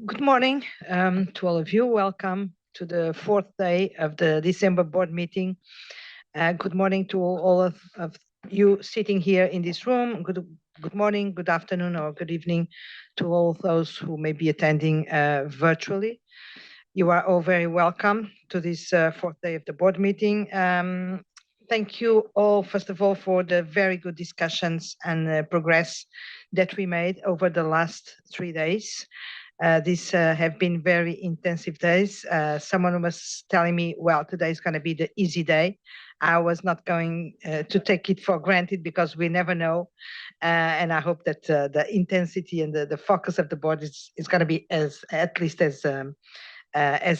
Good morning to all of you. Welcome to the fourth day of the December board meeting. Good morning to all of you sitting here in this room. Good morning, good afternoon, or good evening to all those who may be attending virtually. You are all very welcome to this fourth day of the board meeting. Thank you all, first of all, for the very good discussions and progress that we made over the last 3 days. These have been very intensive days. Someone was telling me, well, today is going to be the easy day. I was not going to take it for granted because we never know. And I hope that the intensity and the focus of the board is going to be at least as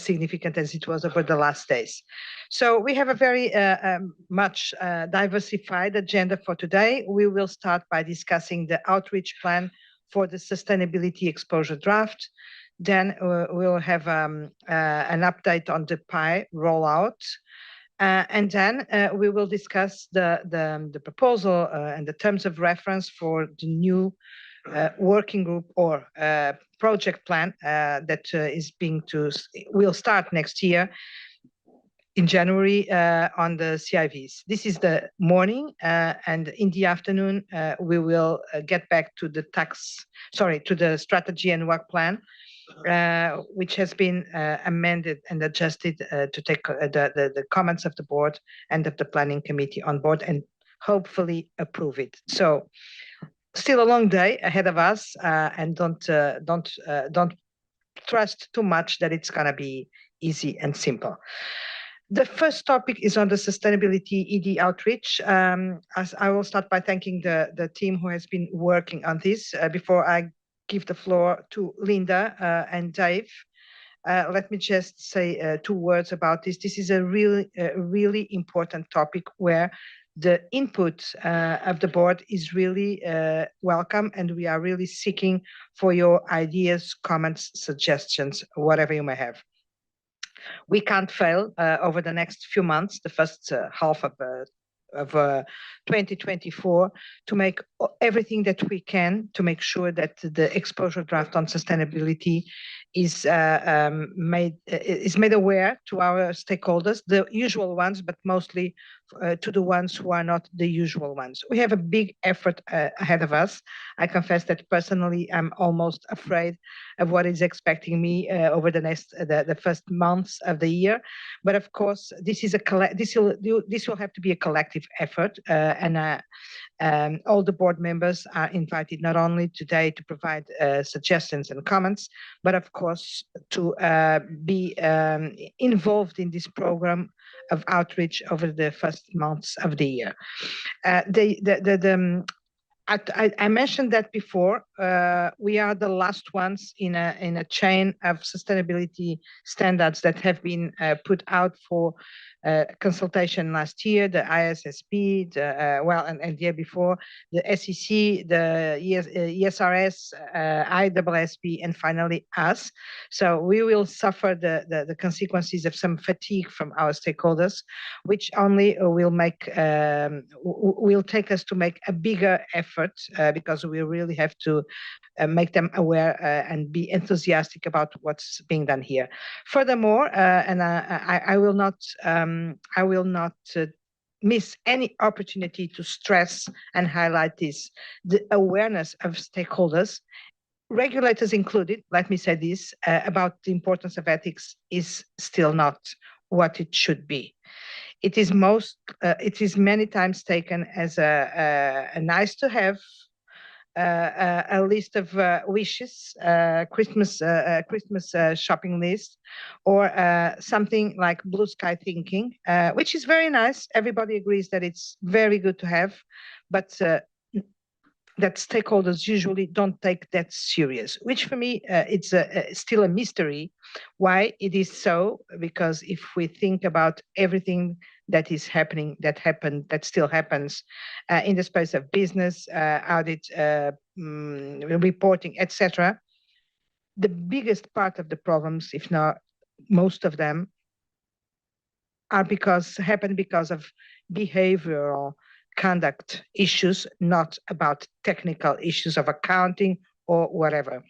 significant as it was over the last days. So we have a very much diversified agenda for today. We will start by discussing the outreach plan for the sustainability exposure draft. Then we'll have an update on the PI rollout. And then we will discuss the proposal and the terms of reference for the new working group or project plan that will start next year in January on the CIVs. This is the morning, and in the afternoon we will get back to the strategy and work plan, which has been amended and adjusted to take the comments of the board and of the planning committee on board and hopefully approve it. So still a long day ahead of us, and don't trust too much that it's going to be easy and simple. The first topic is on the sustainability ED outreach. As I will start by thanking the team who has been working on this. Before I give the floor to Linda and Dave, let me just say 2 words about this. This is a really important topic where the input of the board is really welcome, and we are really seeking for your ideas, comments, suggestions, whatever you may have. We can't fail over the next few months, the first half of 2024, to make everything that we can to make sure that the exposure draft on sustainability is made aware to our stakeholders, the usual ones, but mostly to the ones who are not the usual ones. We have a big effort ahead of us. I confess that personally I'm almost afraid of what is expecting me over the first months of the year. But of course, this will have to be a collective effort, and all the board members are invited not only today to provide suggestions and comments, but of course to be involved in this program of outreach over the first months of the year. I mentioned that before. We are the last ones in a chain of sustainability standards that have been put out for consultation last year. The IESBA, and the year before, the SEC, the ESRS, IESBA, and finally us. So we will suffer the consequences of some fatigue from our stakeholders, which only will take us to make a bigger effort, because we really have to make them aware and be enthusiastic about what's being done here. Furthermore, and I will not miss any opportunity to stress and highlight this: the awareness of stakeholders, regulators included, let me say this, about the importance of ethics is still not what it should be. It is many times taken as a nice to have, a list of wishes, Christmas shopping list, or something like blue sky thinking, which is very nice. Everybody agrees that it's very good to have, but that stakeholders usually don't take that serious, which for me, it's still a mystery why it is so, because if we think about everything that is happening, that still happens in the space of business, audit, reporting, etc., the biggest part of the problems, if not most of them, happen because of behavioral conduct issues, not about technical issues of accounting or whatever.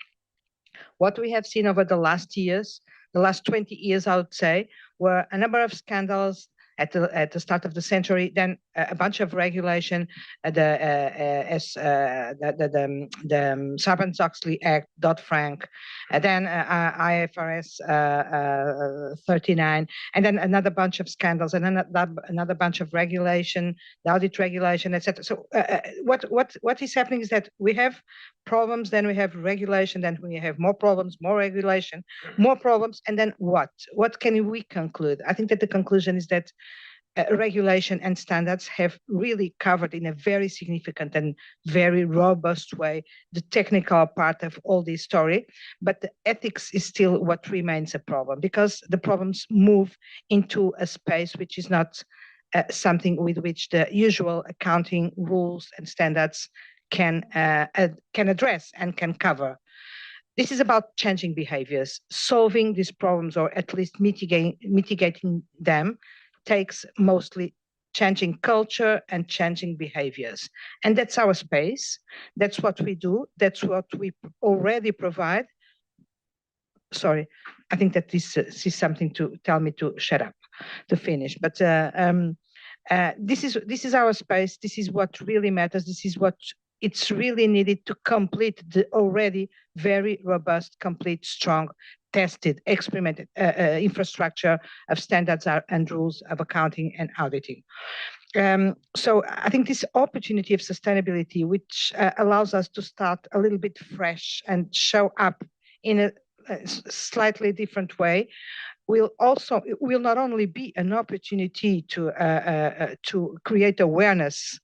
What we have seen over the last years, the last 20 years, I would say, were a number of scandals at the start of the century, then a bunch of regulation, the Sarbanes-Oxley Act, Dodd-Frank, then IFRS 39, and then another bunch of scandals, and then another bunch of regulation, the audit regulation, etc. So what is happening is that we have problems, then we have regulation, then we have more problems, more regulation, more problems, and then what? What can we conclude? I think that the conclusion is that regulation and standards have really covered in a very significant and very robust way the technical part of all this story, but the ethics is still what remains a problem, because the problems move into a space which is not something with which the usual accounting rules and standards can address and can cover. This is about changing behaviors. Solving these problems, or at least mitigating them, takes mostly changing culture and changing behaviors. And that's our space. That's what we do. That's what we already provide. Sorry, I think that this is something to tell me to shut up, to finish. But this is our space. This is what really matters. This is what it's really needed to complete the already very robust, complete, strong, tested, experimented infrastructure of standards and rules of accounting and auditing. So I think this opportunity of sustainability, which allows us to start a little bit fresh and show up in a slightly different way, will not only be an opportunity to create awareness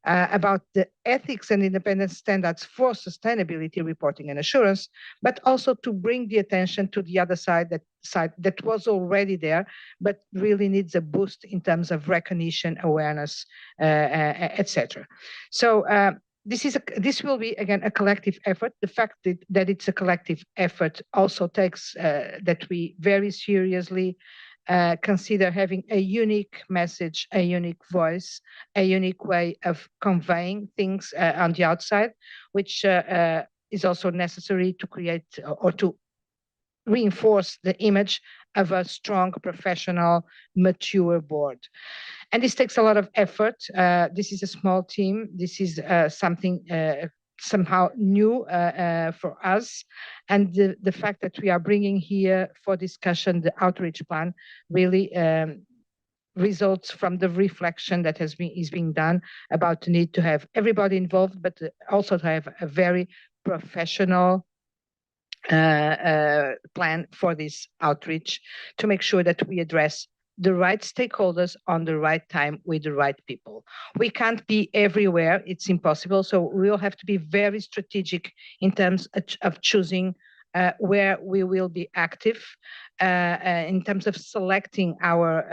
about the ethics and independent standards for sustainability reporting and assurance, but also to bring the attention to the other side that was already there, but really needs a boost in terms of recognition, awareness, etc. So this will be, again, a collective effort. The fact that it's a collective effort also takes that we very seriously consider having a unique message, a unique voice, a unique way of conveying things on the outside, which is also necessary to create or to reinforce the image of a strong, professional, mature board. And this takes a lot of effort. This is a small team. This is something somehow new for us. And the fact that we are bringing here for discussion the outreach plan really results from the reflection that is being done about the need to have everybody involved, but also to have a very professional plan for this outreach, to make sure that we address the right stakeholders on the right time with the right people. We can't be everywhere, it's impossible. So we'll have to be very strategic in terms of choosing where we will be active, in terms of selecting our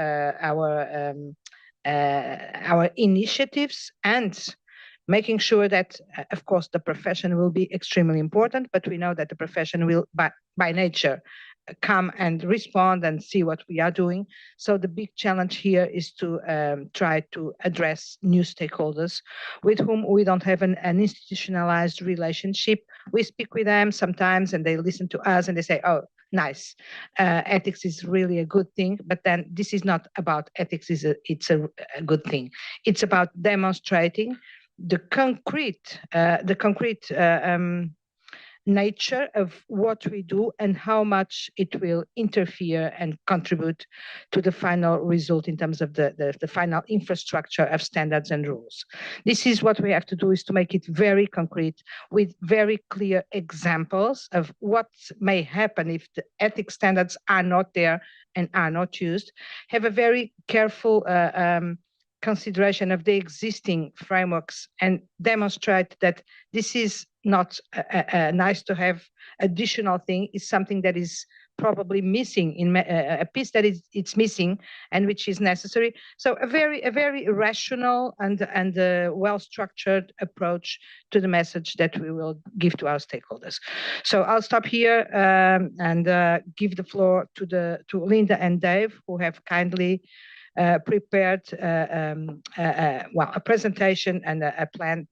initiatives, and making sure that, of course, the profession will be extremely important, but we know that the profession will, by nature, come and respond and see what we are doing. So the big challenge here is to try to address new stakeholders with whom we don't have an institutionalized relationship. We speak with them sometimes and they listen to us and they say, oh, nice, ethics is really a good thing, but then this is not about ethics, it's a good thing. It's about demonstrating the concrete nature of what we do and how much it will interfere and contribute to the final result in terms of the final infrastructure of standards and rules. This is what we have to do, is to make it very concrete with very clear examples of what may happen if the ethics standards are not there and are not used. Have a very careful consideration of the existing frameworks and demonstrate that this is not a nice to have additional thing, is something that is probably missing in a piece that it's missing and which is necessary. So a very rational and well-structured approach to the message that we will give to our stakeholders. So I'll stop here and give the floor to Linda and Dave, who have kindly prepared a presentation and a plan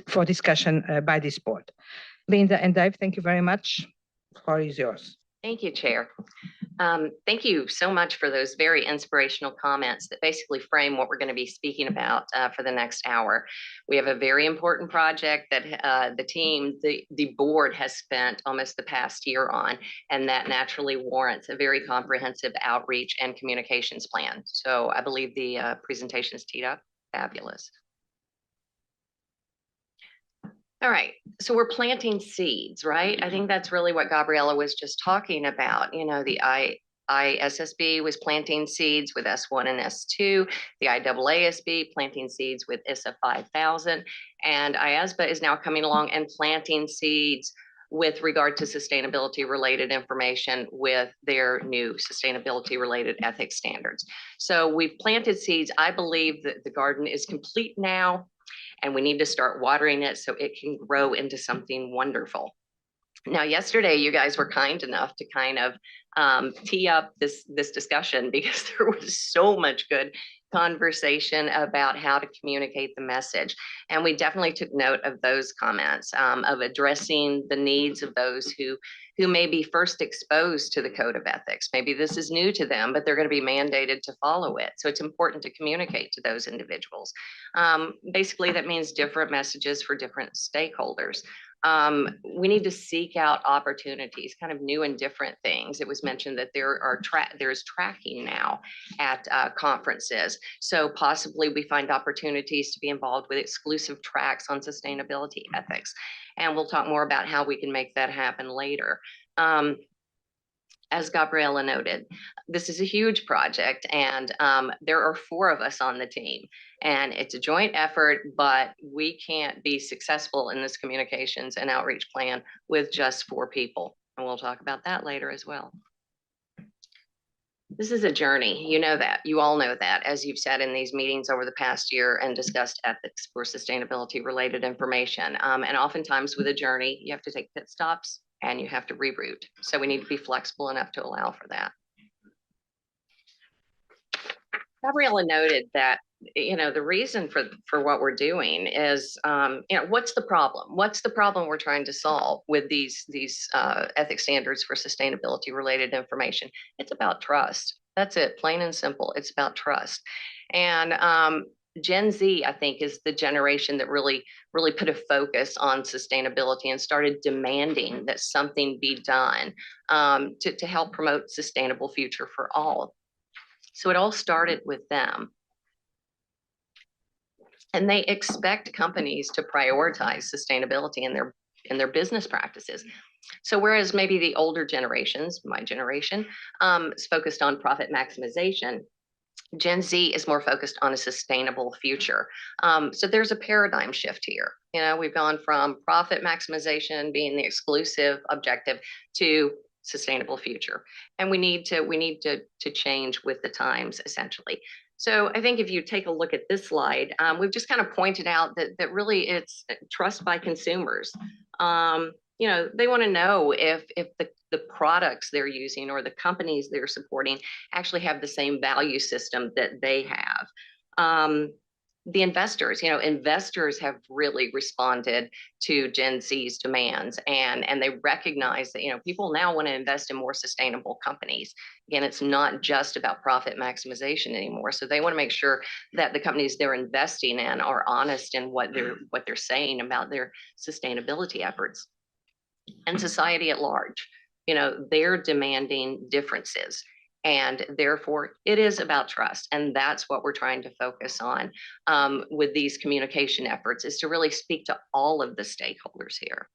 for discussion by this board. Linda and Dave, thank you very much. The floor is yours. Thank you, Chair. Thank you so much for those very inspirational comments that basically frame what we're going to be speaking about for the next hour. We have a very important project that the board has spent almost the past year on, and that naturally warrants a very comprehensive outreach and communications plan. So I believe the presentation is teed up. Fabulous. All right, so we're planting seeds, right? I think that's really what Gabriella was just talking about. You know, the IESBA was planting seeds with S1 and S2, the IAASB planting seeds with ISA 5000, and IESBA is now coming along and planting seeds with regard to sustainability related information with their new sustainability related ethics standards. So we've planted seeds. I believe that the garden is complete now, and we need to start watering it so it can grow into something wonderful. Now, yesterday, you guys were kind enough to kind of tee up this discussion because there was so much good conversation about how to communicate the message. And we definitely took note of those comments of addressing the needs of those who may be first exposed to the code of ethics. Maybe this is new to them, but they're going to be mandated to follow it. So it's important to communicate to those individuals. Basically, that means different messages for different stakeholders. We need to seek out opportunities, kind of new and different things. It was mentioned that there's tracking now at conferences. So possibly we find opportunities to be involved with exclusive tracks on sustainability ethics. And we'll talk more about how we can make that happen later. As Gabriella noted, this is a huge project, and there are 4 of us on the team, and it's a joint effort, but we can't be successful in this communications and outreach plan with just 4 people. And we'll talk about that later as well. This is a journey. You know that. You all know that, as you've said in these meetings over the past year and discussed ethics for sustainability related information. And oftentimes with a journey, you have to take pit stops and you have to reroute. So we need to be flexible enough to allow for that. Gabriella noted that, you know, the reason for what we're doing is, you know, what's the problem? What's the problem we're trying to solve with these ethics standards for sustainability related information? It's about trust. That's it, plain and simple. It's about trust. And Gen Z, I think, is the generation that really put a focus on sustainability and started demanding that something be done to help promote sustainable future for all. So it all started with them. And they expect companies to prioritize sustainability in their business practices. So whereas maybe the older generations, my generation, is focused on profit maximization, Gen Z is more focused on a sustainable future. So there's a paradigm shift here. You know, we've gone from profit maximization being the exclusive objective to sustainable future, and we need to change with the times, essentially. So I think if you take a look at this slide, we've just kind of pointed out that really it's trust by consumers. You know, they want to know if the products they're using or the companies they're supporting actually have the same value system that they have. The investors have really responded to Gen Z's demands, and they recognize that, you know, people now want to invest in more sustainable companies. Again, it's not just about profit maximization anymore. So they want to make sure that the companies they're investing in are honest in what they're saying about their sustainability efforts. And society at large, you know, they're demanding differences. And therefore, it is about trust. And that's what we're trying to focus on with these communication efforts, is to really speak to all of the stakeholders here.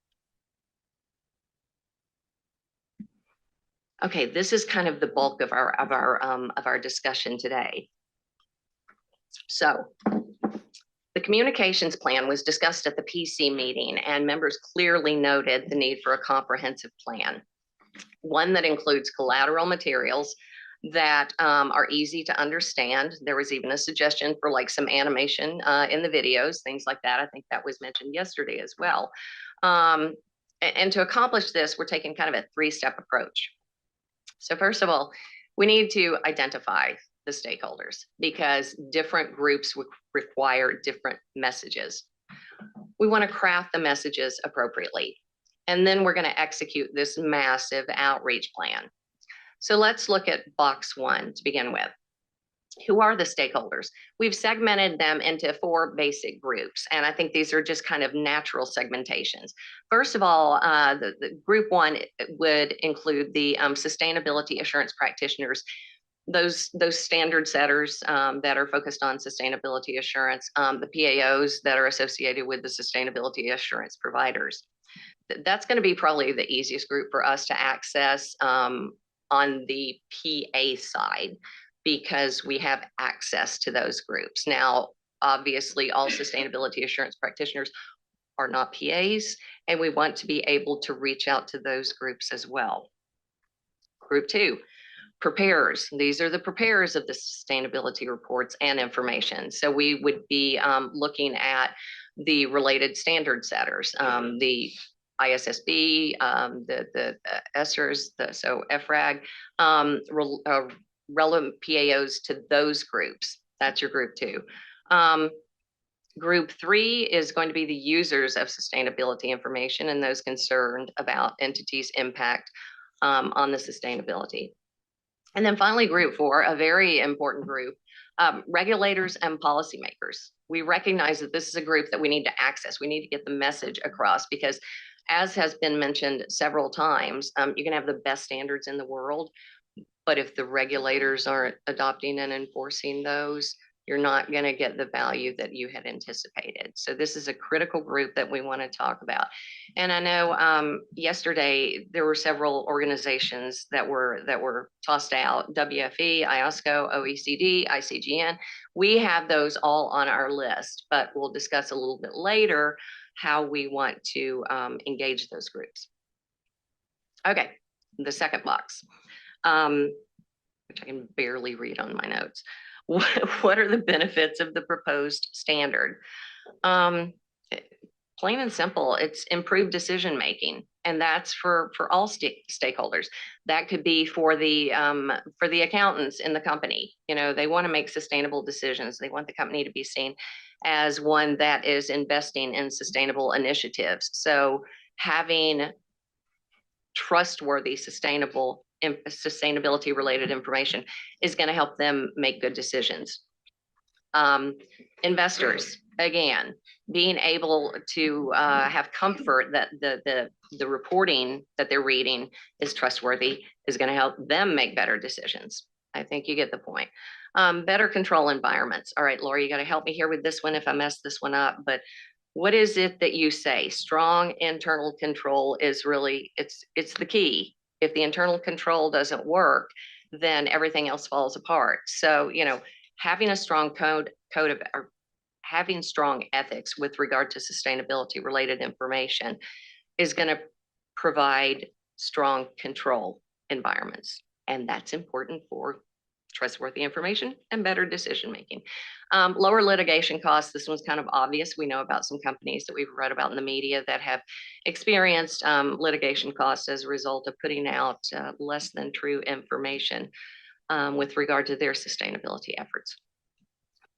Okay, this is kind of the bulk of our discussion today. So the communications plan was discussed at the PC meeting, and members clearly noted the need for a comprehensive plan, one that includes collateral materials that are easy to understand. There was even a suggestion for like some animation in the videos, things like that. I think that was mentioned yesterday as well. And to accomplish this, we're taking kind of a 3-step approach. So first of all, we need to identify the stakeholders, because different groups require different messages. We want to craft the messages appropriately. And then we're going to execute this massive outreach plan. So let's look at box one to begin with. Who are the stakeholders? We've segmented them into 4 basic groups, and I think these are just kind of natural segmentations. First of all, the group one would include the sustainability assurance practitioners, those standard setters that are focused on sustainability assurance, the PAOs that are associated with the sustainability assurance providers. That's going to be probably the easiest group for us to access on the PA side, because we have access to those groups. Now, obviously, all sustainability assurance practitioners are not PAs, and we want to be able to reach out to those groups as well. Group 2, preparers. These are the preparers of the sustainability reports and information. So we would be looking at the related standard setters, the IESBA, the ESSERS, so EFRAG, relevant PAOs to those groups. That's your group 2. Group 3 is going to be the users of sustainability information and those concerned about entities' impact on the sustainability. And then finally, group 4, a very important group, regulators and policymakers. We recognize that this is a group that we need to access. We need to get the message across, because as has been mentioned several times, you can have the best standards in the world, but if the regulators aren't adopting and enforcing those, you're not going to get the value that you had anticipated. So this is a critical group that we want to talk about. And I know yesterday there were several organizations that were tossed out: WFE, IOSCO, OECD, ICGN. We have those all on our list, but we'll discuss a little bit later how we want to engage those groups. Okay, the second box, which I can barely read on my notes. What are the benefits of the proposed standard? Plain and simple, it's improved decision making, and that's for all stakeholders. That could be for the accountants in the company. You know, they want to make sustainable decisions. They want the company to be seen as one that is investing in sustainable initiatives. So having trustworthy, sustainability related information is going to help them make good decisions. Investors, again, being able to have comfort that the reporting that they're reading is trustworthy is going to help them make better decisions. I think you get the point. Better control environments. All right, Laura, you got to help me here with this one if I mess this one up, but what is it that you say? Strong internal control is really, it's the key. If the internal control doesn't work, then everything else falls apart. So, you know, having a strong code of, or having strong ethics with regard to sustainability related information is going to provide strong control environments. And that's important for trustworthy information and better decision making. Lower litigation costs. This one's kind of obvious. We know about some companies that we've read about in the media that have experienced litigation costs as a result of putting out less than true information with regard to their sustainability efforts.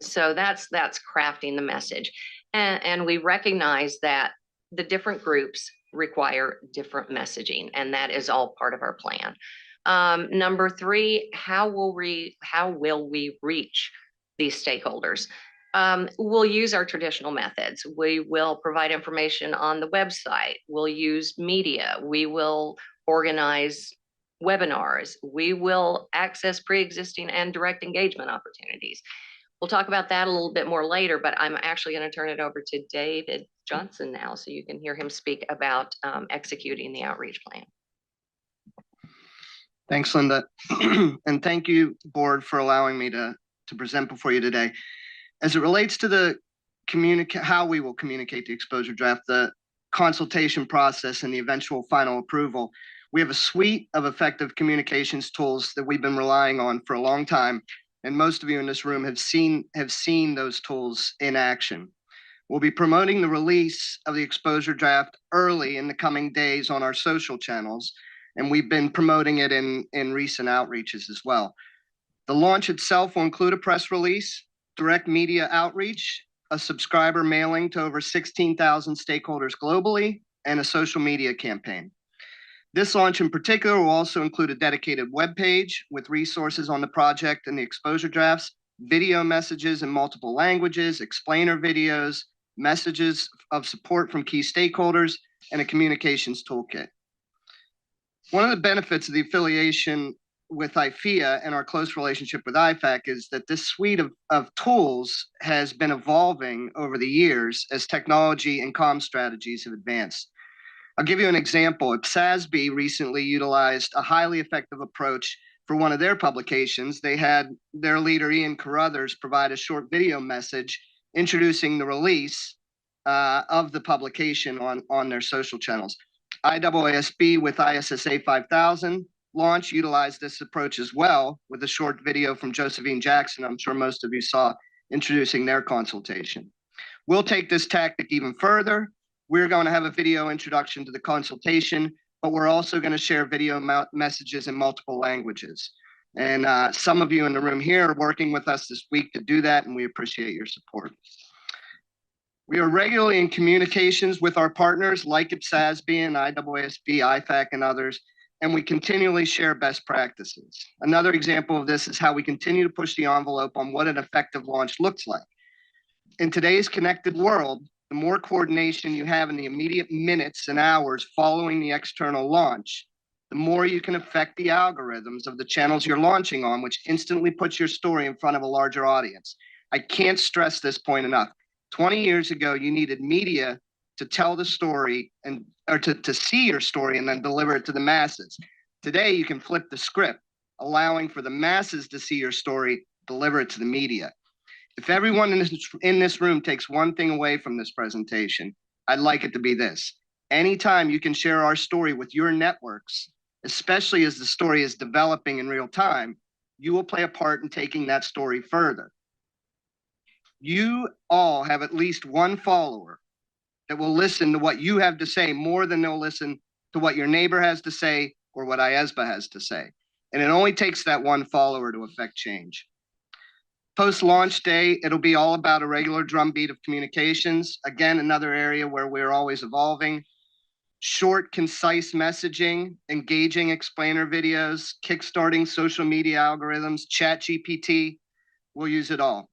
So that's crafting the message. And we recognize that the different groups require different messaging, and that is all part of our plan. Number 3, how will we reach these stakeholders? We'll use our traditional methods. We will provide information on the website. We'll use media. We will organize webinars. We will access pre-existing and direct engagement opportunities. We'll talk about that a little bit more later, but I'm actually going to turn it over to David Johnson now so you can hear him speak about executing the outreach plan. Thanks, Linda. And thank you, board, for allowing me to present before you today. As it relates to the how we will communicate the exposure draft, the consultation process, and the eventual final approval, we have a suite of effective communications tools that we've been relying on for a long time. And most of you in this room have seen those tools in action. We'll be promoting the release of the exposure draft early in the coming days on our social channels, and we've been promoting it in recent outreaches as well. The launch itself will include a press release, direct media outreach, a subscriber mailing to over 16,000 stakeholders globally, and a social media campaign. This launch in particular will also include a dedicated web page with resources on the project and the exposure drafts, video messages in multiple languages, explainer videos, messages of support from key stakeholders, and a communications toolkit. One of the benefits of the affiliation with IFEA and our close relationship with IFAC is that this suite of tools has been evolving over the years as technology and comm strategies have advanced. I'll give you an example. IESBA recently utilized a highly effective approach for one of their publications. They had their leader, Ian Carruthers, provide a short video message introducing the release of the publication on their social channels. IESBA with ISSA 5000 launch utilized this approach as well with a short video from Josephine Jackson, I'm sure most of you saw, introducing their consultation. We'll take this tactic even further. We're going to have a video introduction to the consultation, but we're also going to share video messages in multiple languages. And some of you in the room here are working with us this week to do that, and we appreciate your support. We are regularly in communications with our partners like IESBA and IESBA, IFAC, and others, and we continually share best practices. Another example of this is how we continue to push the envelope on what an effective launch looks like. In today's connected world, the more coordination you have in the immediate minutes and hours following the external launch, the more you can affect the algorithms of the channels you're launching on, which instantly puts your story in front of a larger audience. I can't stress this point enough. 20 years ago, you needed media to tell the story or to see your story and then deliver it to the masses. Today, you can flip the script, allowing for the masses to see your story, deliver it to the media. If everyone in this room takes one thing away from this presentation, I'd like it to be this. Anytime you can share our story with your networks, especially as the story is developing in real time, you will play a part in taking that story further. You all have at least one follower that will listen to what you have to say more than they'll listen to what your neighbor has to say or what IESBA has to say. And it only takes that one follower to affect change. Post-launch day, it'll be all about a regular drumbeat of communications. Again, another area where we're always evolving. Short, concise messaging, engaging explainer videos, kickstarting social media algorithms, ChatGPT, we'll use it all.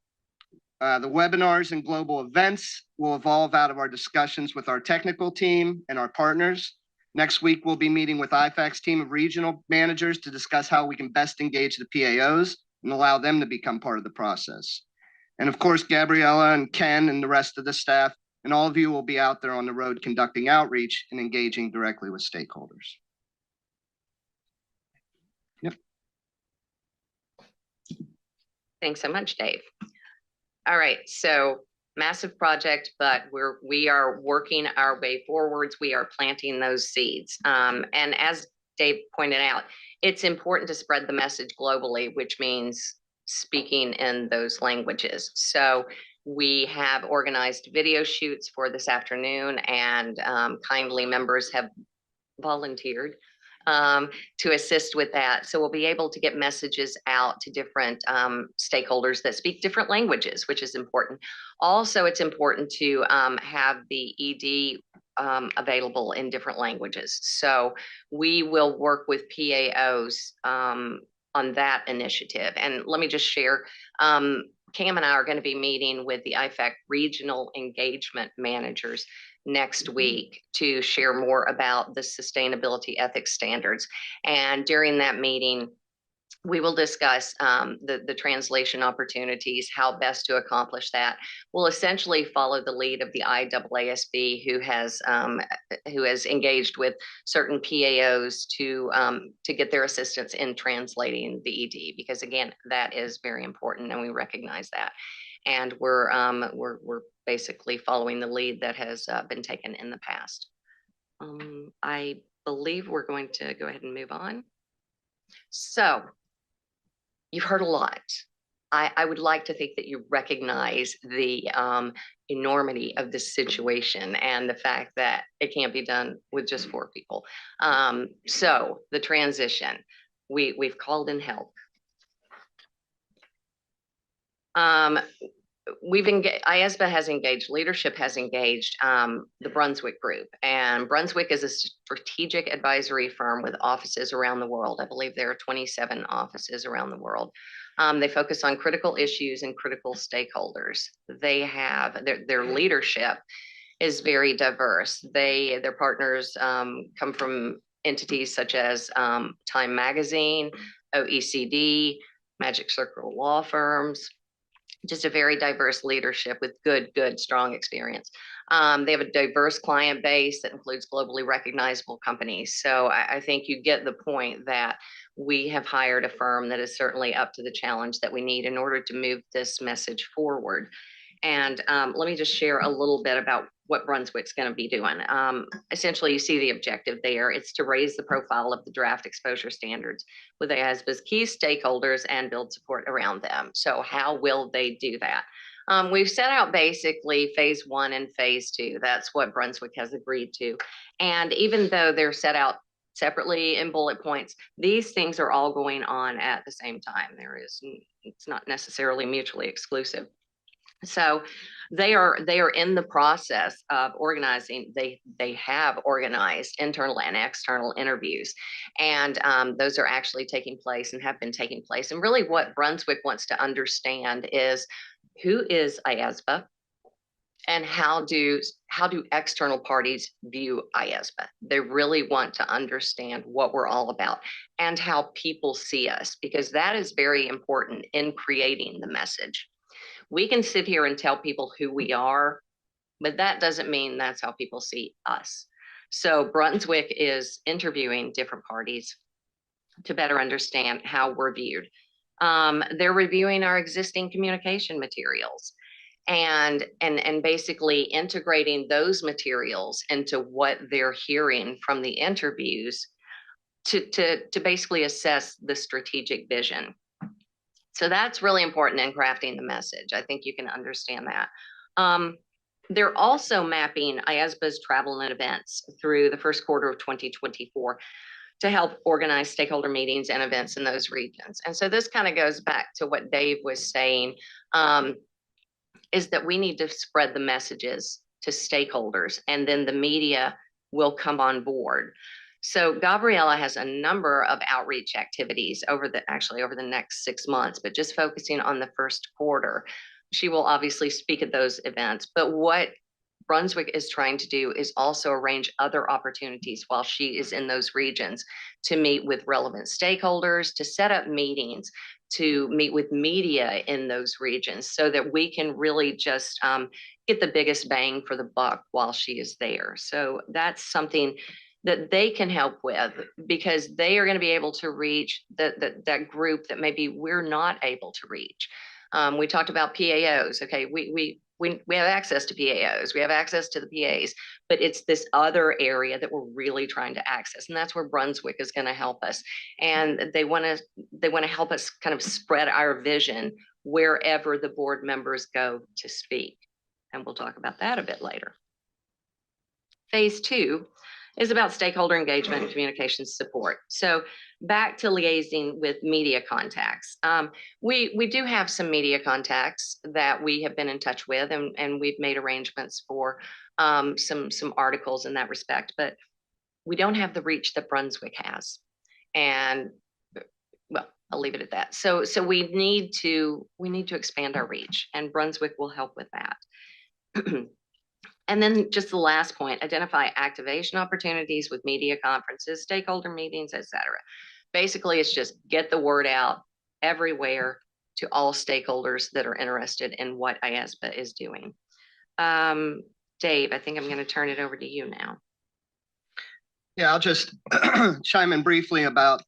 The webinars and global events will evolve out of our discussions with our technical team and our partners. Next week, we'll be meeting with IFAC's team of regional managers to discuss how we can best engage the PAOs and allow them to become part of the process. And of course, Gabriella and Ken and the rest of the staff and all of you will be out there on the road conducting outreach and engaging directly with stakeholders. Yep. Thanks so much, Dave. All right, so massive project, but we are working our way forwards. We are planting those seeds. And as Dave pointed out, it's important to spread the message globally, which means speaking in those languages. So we have organized video shoots for this afternoon, and kindly members have volunteered to assist with that. So we'll be able to get messages out to different stakeholders that speak different languages, which is important. Also, it's important to have the ED available in different languages. So we will work with PAOs on that initiative. And let me just share, Cam and I are going to be meeting with the IFAC regional engagement managers next week to share more about the sustainability ethics standards. And during that meeting, we will discuss the translation opportunities, how best to accomplish that. We'll essentially follow the lead of the IAASB, who has engaged with certain PAOs to get their assistance in translating the ED, because again, that is very important, and we recognize that. And we're basically following the lead that has been taken in the past. I believe we're going to go ahead and move on. So you've heard a lot. I would like to think that you recognize the enormity of this situation and the fact that it can't be done with just 4 people. So the transition, we've called in help. IESBA has engaged, leadership has engaged the Brunswick Group, and Brunswick is a strategic advisory firm with offices around the world. I believe there are 27 offices around the world. They focus on critical issues and critical stakeholders. They have their leadership is very diverse. Their partners come from entities such as Time Magazine, OECD, Magic Circle law firms, just a very diverse leadership with good, strong experience. They have a diverse client base that includes globally recognizable companies. So I think you get the point that we have hired a firm that is certainly up to the challenge that we need in order to move this message forward. And let me just share a little bit about what Brunswick's going to be doing. Essentially, you see the objective there. It's to raise the profile of the draft exposure standards with IESBA's key stakeholders and build support around them. So how will they do that? We've set out basically phase 1 and phase 2. That's what Brunswick has agreed to. And even though they're set out separately in bullet points, these things are all going on at the same time. It's not necessarily mutually exclusive. So they are in the process of organizing. They have organized internal and external interviews, and those are actually taking place and have been taking place. And really what Brunswick wants to understand is, who is IESBA and how do external parties view IESBA? They really want to understand what we're all about and how people see us, because that is very important in creating the message. We can sit here and tell people who we are, but that doesn't mean that's how people see us. So Brunswick is interviewing different parties to better understand how we're viewed. They're reviewing our existing communication materials and basically integrating those materials into what they're hearing from the interviews to basically assess the strategic vision. So that's really important in crafting the message. I think you can understand that. They're also mapping IESBA's travel and events through the first quarter of 2024 to help organize stakeholder meetings and events in those regions. And so this kind of goes back to what Dave was saying, is that we need to spread the messages to stakeholders, and then the media will come on board. So Gabriella has a number of outreach activities over the next 6 months, but just focusing on the first quarter. She will obviously speak at those events, but what Brunswick is trying to do is also arrange other opportunities while she is in those regions to meet with relevant stakeholders, to set up meetings, to meet with media in those regions so that we can really just get the biggest bang for the buck while she is there. So that's something that they can help with, because they are going to be able to reach that group that maybe we're not able to reach. We talked about PAOs. Okay, we have access to PAOs, we have access to the PAs, but it's this other area that we're really trying to access, and that's where Brunswick is going to help us. And they want to help us kind of spread our vision wherever the board members go to speak, and we'll talk about that a bit later. Phase 2 is about stakeholder engagement and communications support. So back to liaising with media contacts. We do have some media contacts that we have been in touch with, and we've made arrangements for some articles in that respect, but we don't have the reach that Brunswick has. And well, I'll leave it at that. So we need to expand our reach, and Brunswick will help with that. And then just the last point, identify activation opportunities with media conferences, stakeholder meetings, etc. Basically, it's just get the word out everywhere to all stakeholders that are interested in what IESBA is doing. Dave, I think I'm going to turn it over to you now. Yeah, I'll just chime in briefly about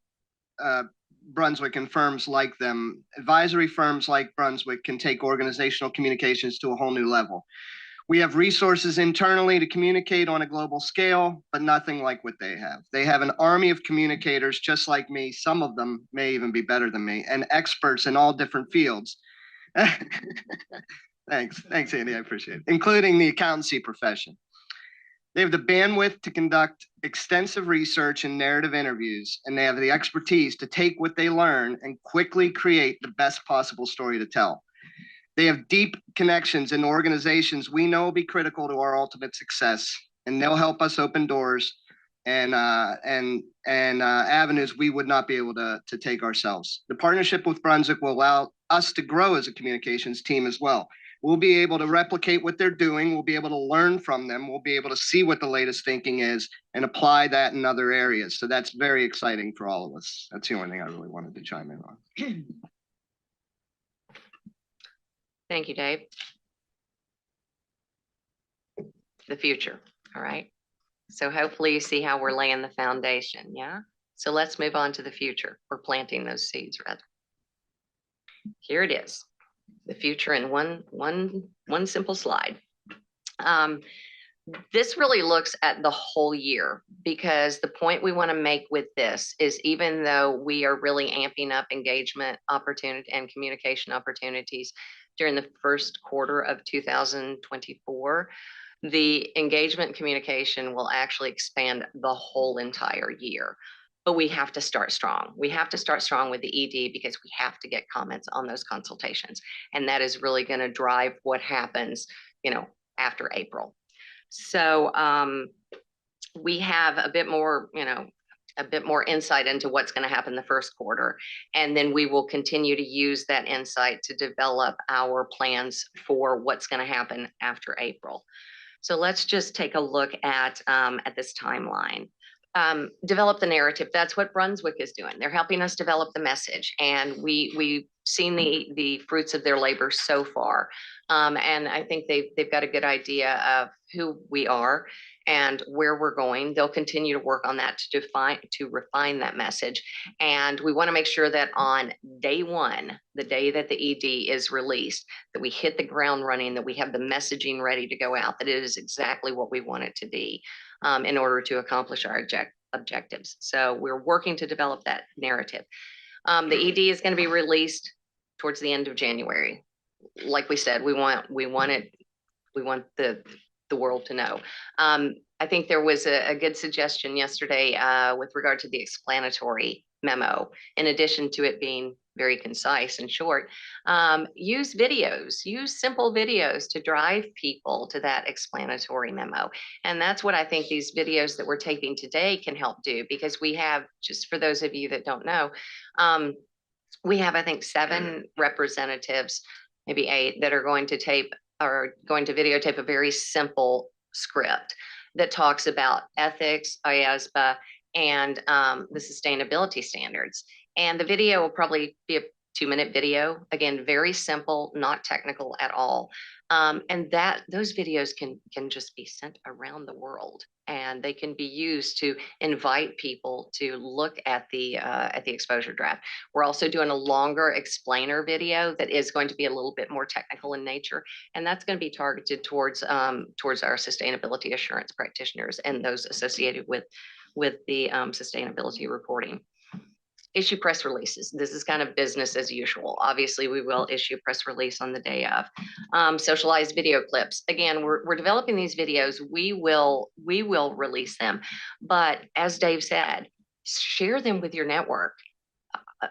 Brunswick and firms like them. Advisory firms like Brunswick can take organizational communications to a whole new level. We have resources internally to communicate on a global scale, but nothing like what they have. They have an army of communicators just like me. Some of them may even be better than me, and experts in all different fields. Thanks, Andy, I appreciate it, including the accountancy profession. They have the bandwidth to conduct extensive research and narrative interviews, and they have the expertise to take what they learn and quickly create the best possible story to tell. They have deep connections in organizations we know will be critical to our ultimate success, and they'll help us open doors and avenues we would not be able to take ourselves. The partnership with Brunswick will allow us to grow as a communications team as well. We'll be able to replicate what they're doing. We'll be able to learn from them. We'll be able to see what the latest thinking is and apply that in other areas. So that's very exciting for all of us. That's the only thing I really wanted to chime in on. Thank you, Dave. The future, all right? So hopefully you see how we're laying the foundation, yeah? So let's move on to the future. We're planting those seeds, rather. Here it is, the future in one simple slide. This really looks at the whole year, because the point we want to make with this is, even though we are really amping up engagement opportunity and communication opportunities during the first quarter of 2024, the engagement communication will actually expand the whole entire year. But we have to start strong. We have to start strong with the ED, because we have to get comments on those consultations. And that is really going to drive what happens, after April. So we have a bit more, a bit more insight into what's going to happen the first quarter. And then we will continue to use that insight to develop our plans for what's going to happen after April. So let's just take a look at this timeline. Develop the narrative. That's what Brunswick is doing. They're helping us develop the message, and we've seen the fruits of their labor so far. And I think they've got a good idea of who we are and where we're going. They'll continue to work on that to refine that message. And we want to make sure that on day one, the day that the ED is released, that we hit the ground running, that we have the messaging ready to go out, that it is exactly what we want it to be, in order to accomplish our objectives. So we're working to develop that narrative. The ED is going to be released towards the end of January. Like we said, we want the world to know. I think there was a good suggestion yesterday with regard to the explanatory memo. In addition to it being very concise and short, use videos, use simple videos to drive people to that explanatory memo. And that's what I think these videos that we're taping today can help do, because we have, just for those of you that don't know, we have, I think, 7 representatives, maybe 8, that are going to videotape a very simple script that talks about ethics, IESBA, and the sustainability standards. And the video will probably be a 2-minute video. Again, very simple, not technical at all. And those videos can just be sent around the world, and they can be used to invite people to look at the exposure draft. We're also doing a longer explainer video that is going to be a little bit more technical in nature, and that's going to be targeted towards our sustainability assurance practitioners and those associated with the sustainability reporting. Issue press releases. This is kind of business as usual. Obviously, we will issue a press release on the day of. Socialized video clips. Again, we're developing these videos. We will release them. But as Dave said, share them with your network.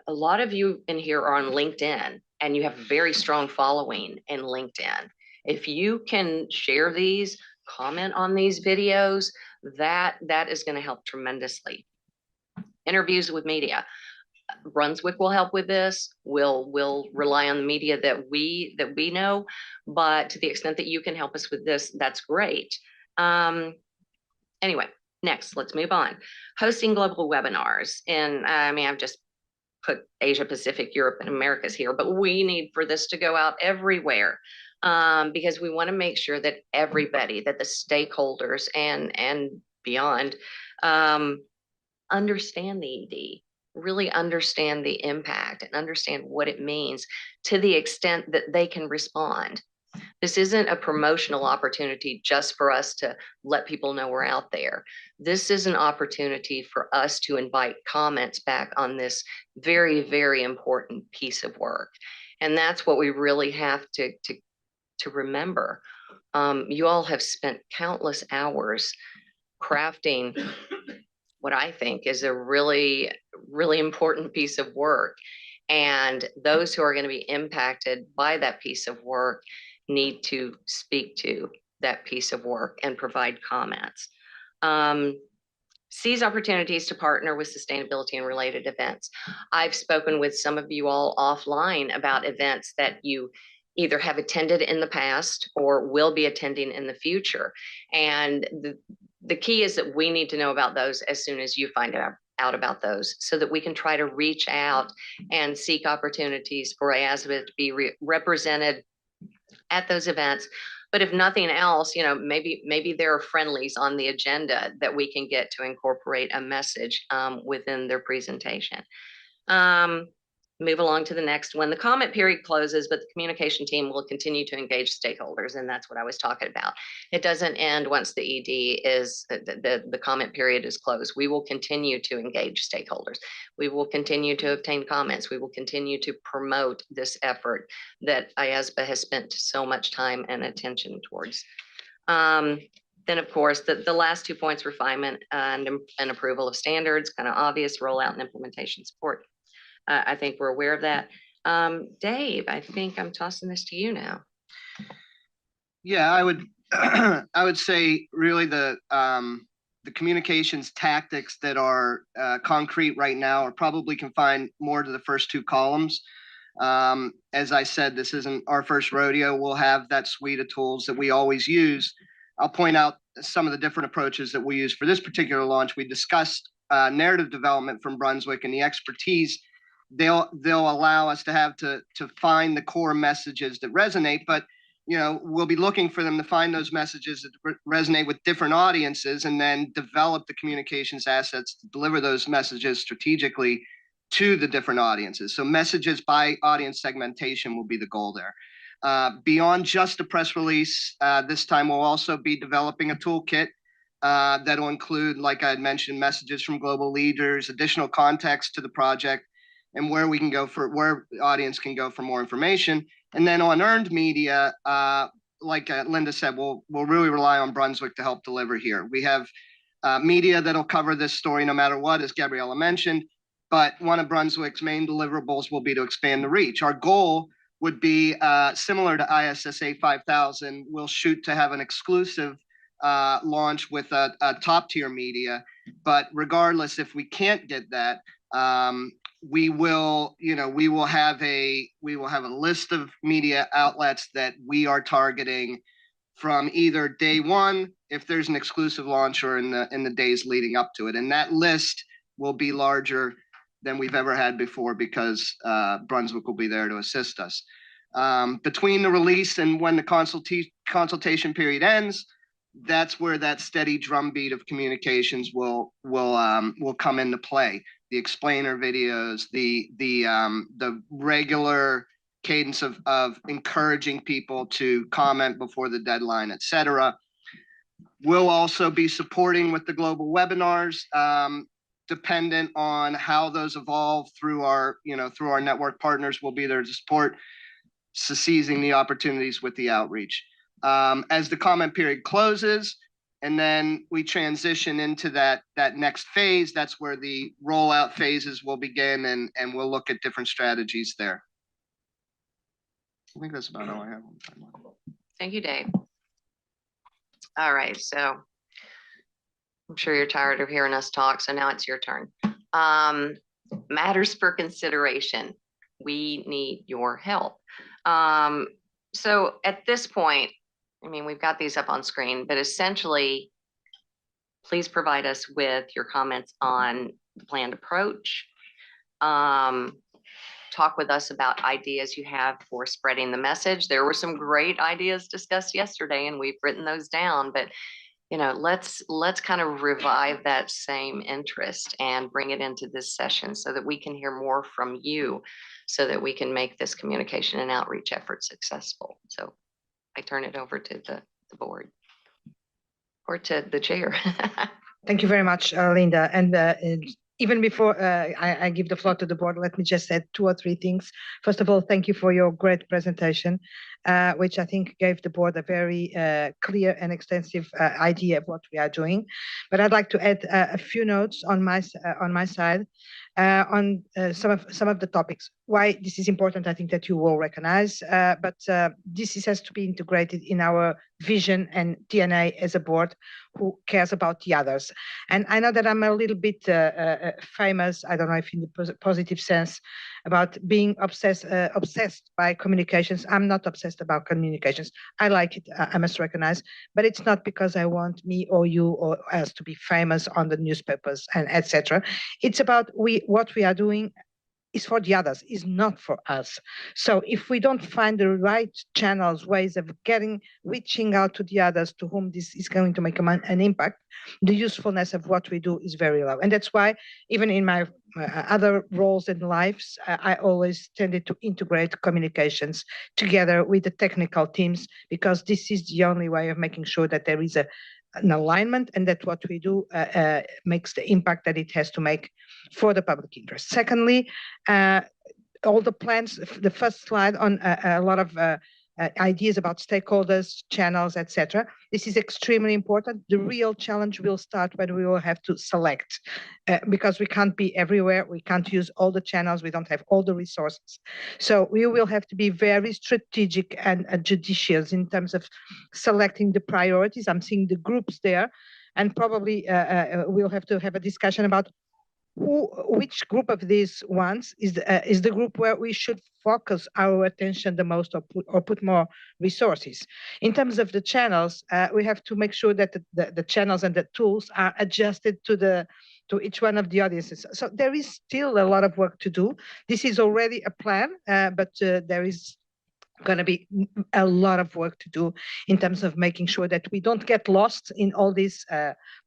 A lot of you in here are on LinkedIn, and you have a very strong following in LinkedIn. If you can share these, comment on these videos, that is going to help tremendously. Interviews with media. Brunswick will help with this. We'll rely on the media that we know, but to the extent that you can help us with this, that's great. Anyway, next, let's move on. Hosting global webinars. And I've just put Asia Pacific, Europe, and Americas here, but we need for this to go out everywhere, because we want to make sure that everybody, that the stakeholders and beyond, understand the ED, really understand the impact, and understand what it means to the extent that they can respond. This isn't a promotional opportunity just for us to let people know we're out there. This is an opportunity for us to invite comments back on this very, very important piece of work. And that's what we really have to remember. You all have spent countless hours crafting what I think is a really, really important piece of work. And those who are going to be impacted by that piece of work need to speak to that piece of work and provide comments. Seize opportunities to partner with sustainability and related events. I've spoken with some of you all offline about events that you either have attended in the past or will be attending in the future. And the key is that we need to know about those as soon as you find out about those, so that we can try to reach out and seek opportunities for IESBA to be represented at those events. But if nothing else, maybe there are friendlies on the agenda that we can get to incorporate a message within their presentation. Move along to the next one. The comment period closes, but the communication team will continue to engage stakeholders, and that's what I was talking about. It doesn't end once the ED is, the comment period is closed. We will continue to engage stakeholders. We will continue to obtain comments. We will continue to promote this effort that IESBA has spent so much time and attention towards. Then, of course, the last 2 points, refinement and approval of standards, kind of obvious, rollout and implementation support. I think we're aware of that. Dave, I think I'm tossing this to you now. Yeah, I would I would say really the communications tactics that are concrete right now are probably confined more to the first 2 columns. As I said, this isn't our first rodeo. We'll have that suite of tools that we always use. I'll point out some of the different approaches that we use for this particular launch. We discussed narrative development from Brunswick and the expertise they'll allow us to have to find the core messages that resonate, but we'll be looking for them to find those messages that resonate with different audiences, and then develop the communications assets to deliver those messages strategically to the different audiences. So messages by audience segmentation will be the goal there. Beyond just a press release, this time we'll also be developing a toolkit that'll include, like I had mentioned, messages from global leaders, additional context to the project, and where the audience can go for more information. And then on earned media, like Linda said, we'll really rely on Brunswick to help deliver here. We have media that'll cover this story no matter what, as Gabriella mentioned, but one of Brunswick's main deliverables will be to expand the reach. Our goal would be similar to ISSA 5000. We'll shoot to have an exclusive launch with a top tier media, but regardless, if we can't get that, we will have a list of media outlets that we are targeting from either day one, if there's an exclusive launch, or in the days leading up to it. And that list will be larger than we've ever had before, because Brunswick will be there to assist us. Between the release and when the consultation period ends, that's where that steady drumbeat of communications will come into play. The explainer videos, the regular cadence of encouraging people to comment before the deadline, etc. We'll also be supporting with the global webinars, dependent on how those evolve through our network partners. We'll be there to support, seizing the opportunities with the outreach. As the comment period closes, and then we transition into that next phase, that's where the rollout phases will begin, and we'll look at different strategies there. I think that's about all I have on the timeline. Thank you, Dave. All right, so I'm sure you're tired of hearing us talk, so now it's your turn. Matters for consideration. We need your help. So at this point, we've got these up on screen, but essentially, please provide us with your comments on the planned approach. Talk with us about ideas you have for spreading the message. There were some great ideas discussed yesterday, and we've written those down, but let's kind of revive that same interest and bring it into this session so that we can hear more from you, so that we can make this communication and outreach effort successful. So I turn it over to the board, or to the chair. Thank you very much, Linda. And even before I give the floor to the board, let me just add 2 or 3 things. First of all, thank you for your great presentation, which I think gave the board a very clear and extensive idea of what we are doing. But I'd like to add a few notes on my side. on some of the topics. Why this is important, I think that you will recognize, but this has to be integrated in our vision and DNA as a board who cares about the others. And I know that I'm a little bit famous, I don't know if in the positive sense, about being obsessed by communications. I'm not obsessed about communications. I like it, I must recognize, but it's not because I want me or you or us to be famous on the newspapers and etc. It's about what we are doing is for the others, is not for us. So if we don't find the right channels, ways of reaching out to the others to whom this is going to make an impact, the usefulness of what we do is very low. And that's why even in my other roles in lives, I always tended to integrate communications together with the technical teams, because this is the only way of making sure that there is an alignment and that what we do makes the impact that it has to make for the public interest. Secondly, all the plans, the first slide on a lot of ideas about stakeholders, channels, etc. This is extremely important. The real challenge will start when we will have to select, because we can't be everywhere. We can't use all the channels. We don't have all the resources. So we will have to be very strategic and judicious in terms of selecting the priorities. I'm seeing the groups there, and probably we'll have to have a discussion about which group of these ones is the group where we should focus our attention the most, or put more resources. In terms of the channels, we have to make sure that the channels and the tools are adjusted to each one of the audiences. So there is still a lot of work to do. This is already a plan, but there is going to be a lot of work to do in terms of making sure that we don't get lost in all these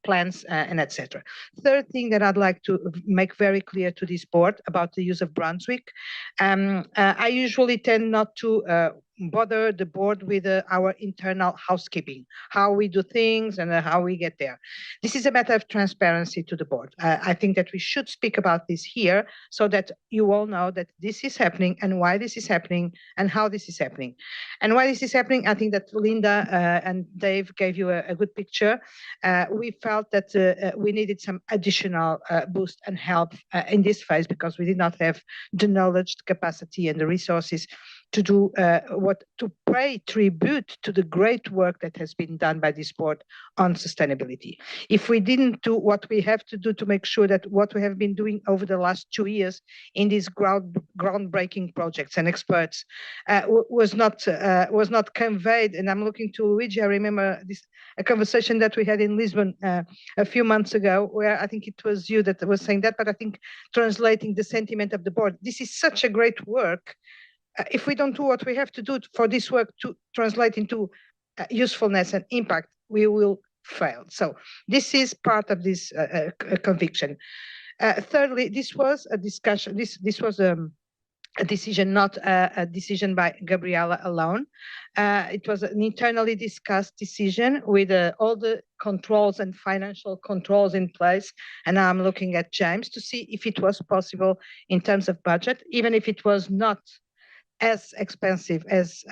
plans and etc. Third thing that I'd like to make very clear to this board about the use of Brunswick. I usually tend not to bother the board with our internal housekeeping, how we do things and how we get there. This is a matter of transparency to the board. I think that we should speak about this here so that you all know that this is happening and why this is happening and how this is happening. And why this is happening, I think that Linda and Dave gave you a good picture. We felt that we needed some additional boost and help in this phase, because we did not have the knowledge, the capacity and the resources to do to pay tribute to the great work that has been done by this board on sustainability. If we didn't do what we have to do to make sure that what we have been doing over the last 2 years in these groundbreaking projects and experts was not conveyed, and I'm looking to Luigi. I remember a conversation that we had in Lisbon a few months ago, where I think it was you that was saying that, but I think translating the sentiment of the board, this is such a great work. If we don't do what we have to do for this work to translate into usefulness and impact, we will fail. So this is part of this conviction. Thirdly, this was a discussion. This was a decision, not a decision by Gabriela alone. It was an internally discussed decision with all the controls and financial controls in place. And now I'm looking at James to see if it was possible in terms of budget, even if it was not as expensive as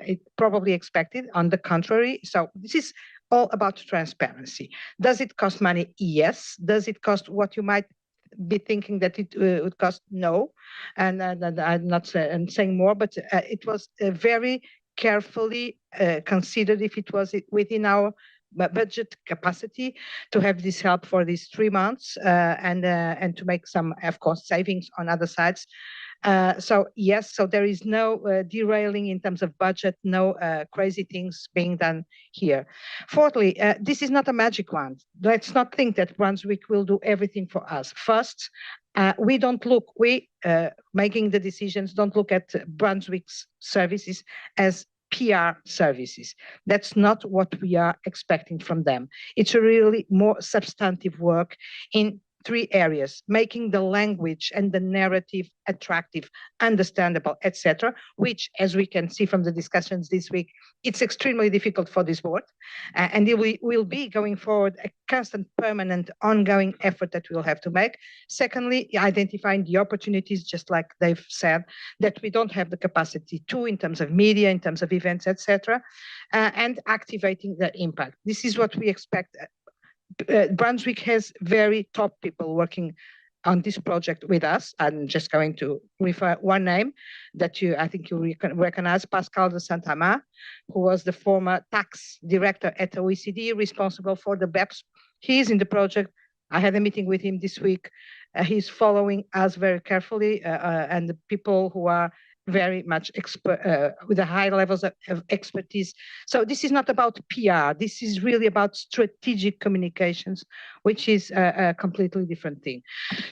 it probably expected. On the contrary, so this is all about transparency. Does it cost money? Yes. Does it cost what you might be thinking that it would cost? No. And I'm not saying more, but it was very carefully considered if it was within our budget capacity to have this help for these 3 months and to make some, of course, savings on other sides. So yes, so there is no derailing in terms of budget, no crazy things being done here. Fourthly, this is not a magic wand. Let's not think that Brunswick will do everything for us. First, we making the decisions, don't look at Brunswick's services as PR services. That's not what we are expecting from them. It's a really more substantive work in 3 areas: making the language and the narrative attractive, understandable, etc., which, as we can see from the discussions this week, it's extremely difficult for this board. And it will be going forward a constant, permanent, ongoing effort that we'll have to make. Secondly, identifying the opportunities, just like they've said, that we don't have the capacity to in terms of media, in terms of events, etc., and activating the impact. This is what we expect. Brunswick has very top people working on this project with us. I'm just going to refer one name that I think you recognize, Pascal de Saint-Amand, who was the former tax director at OECD, responsible for the BEPS. He's in the project. I had a meeting with him this week. He's following us very carefully, and the people who are very much expert with the high levels of expertise. So this is not about PR. This is really about strategic communications, which is a completely different thing.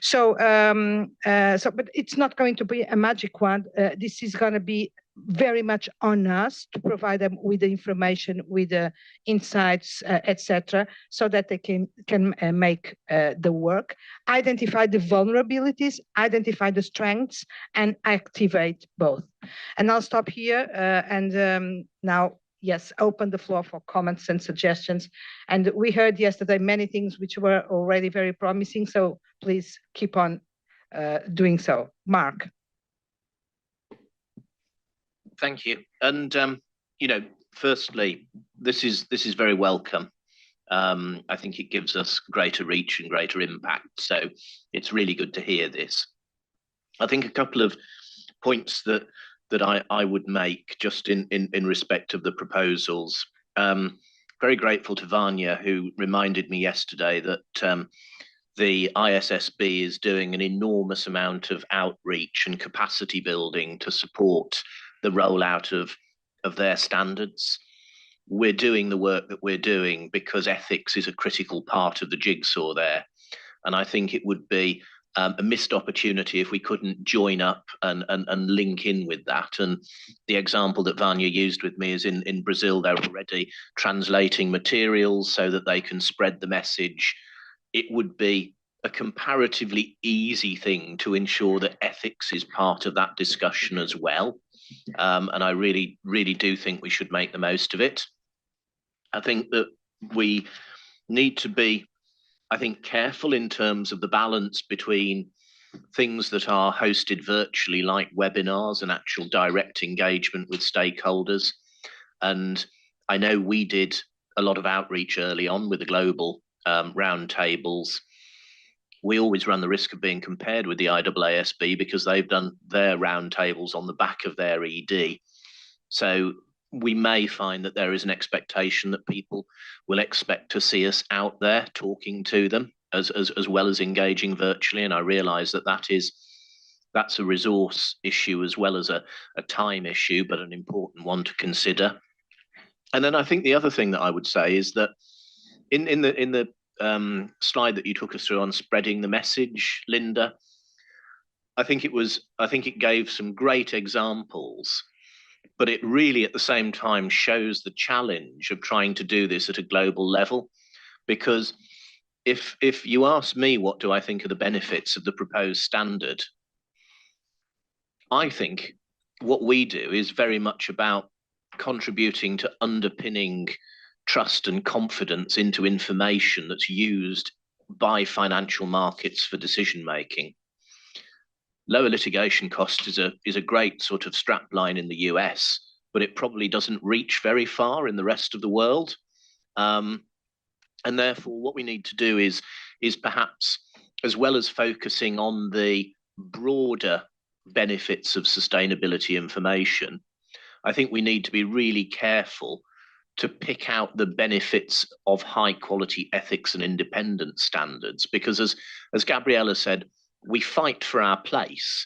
So, but it's not going to be a magic wand. This is going to be very much on us to provide them with the information, with the insights, etc., so that they can make the work, identify the vulnerabilities, identify the strengths, and activate both. And I'll stop here and now, yes, open the floor for comments and suggestions. And we heard yesterday many things which were already very promising, so please keep on doing so. Mark. Thank you. And you know, firstly, this is very welcome. I think it gives us greater reach and greater impact. So it's really good to hear this. I think a couple of points that I would make just in respect of the proposals. Very grateful to Vanya, who reminded me yesterday that the IESBA is doing an enormous amount of outreach and capacity building to support the rollout of their standards. We're doing the work that we're doing because ethics is a critical part of the jigsaw there. And I think it would be a missed opportunity if we couldn't join up and link in with that. And the example that Vanya used with me is in Brazil, they're already translating materials so that they can spread the message. It would be a comparatively easy thing to ensure that ethics is part of that discussion as well. And I really, really do think we should make the most of it. I think that we need to be, I think, careful in terms of the balance between things that are hosted virtually, like webinars and actual direct engagement with stakeholders. And I know we did a lot of outreach early on with the global roundtables. We always run the risk of being compared with the IESBA because they've done their roundtables on the back of their ED. So we may find that there is an expectation that people will expect to see us out there talking to them as well as engaging virtually. And I realise that that's a resource issue as well as a time issue, but an important one to consider. And then I think the other thing that I would say is that in the slide that you took us through on spreading the message, Linda, I think it gave some great examples, but it really at the same time shows the challenge of trying to do this at a global level. Because if you ask me what do I think are the benefits of the proposed standard, I think what we do is very much about contributing to underpinning trust and confidence into information that's used by financial markets for decision making. Lower litigation costs is a great sort of strap line in the US, but it probably doesn't reach very far in the rest of the world. And therefore, what we need to do is perhaps, as well as focusing on the broader benefits of sustainability information, I think we need to be really careful to pick out the benefits of high quality ethics and independent standards, because as Gabriella said, we fight for our place,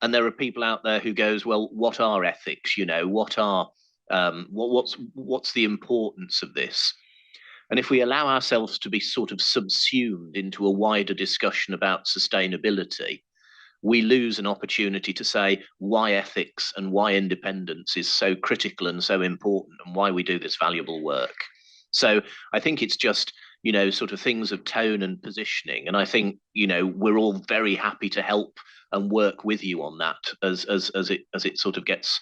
and there are people out there who goes, well, what are ethics? You know, what are what's the importance of this? And if we allow ourselves to be sort of subsumed into a wider discussion about sustainability, we lose an opportunity to say why ethics and why independence is so critical and so important and why we do this valuable work. So I think it's just, you know, sort of things of tone and positioning. And I think, you know, we're all very happy to help and work with you on that as it sort of gets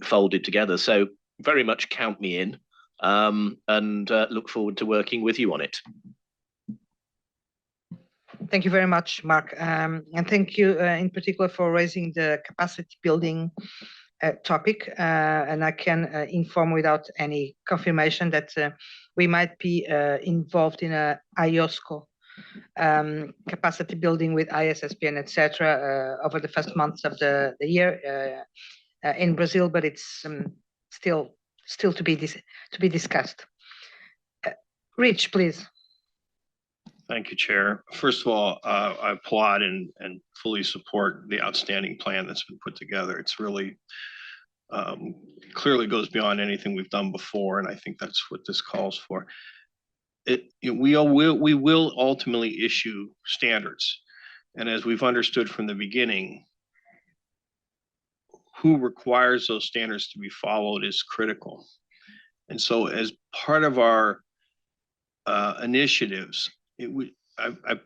folded together. So very much count me in and look forward to working with you on it. Thank you very much, Mark. And thank you in particular for raising the capacity building topic. And I can inform without any confirmation that we might be involved in a IOSCO capacity building with IESBA and etc. Over the first months of the year in Brazil, but it's still to be discussed. Rich, please. Thank you, Chair. First of all, I applaud and fully support the outstanding plan that's been put together. It's really clearly goes beyond anything we've done before, and I think that's what this calls for. We will ultimately issue standards, and as we've understood from the beginning, who requires those standards to be followed is critical. And so, as part of our initiatives, I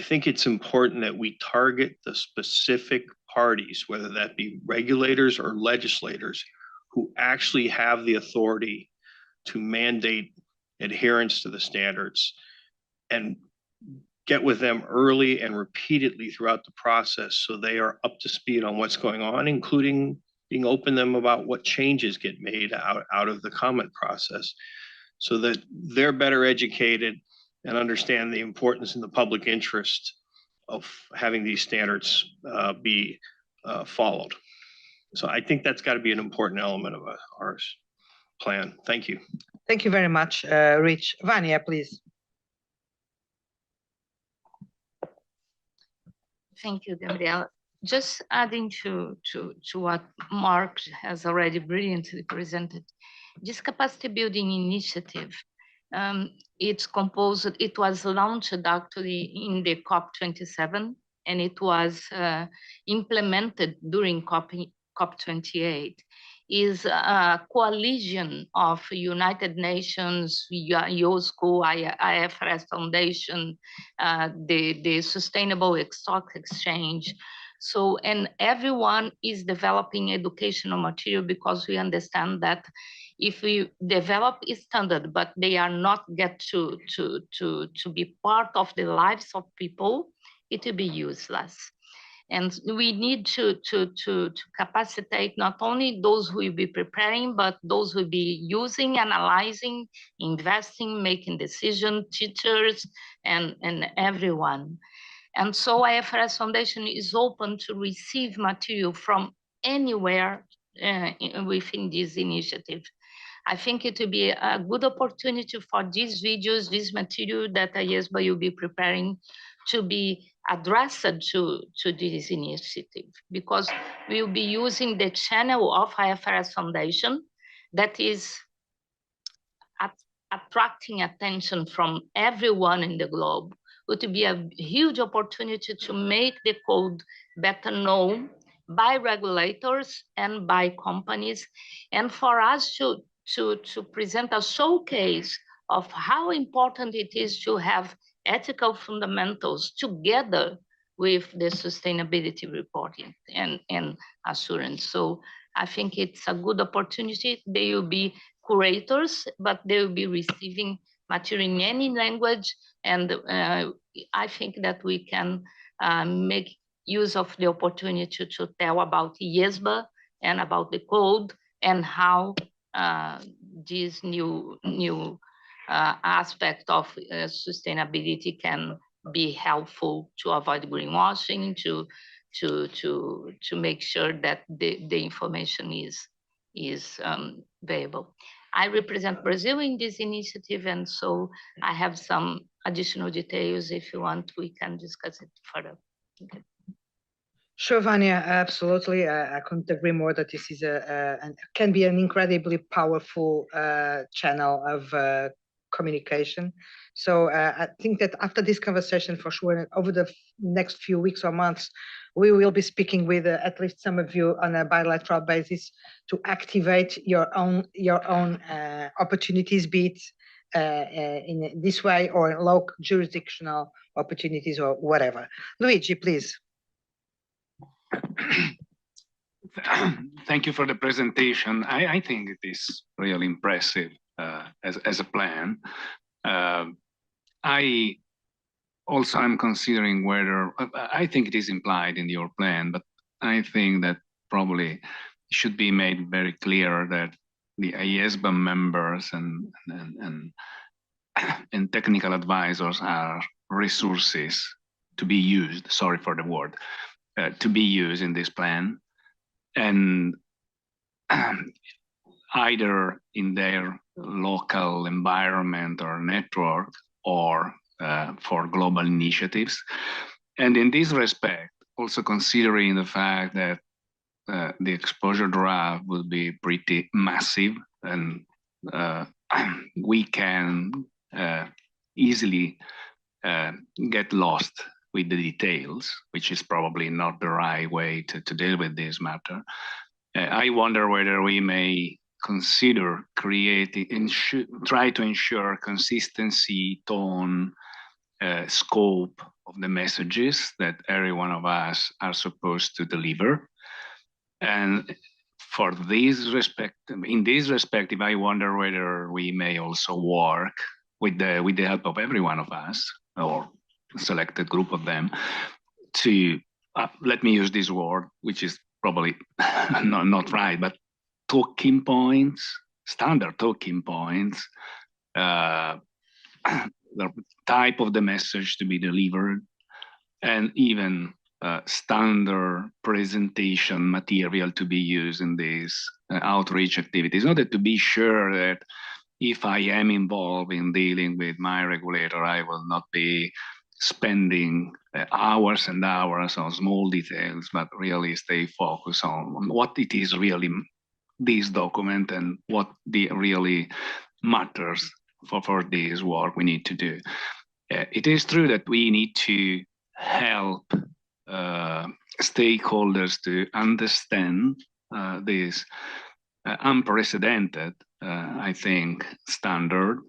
think it's important that we target the specific parties, whether that be regulators or legislators, who actually have the authority to mandate adherence to the standards, and get with them early and repeatedly throughout the process so they are up to speed on what's going on, including being open to them about what changes get made out of the comment process, so that they're better educated and understand the importance in the public interest of having these standards be followed. So I think that's got to be an important element of our plan. Thank you. Thank you very much, Rich. Vania, please. Thank you, Gabriela. Just adding to what Mark has already brilliantly presented, this capacity building initiative, it was launched actually in the COP27, and it was implemented during COP28. Is a coalition of United Nations, IOSCO, IFRS Foundation, the Sustainable Stock Exchange. So, and everyone is developing educational material, because we understand that if we develop a standard, but they are not get to be part of the lives of people, it will be useless. And we need to capacitate not only those who will be preparing, but those who will be using, analyzing, investing, making decisions, teachers, and everyone. And so IFRS Foundation is open to receive material from anywhere within this initiative. I think it will be a good opportunity for these videos, this material that IESBA will be preparing, to be addressed to this initiative, because we will be using the channel of IFRS Foundation that is attracting attention from everyone in the globe. It will be a huge opportunity to make the code better known by regulators and by companies, and for us to present a showcase of how important it is to have ethical fundamentals together with the sustainability reporting and assurance. So I think it's a good opportunity. They will be curators, but they will be receiving material in any language. And I think that we can make use of the opportunity to tell about IESBA and about the code, and how this new aspect of sustainability can be helpful to avoid greenwashing, to make sure that the information is available. I represent Brazil in this initiative, and so I have some additional details. If you want, we can discuss it further. Okay. Sure, Vania, absolutely. I couldn't agree more that this is can be an incredibly powerful channel of communication. So I think that after this conversation, for sure, over the next few weeks or months, we will be speaking with at least some of you on a bilateral basis to activate your own opportunities, be it in this way or local jurisdictional opportunities or whatever. Luigi, please. Thank you for the presentation. I think it is really impressive as a plan. I also am considering whether, I think it is implied in your plan, but I think that probably it should be made very clear that the IESBA members and technical advisors are resources to be used, sorry for the word, to be used in this plan, and either in their local environment or network or for global initiatives. And in this respect, also considering the fact that the exposure draft will be pretty massive, and we can easily get lost with the details, which is probably not the right way to deal with this matter. I wonder whether we may consider creating, try to ensure consistency, tone, scope of the messages that every one of us are supposed to deliver. And for this respect, in this respective, I wonder whether we may also work with the help of every one of us, or a selected group of them, to let me use this word, which is probably not right, but talking points, standard talking points, the type of the message to be delivered, and even standard presentation material to be used in these outreach activities, in order to be sure that if I am involved in dealing with my regulator, I will not be spending hours and hours on small details, but really stay focused on what it is really this document and what really matters for this work we need to do. It is true that we need to help stakeholders to understand this unprecedented, I think, standard.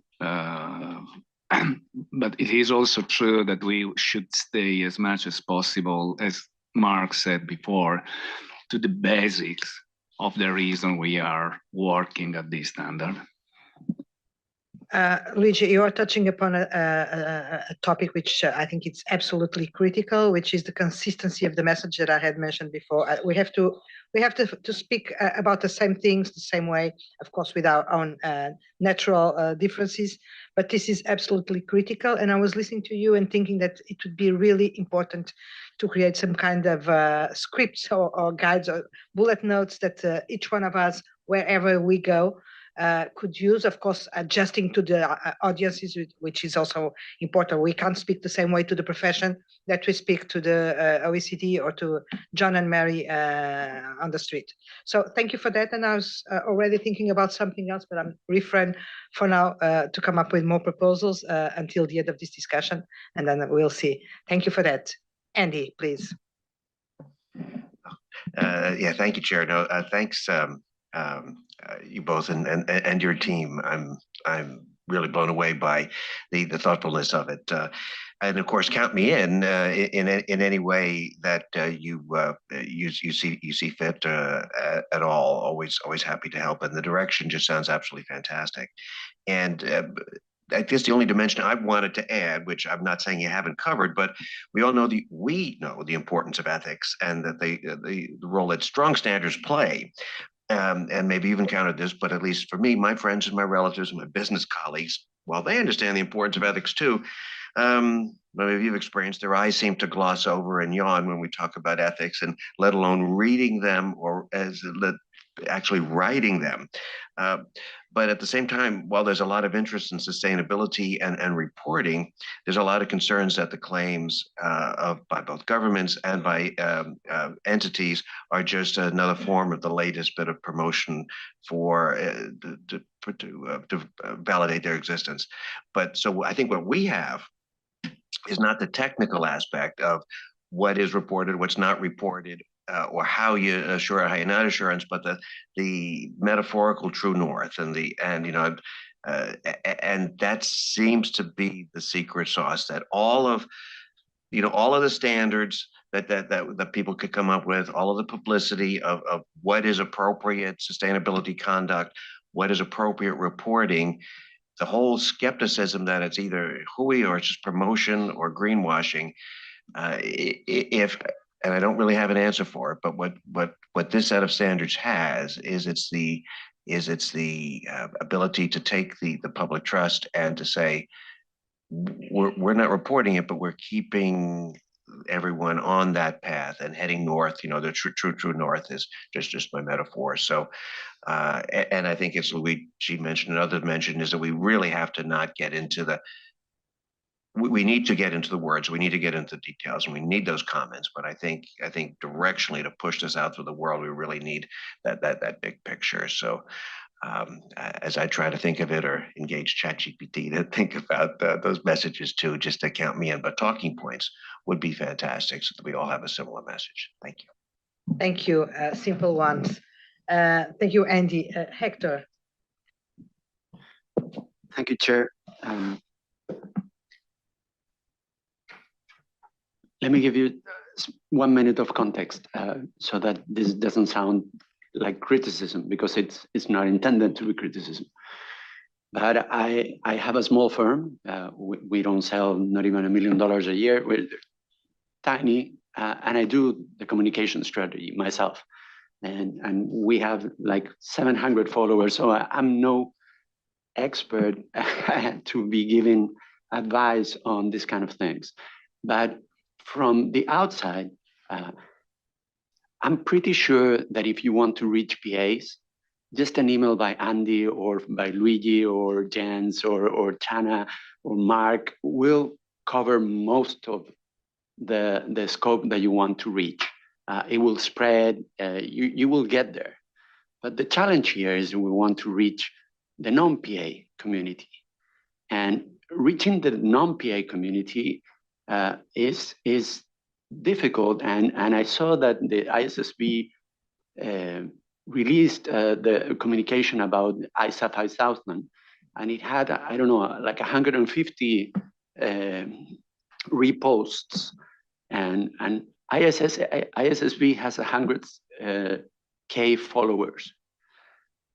But it is also true that we should stay as much as possible, as Mark said before, to the basics of the reason we are working at this standard. Luigi, you are touching upon a topic which I think it's absolutely critical, which is the consistency of the message that I had mentioned before. We have to speak about the same things the same way, of course, with our own natural differences. But this is absolutely critical. And I was listening to you and thinking that it would be really important to create some kind of scripts or guides or bullet notes that each one of us, wherever we go, could use, of course, adjusting to the audiences, which is also important. We can't speak the same way to the profession that we speak to the OECD or to John and Mary on the street. So thank you for that. And I was already thinking about something else, but I'm refrain for now to come up with more proposals until the end of this discussion, and then we'll see. Thank you for that. Andy, please. Yeah, thank you, Chair. No, thanks. You both and your team. I'm really blown away by the thoughtfulness of it, and of course, count me in any way that you see fit at all. Always happy to help, and the direction just sounds absolutely fantastic. And I guess the only dimension I wanted to add, which I'm not saying you haven't covered, but we know the importance of ethics and that the role that strong standards play. And maybe even counted this, but at least for me, my friends and my relatives and my business colleagues, well, they understand the importance of ethics too. Maybe you've experienced their eyes seem to gloss over and yawn when we talk about ethics, and let alone reading them or actually writing them. But at the same time, while there's a lot of interest in sustainability and reporting, there's a lot of concerns that the claims by both governments and by entities are just another form of the latest bit of promotion for to validate their existence. But so I think what we have is not the technical aspect of what is reported, what's not reported, or how you assure, how you not assurance, but the metaphorical true north, and that seems to be the secret sauce, that all of the standards that people could come up with, all of the publicity of what is appropriate sustainability conduct, what is appropriate reporting, the whole skepticism that it's either hooey or it's just promotion or greenwashing. And I don't really have an answer for it, but what this set of standards has is it's the ability to take the public trust and to say, we're not reporting it, but we're keeping everyone on that path and heading north. You know, the true north is just my metaphor. So, and I think as Luigi mentioned, another dimension is that we really have to not get into the. We need to get into the words. We need to get into the details, and we need those comments. But I think directionally to push this out to the world, we really need that big picture. So as I try to think of it, or engage ChatGPT to think about those messages too, just to count me in. But talking points would be fantastic so that we all have a similar message. Thank you. Thank you. Simple ones. Thank you, Andy. Hector. Thank you, Chair. Let me give you 1 minute of context so that this doesn't sound like criticism, because it's not intended to be criticism. But I have a small firm. We don't sell not even $1 million a year. We're tiny, and I do the communication strategy myself. And we have like 700 followers, so I'm no expert to be giving advice on these kind of things. But from the outside, I'm pretty sure that if you want to reach PAs, just an email by Andy or by Luigi or Jens or Chana or Mark will cover most of the scope that you want to reach. It will spread, you will get there. But the challenge here is we want to reach the non-PA community. And reaching the non-PA community is difficult. And I saw that the IESBA released the communication about ISA 5000, and it had, I don't know, like 150 reposts. And IESBA has 100K followers.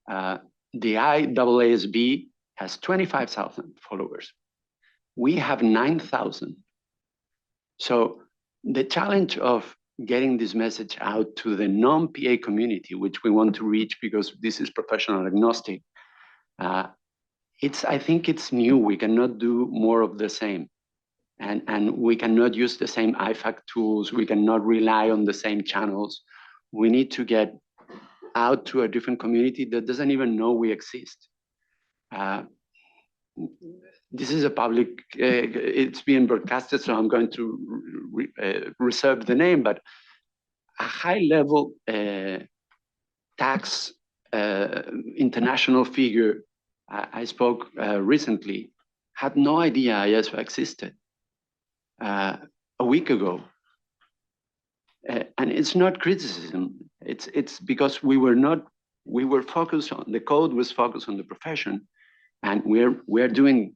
The IAASB has 25,000 followers. We have 9,000. So the challenge of getting this message out to the non-PA community, which we want to reach because this is professional agnostic, I think it's new. We cannot do more of the same. And we cannot use the same IFAC tools. We cannot rely on the same channels. We need to get out to a different community that doesn't even know we exist. This is a public, it's being broadcasted, so I'm going to reserve the name, but a high-level tax international figure I spoke recently had no idea IESBA existed a week ago. And it's not criticism. It's because we were focused on, the code was focused on the profession, and we're doing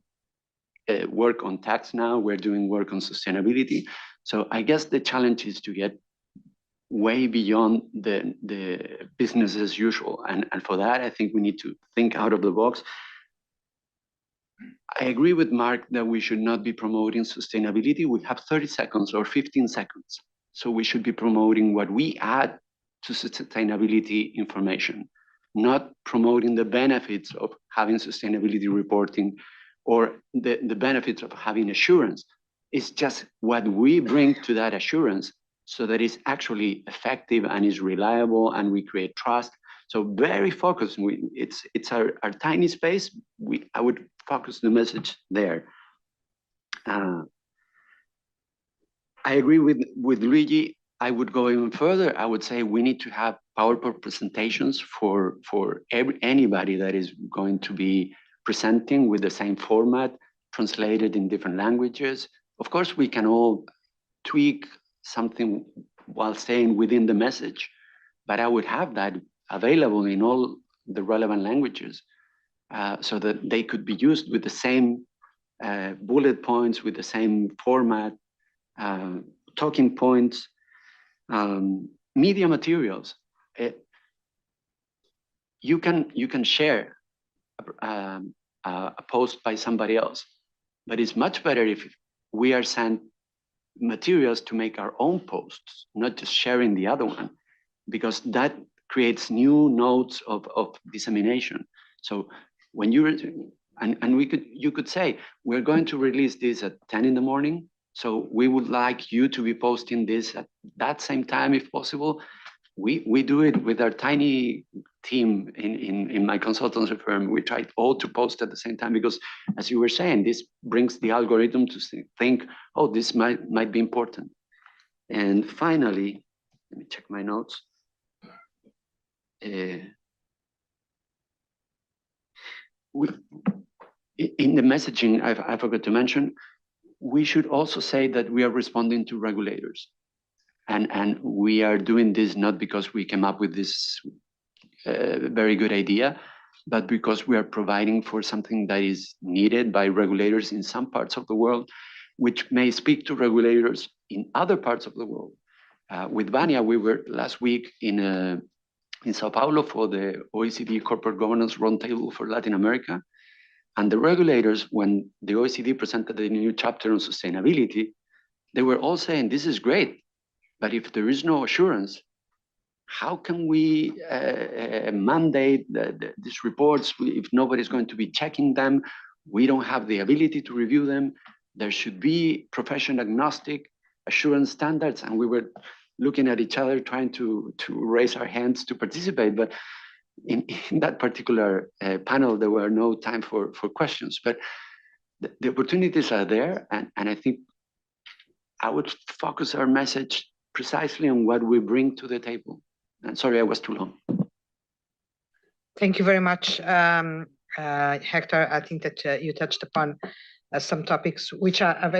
work on tax now, we're doing work on sustainability. So I guess the challenge is to get way beyond the business as usual. And for that, I think we need to think out of the box. I agree with Mark that we should not be promoting sustainability. We have 30 seconds or 15 seconds. So we should be promoting what we add to sustainability information, not promoting the benefits of having sustainability reporting or the benefits of having assurance. It's just what we bring to that assurance so that it's actually effective and is reliable and we create trust. So very focused. It's our tiny space. I would focus the message there. I agree with Luigi. I would go even further. I would say we need to have PowerPoint presentations for anybody that is going to be presenting with the same format, translated in different languages. Of course, we can all tweak something while staying within the message, but I would have that available in all the relevant languages so that they could be used with the same bullet points, with the same format, talking points, media materials. You can share a post by somebody else, but it's much better if we are sent materials to make our own posts, not just sharing the other one, because that creates new nodes of dissemination. So when And you could say, we're going to release this at 10 in the morning. So we would like you to be posting this at that same time if possible. We do it with our tiny team in my consultancy firm. We try all to post at the same time because, as you were saying, this brings the algorithm to think, oh, this might be important. And finally, let me check my notes. In the messaging, I forgot to mention, we should also say that we are responding to regulators. And we are doing this not because we came up with this very good idea, but because we are providing for something that is needed by regulators in some parts of the world, which may speak to regulators in other parts of the world. With Vania, we were last week in Sao Paulo for the OECD Corporate Governance Roundtable for Latin America. And the regulators, when the OECD presented the new chapter on sustainability, they were all saying, this is great, but if there is no assurance, how can we mandate these reports if nobody's going to be checking them? We don't have the ability to review them. There should be profession agnostic assurance standards. And we were looking at each other trying to raise our hands to participate. But in that particular panel, there were no time for questions. But the opportunities are there. And I think I would focus our message precisely on what we bring to the table. And sorry, I was too long. Thank you very much, Hector. I think that you touched upon some topics which are of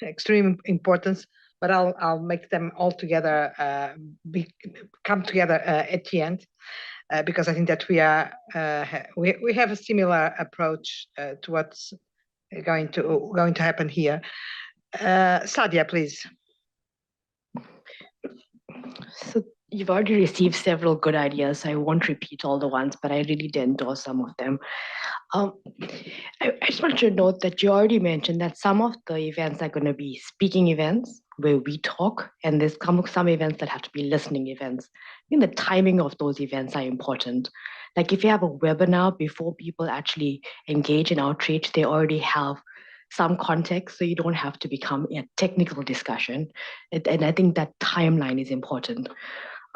extreme importance, but I'll make them all together, come together at the end, because I think that we have a similar approach to what's going to happen here. Sadia, please. So you've already received several good ideas. I won't repeat all the ones, but I really did endorse some of them. I just want you to note that you already mentioned that some of the events are going to be speaking events where we talk, and there's some events that have to be listening events. I think the timing of those events are important. Like if you have a webinar before people actually engage in outreach, they already have some context, so you don't have to become a technical discussion. And I think that timeline is important.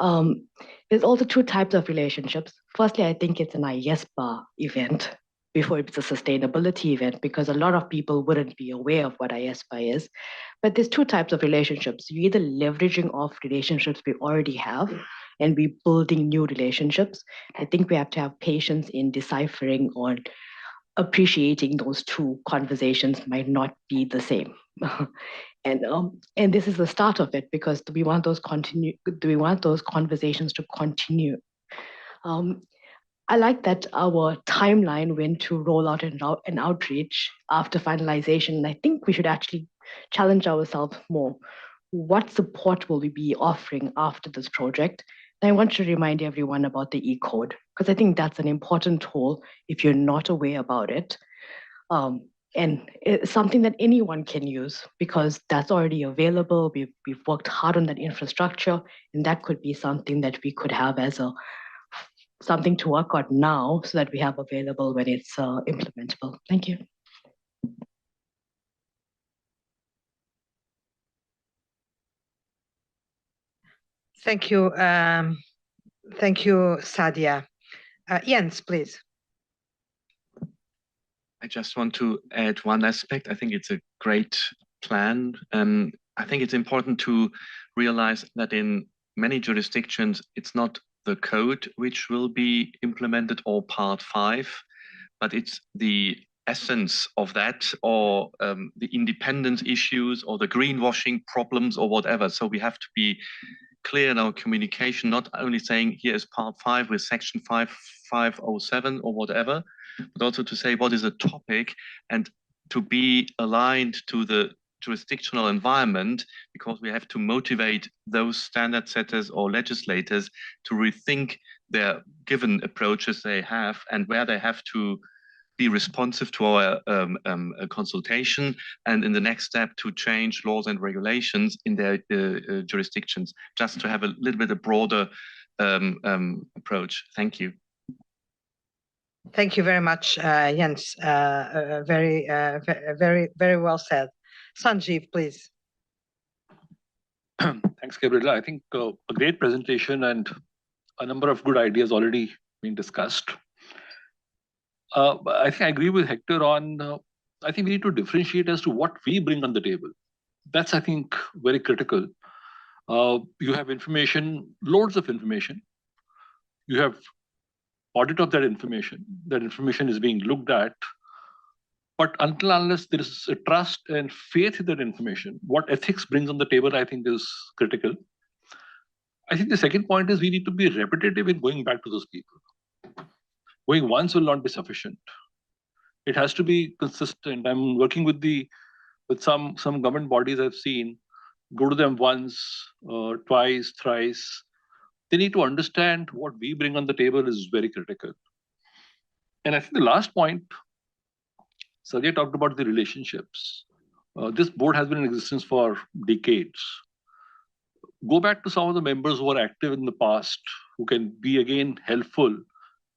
There's also two types of relationships. Firstly, I think it's an IESBA event before it's a sustainability event, because a lot of people wouldn't be aware of what IESBA is. But there's two types of relationships. You're either leveraging off relationships we already have, and we're building new relationships. I think we have to have patience in deciphering on appreciating those two conversations might not be the same. And this is the start of it, because do we want those conversations to continue? I like that our timeline went to roll out an outreach after finalization. And I think we should actually challenge ourselves more. What support will we be offering after this project? And I want to remind everyone about the E-code, because I think that's an important tool if you're not aware about it. And it's something that anyone can use, because that's already available. We've worked hard on that infrastructure, and that could be something that we could have as something to work on now, so that we have available when it's implementable. Thank you. Thank you. Thank you, Sadia. Jens, please. I just want to add one aspect. I think it's a great plan. I think it's important to realize that in many jurisdictions, it's not the code which will be implemented or part 5, but it's the essence of that, or the independence issues or the greenwashing problems or whatever. So we have to be clear in our communication, not only saying here is part 5 with section 5507 or whatever, but also to say what is a topic and to be aligned to the jurisdictional environment, because we have to motivate those standard setters or legislators to rethink their given approaches they have and where they have to be responsive to our consultation, and in the next step to change laws and regulations in their jurisdictions, just to have a little bit of broader approach. Thank you. Thank you very much, Jens. Very well said. Sanjeev, please. Thanks, Gabriela. I think a great presentation and a number of good ideas already being discussed. I think I agree with Hector on, I think we need to differentiate as to what we bring on the table. That's, I think, very critical. You have information, loads of information. You have audit of that information. That information is being looked at. But until unless there is a trust and faith in that information, what ethics brings on the table, I think is critical. I think the second point is we need to be repetitive in going back to those people. Going once will not be sufficient. It has to be consistent. I'm working with some government bodies I've seen. Go to them once, twice, thrice. They need to understand what we bring on the table is very critical. And I think the last point, Sergey talked about the relationships. This board has been in existence for decades. Go back to some of the members who were active in the past, who can be again helpful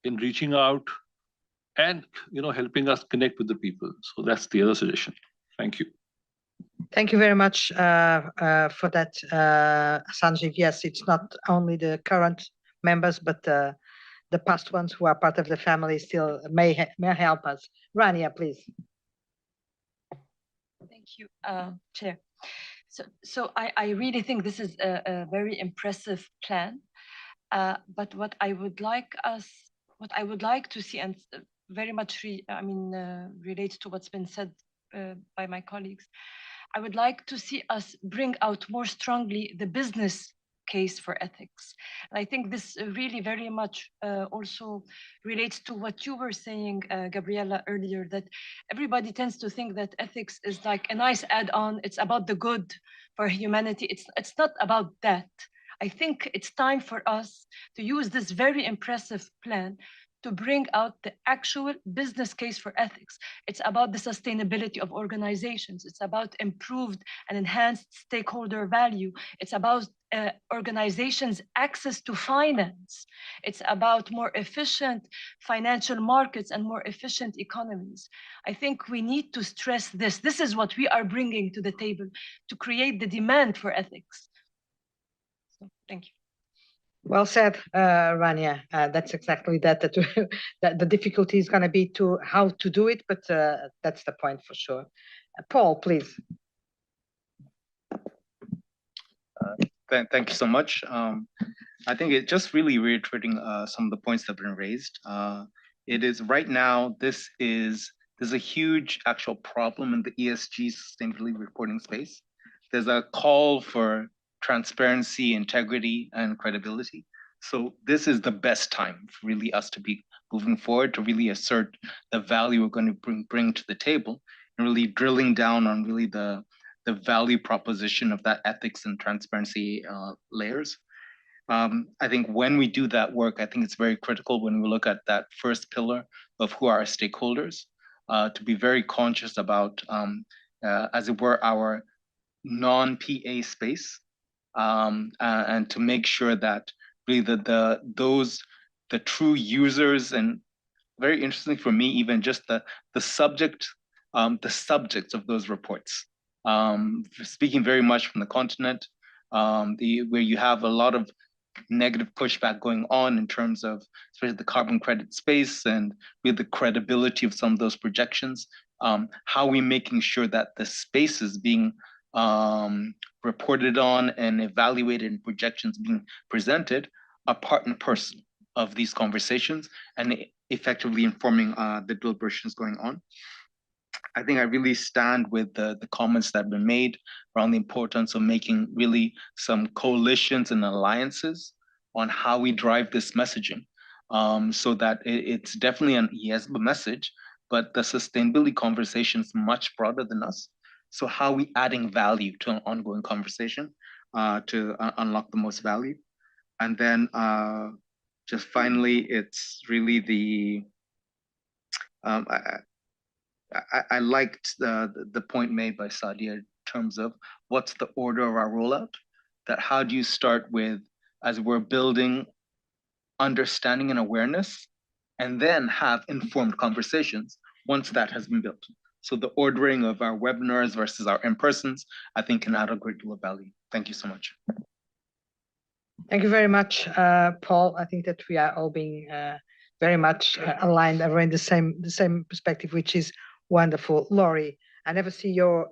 in reaching out and helping us connect with the people. So that's the other suggestion. Thank you. Thank you very much for that, Sanjeev. Yes, it's not only the current members, but the past ones who are part of the family still may help us. Rania, please. Thank you, Chair. So I really think this is a very impressive plan. But what I would like to see, and very much relates to what's been said by my colleagues, I would like to see us bring out more strongly the business case for ethics. And I think this really very much also relates to what you were saying, Gabriela, earlier, that everybody tends to think that ethics is like a nice add-on. It's about the good for humanity. It's not about that. I think it's time for us to use this very impressive plan to bring out the actual business case for ethics. It's about the sustainability of organizations. It's about improved and enhanced stakeholder value. It's about organizations' access to finance. It's about more efficient financial markets and more efficient economies. I think we need to stress this. This is what we are bringing to the table to create the demand for ethics. So, thank you. Well said, Rania. That's exactly that the difficulty is going to be to how to do it, but that's the point for sure. Paul, please. Thank you so much. I think it just really reiterating some of the points that have been raised. It is right now, there's a huge actual problem in the ESG sustainability reporting space. There's a call for transparency, integrity, and credibility. So this is the best time for really us to be moving forward, to really assert the value we're going to bring to the table, and really drilling down on really the value proposition of that ethics and transparency layers. I think when we do that work, I think it's very critical when we look at that first pillar of who are our stakeholders, to be very conscious about, as it were, our non-PA space, and to make sure that really the true users, and very interesting for me, even just the subjects of those reports. Speaking very much from the continent, where you have a lot of negative pushback going on in terms of especially the carbon credit space and with the credibility of some of those projections. How are we making sure that the space is being reported on and evaluated and projections being presented are part and parcel of these conversations and effectively informing the deliberations going on. I think I really stand with the comments that have been made around the importance of making really some coalitions and alliances on how we drive this messaging, so that it's definitely an IESBA message, but the sustainability conversation is much broader than us. So how are we adding value to an ongoing conversation to unlock the most value? And then just finally, it's really the, I liked the point made by Sadia in terms of what's the order of our rollout, that how do you start with, as we're building understanding and awareness, and then have informed conversations once that has been built. So the ordering of our webinars versus our in-persons, I think can add a great deal of value. Thank you so much. Thank you very much, Paul. I think that we are all being very much aligned around the same perspective, which is wonderful. Laurie, I never see your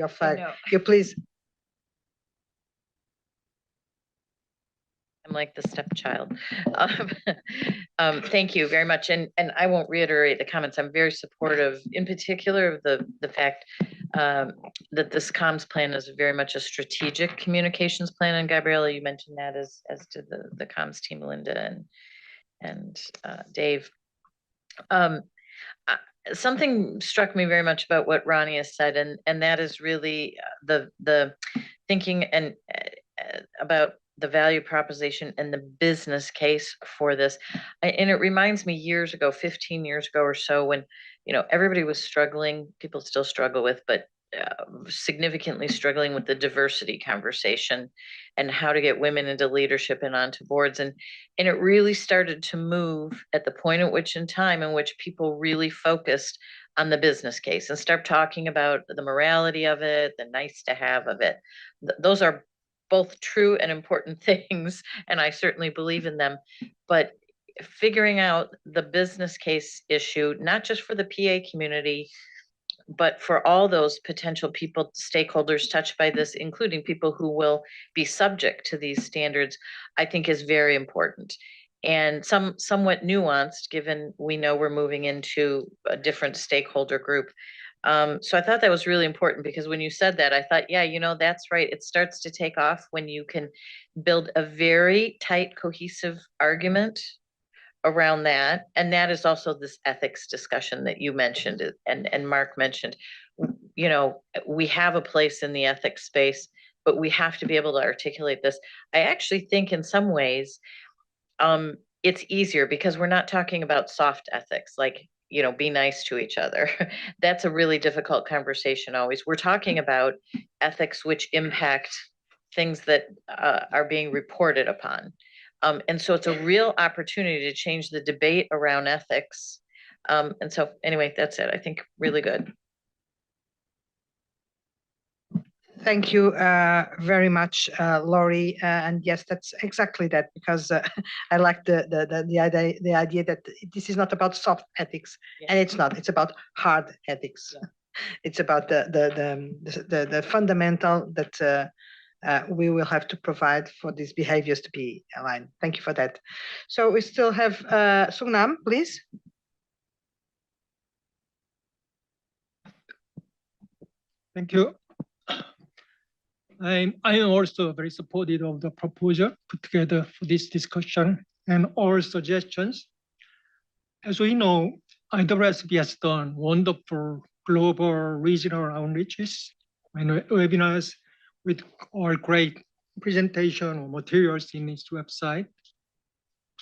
flag. You please. I'm like the stepchild. Thank you very much. And I won't reiterate the comments. I'm very supportive, in particular, of the fact that this comms plan is very much a strategic communications plan. And Gabriella, you mentioned that as did the comms team, Linda and Dave. Something struck me very much about what Ronnie has said, and that is really the thinking and about the value proposition and the business case for this. And it reminds me years ago, 15 years ago or so, when, everybody was struggling, people still struggle with, but significantly struggling with the diversity conversation and how to get women into leadership and onto boards. And it really started to move at the point at which in time in which people really focused on the business case and start talking about the morality of it, the nice to have of it. Those are both true and important things, and I certainly believe in them. But figuring out the business case issue, not just for the PA community, but for all those potential people, stakeholders touched by this, including people who will be subject to these standards, I think is very important. And somewhat nuanced, given we know we're moving into a different stakeholder group. So I thought that was really important, because when you said that, I thought, yeah, that's right. It starts to take off when you can build a very tight, cohesive argument around that. And that is also this ethics discussion that you mentioned and Mark mentioned. We have a place in the ethics space, but we have to be able to articulate this. I actually think in some ways, it's easier because we're not talking about soft ethics, like, be nice to each other. That's a really difficult conversation always. We're talking about ethics which impact things that are being reported upon. And so it's a real opportunity to change the debate around ethics. And so anyway, that's it. I think really good. Thank you very much, Laurie. And yes, that's exactly that, because I like the idea that this is not about soft ethics, and it's not. It's about hard ethics. Yeah. It's about the fundamental that we will have to provide for these behaviors to be aligned. Thank you for that. So we still have Sungnam, please. Thank you. I am also very supportive of the proposal put together for this discussion and all suggestions. As we know, IESBA has done wonderful global regional outreaches and webinars with all great presentation or materials in its website.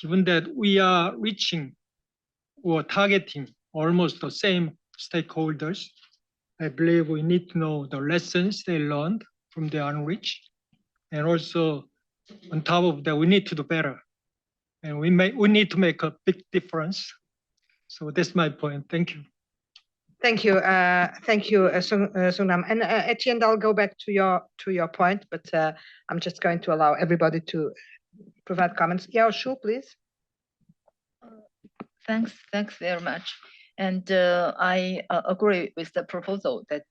Given that we are reaching or targeting almost the same stakeholders, I believe we need to know the lessons they learned from the outreach, and also on top of that, we need to do better, and we need to make a big difference. So that's my point. Thank you. Thank you, Sungnam. And at the end, I'll go back to your point, but I'm just going to allow everybody to provide comments. Yeah, Shu, please. Thanks very much. And I agree with the proposal that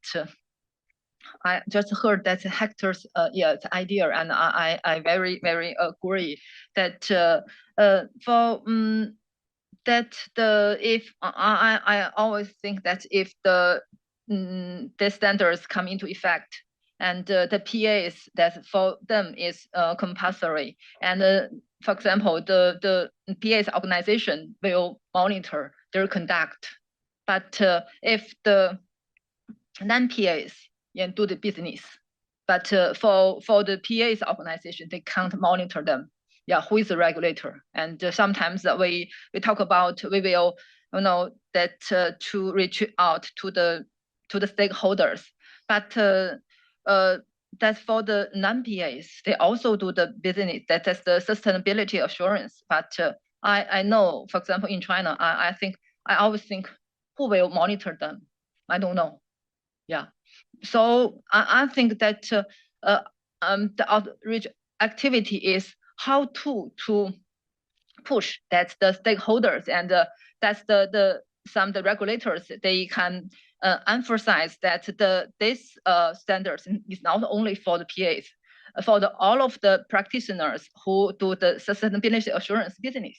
I just heard that Hector's idea, and I very agree that I always think that if the standards come into effect and the PAs that for them is compulsory, and for example, the PA's organization will monitor their conduct, but if the non-PAs do the business, but for the PA's organization, they can't monitor them. Yeah, who is the regulator? And sometimes we talk about we will that to reach out to the stakeholders, but that's for the non-PAs. They also do the business. That is the sustainability assurance, but I know, for example, in China, I always think, who will monitor them? I don't know. Yeah. So I think that the outreach activity is how to push that the stakeholders and that's some of the regulators, they can emphasize that this standards is not only for the PAs, for all of the practitioners who do the sustainability assurance business.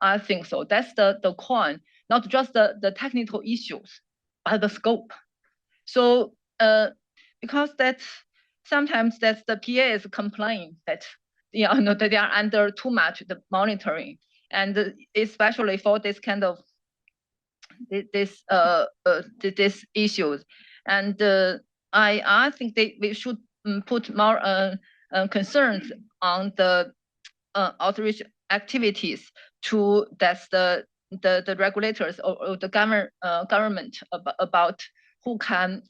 I think so. That's the core, not just the technical issues, but the scope. So because that's sometimes that's the PAs complain that that they are under too much the monitoring, and especially for this kind of this issues. And I think we should put more concerns on the outreach activities to that's the regulators or the government about who can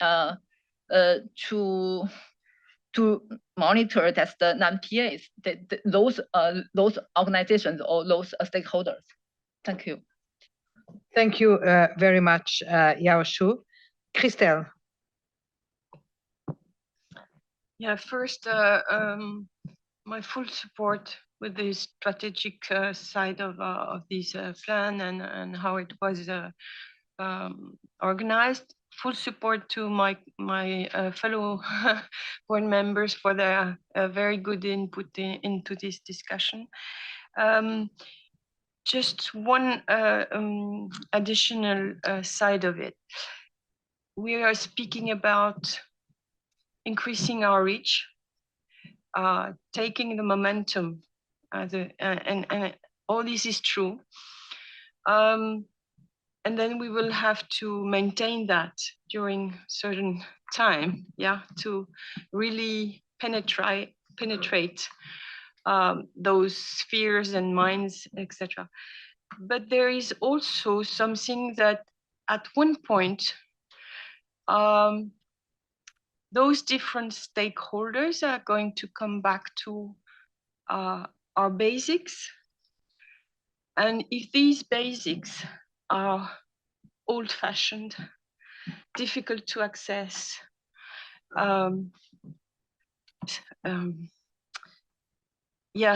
to monitor that's the non-PAs, those organizations or those stakeholders. Thank you. Thank you very much, Yao Shu. Christelle. Yeah, first, my full support with the strategic side of this plan and how it was organized. Full support to my fellow board members for their very good input into this discussion. Just one additional side of it. We are speaking about increasing our reach, taking the momentum, and all this is true. And then we will have to maintain that during certain time, to really penetrate those spheres and minds, etc. But there is also something that at one point, those different stakeholders are going to come back to our basics. And if these basics are old-fashioned, difficult to access,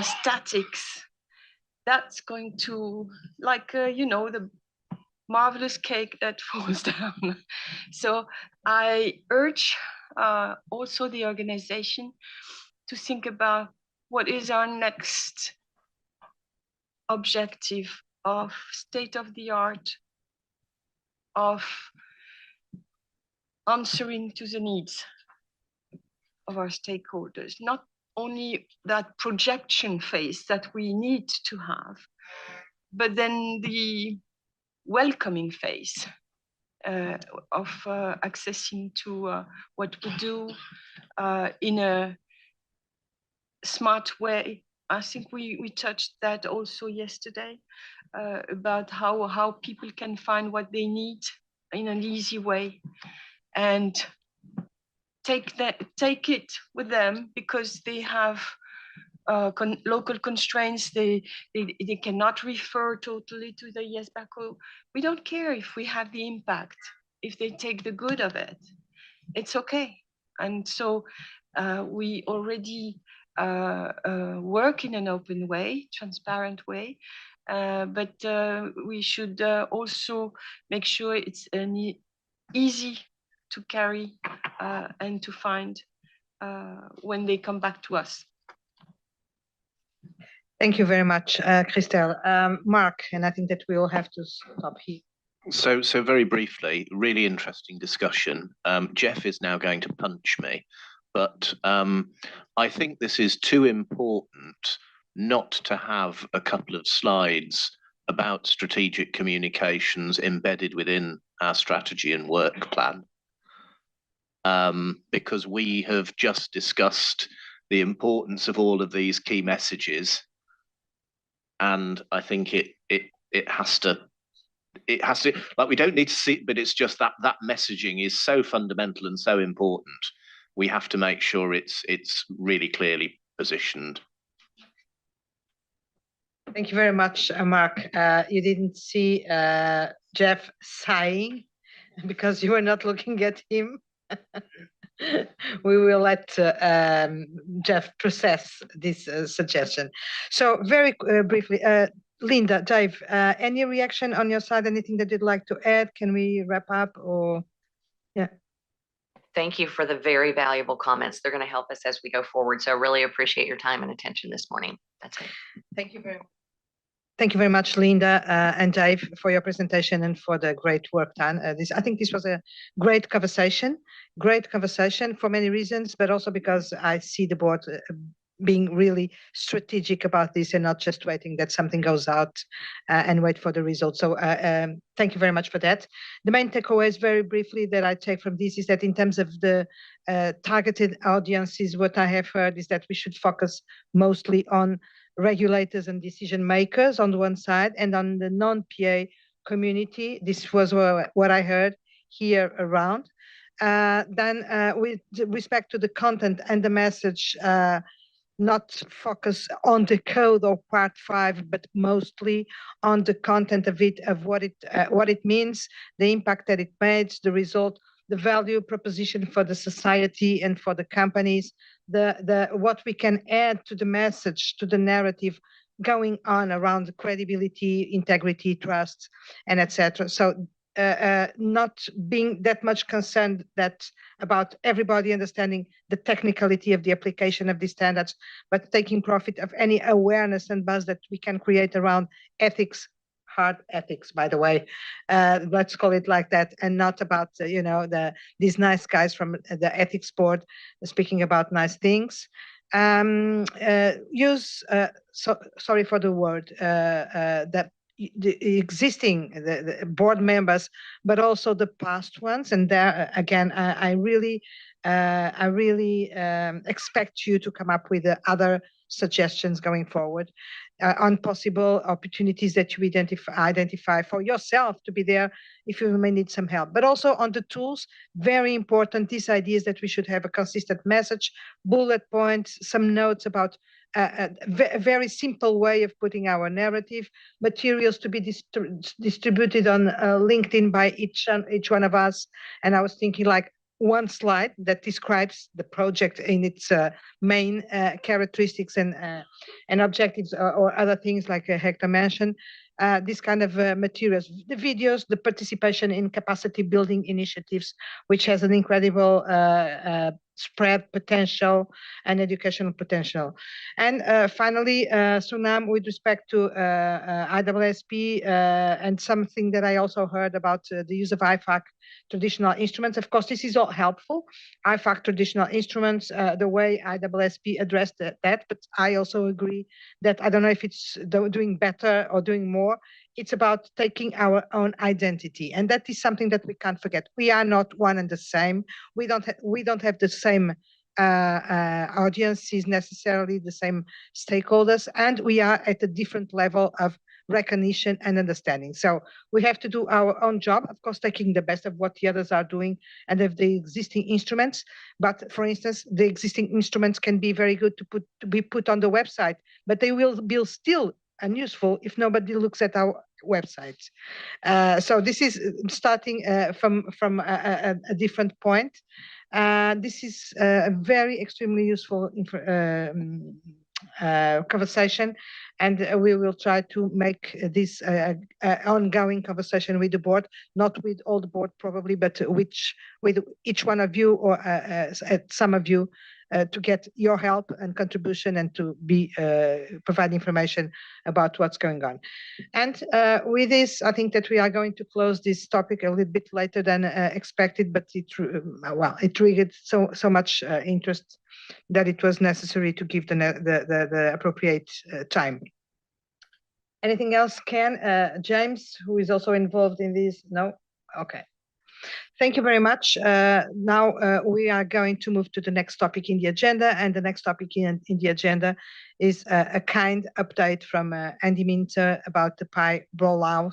statics, that's going to, like, the marvelous cake that falls down. So I urge also the organization to think about what is our next objective of state-of-the-art, of answering to the needs of our stakeholders, not only that projection phase that we need to have, but then the welcoming phase of accessing to what we do in a smart way. I think we touched that also yesterday about how people can find what they need in an easy way and take it with them, because they have local constraints. They cannot refer totally to the IESBA code. We don't care if we have the impact. If they take the good of it, it's okay. And so we already work in an open way, transparent way, but we should also make sure it's easy to carry and to find when they come back to us. Thank you very much, Christelle. Mark, and I think that we all have to stop here. So very briefly, really interesting discussion. Jeff is now going to punch me, but I think this is too important not to have a couple of slides about strategic communications embedded within our strategy and work plan. Because we have just discussed the importance of all of these key messages, and I think it has to, like, we don't need to see it, but it's just that messaging is so fundamental and so important. We have to make sure it's really clearly positioned. Thank you very much, Mark. You didn't see Jeff sighing because you were not looking at him. We will let Jeff process this suggestion. So very briefly, Linda, Dave, any reaction on your side? Anything that you'd like to add? Can we wrap up or, yeah? Thank you for the very valuable comments. They're going to help us as we go forward. So I really appreciate your time and attention this morning. That's it. Thank you very much. Thank you very much, Linda and Dave, for your presentation and for the great work done. I think this was a great conversation for many reasons, but also because I see the board being really strategic about this and not just waiting that something goes out and wait for the results. So thank you very much for that. The main takeaways very briefly that I take from this is that in terms of the targeted audiences, what I have heard is that we should focus mostly on regulators and decision makers on the one side, and on the non-PA community. This was what I heard here around. Then with respect to the content and the message, not focus on the code or part 5, but mostly on the content of it, of what it means, the impact that it made, the result, the value proposition for the society and for the companies, the what we can add to the message, to the narrative going on around credibility, integrity, trust, and etc. So not being that much concerned about everybody understanding the technicality of the application of these standards, but taking profit of any awareness and buzz that we can create around ethics, hard ethics, by the way, let's call it like that, and not about these nice guys from the ethics board speaking about nice things. Sorry for the word, that the existing the board members, but also the past ones. And there again, I really expect you to come up with other suggestions going forward on possible opportunities that you identify for yourself to be there if you may need some help. But also on the tools, very important, these ideas that we should have a consistent message, bullet points, some notes about a very simple way of putting our narrative, materials to be distributed on LinkedIn by each one of us. And I was thinking like one slide that describes the project in its main characteristics and objectives, or other things like Hector mentioned. This kind of materials, the videos, the participation in capacity building initiatives, which has an incredible spread potential and educational potential. And finally, Sunam, with respect to IESBA and something that I also heard about the use of IFAC traditional instruments. Of course, this is all helpful. IFAC traditional instruments, the way IESBA addressed that, but I also agree that I don't know if it's doing better or doing more. It's about taking our own identity, and that is something that we can't forget. We are not one and the same. We don't have the same audiences necessarily, the same stakeholders, and we are at a different level of recognition and understanding. So we have to do our own job, of course, taking the best of what the others are doing and of the existing instruments. But for instance, the existing instruments can be very good to be put on the website, but they will be still unuseful if nobody looks at our website. So this is starting from a different point. This is a very extremely useful conversation, and we will try to make this ongoing conversation with the board, not with all the board probably, but with each one of you, or some of you, to get your help and contribution and to be provide information about what's going on. And with this, I think that we are going to close this topic a little bit later than expected, but it triggered so much interest that it was necessary to give the appropriate time. Anything else, Ken? James, who is also involved in this? No? Okay. Thank you very much. Now we are going to move to the next topic in the agenda, and the next topic in the agenda is a kind update from Andy Minter about the PI rollout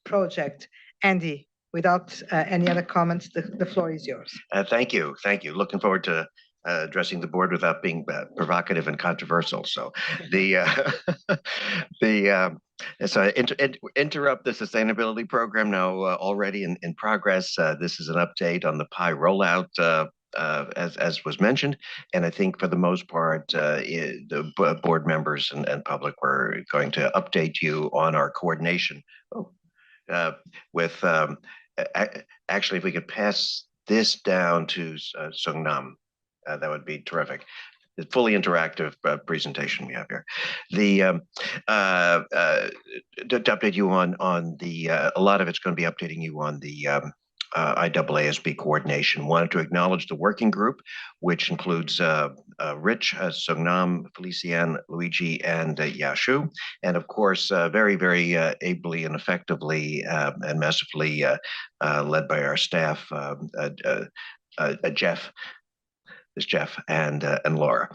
project. Andy, without any other comments, the floor is yours. Thank you. Looking forward to addressing the board without being provocative and controversial. So the so interrupt the sustainability program now already in progress. This is an update on the PI rollout. As was mentioned, and I think for the most part, the board members and public were going to update you on our coordination with. Actually, if we could pass this down to Sungnam, that would be terrific. The fully interactive presentation we have here. The to update you on the a lot of it's going to be updating you on the IAASB coordination. Wanted to acknowledge the working group, which includes Rich, Sungnam, Felician, Luigi, and Yashu, and of course, very, very ably and effectively and massively led by our staff, Jeff and Laura.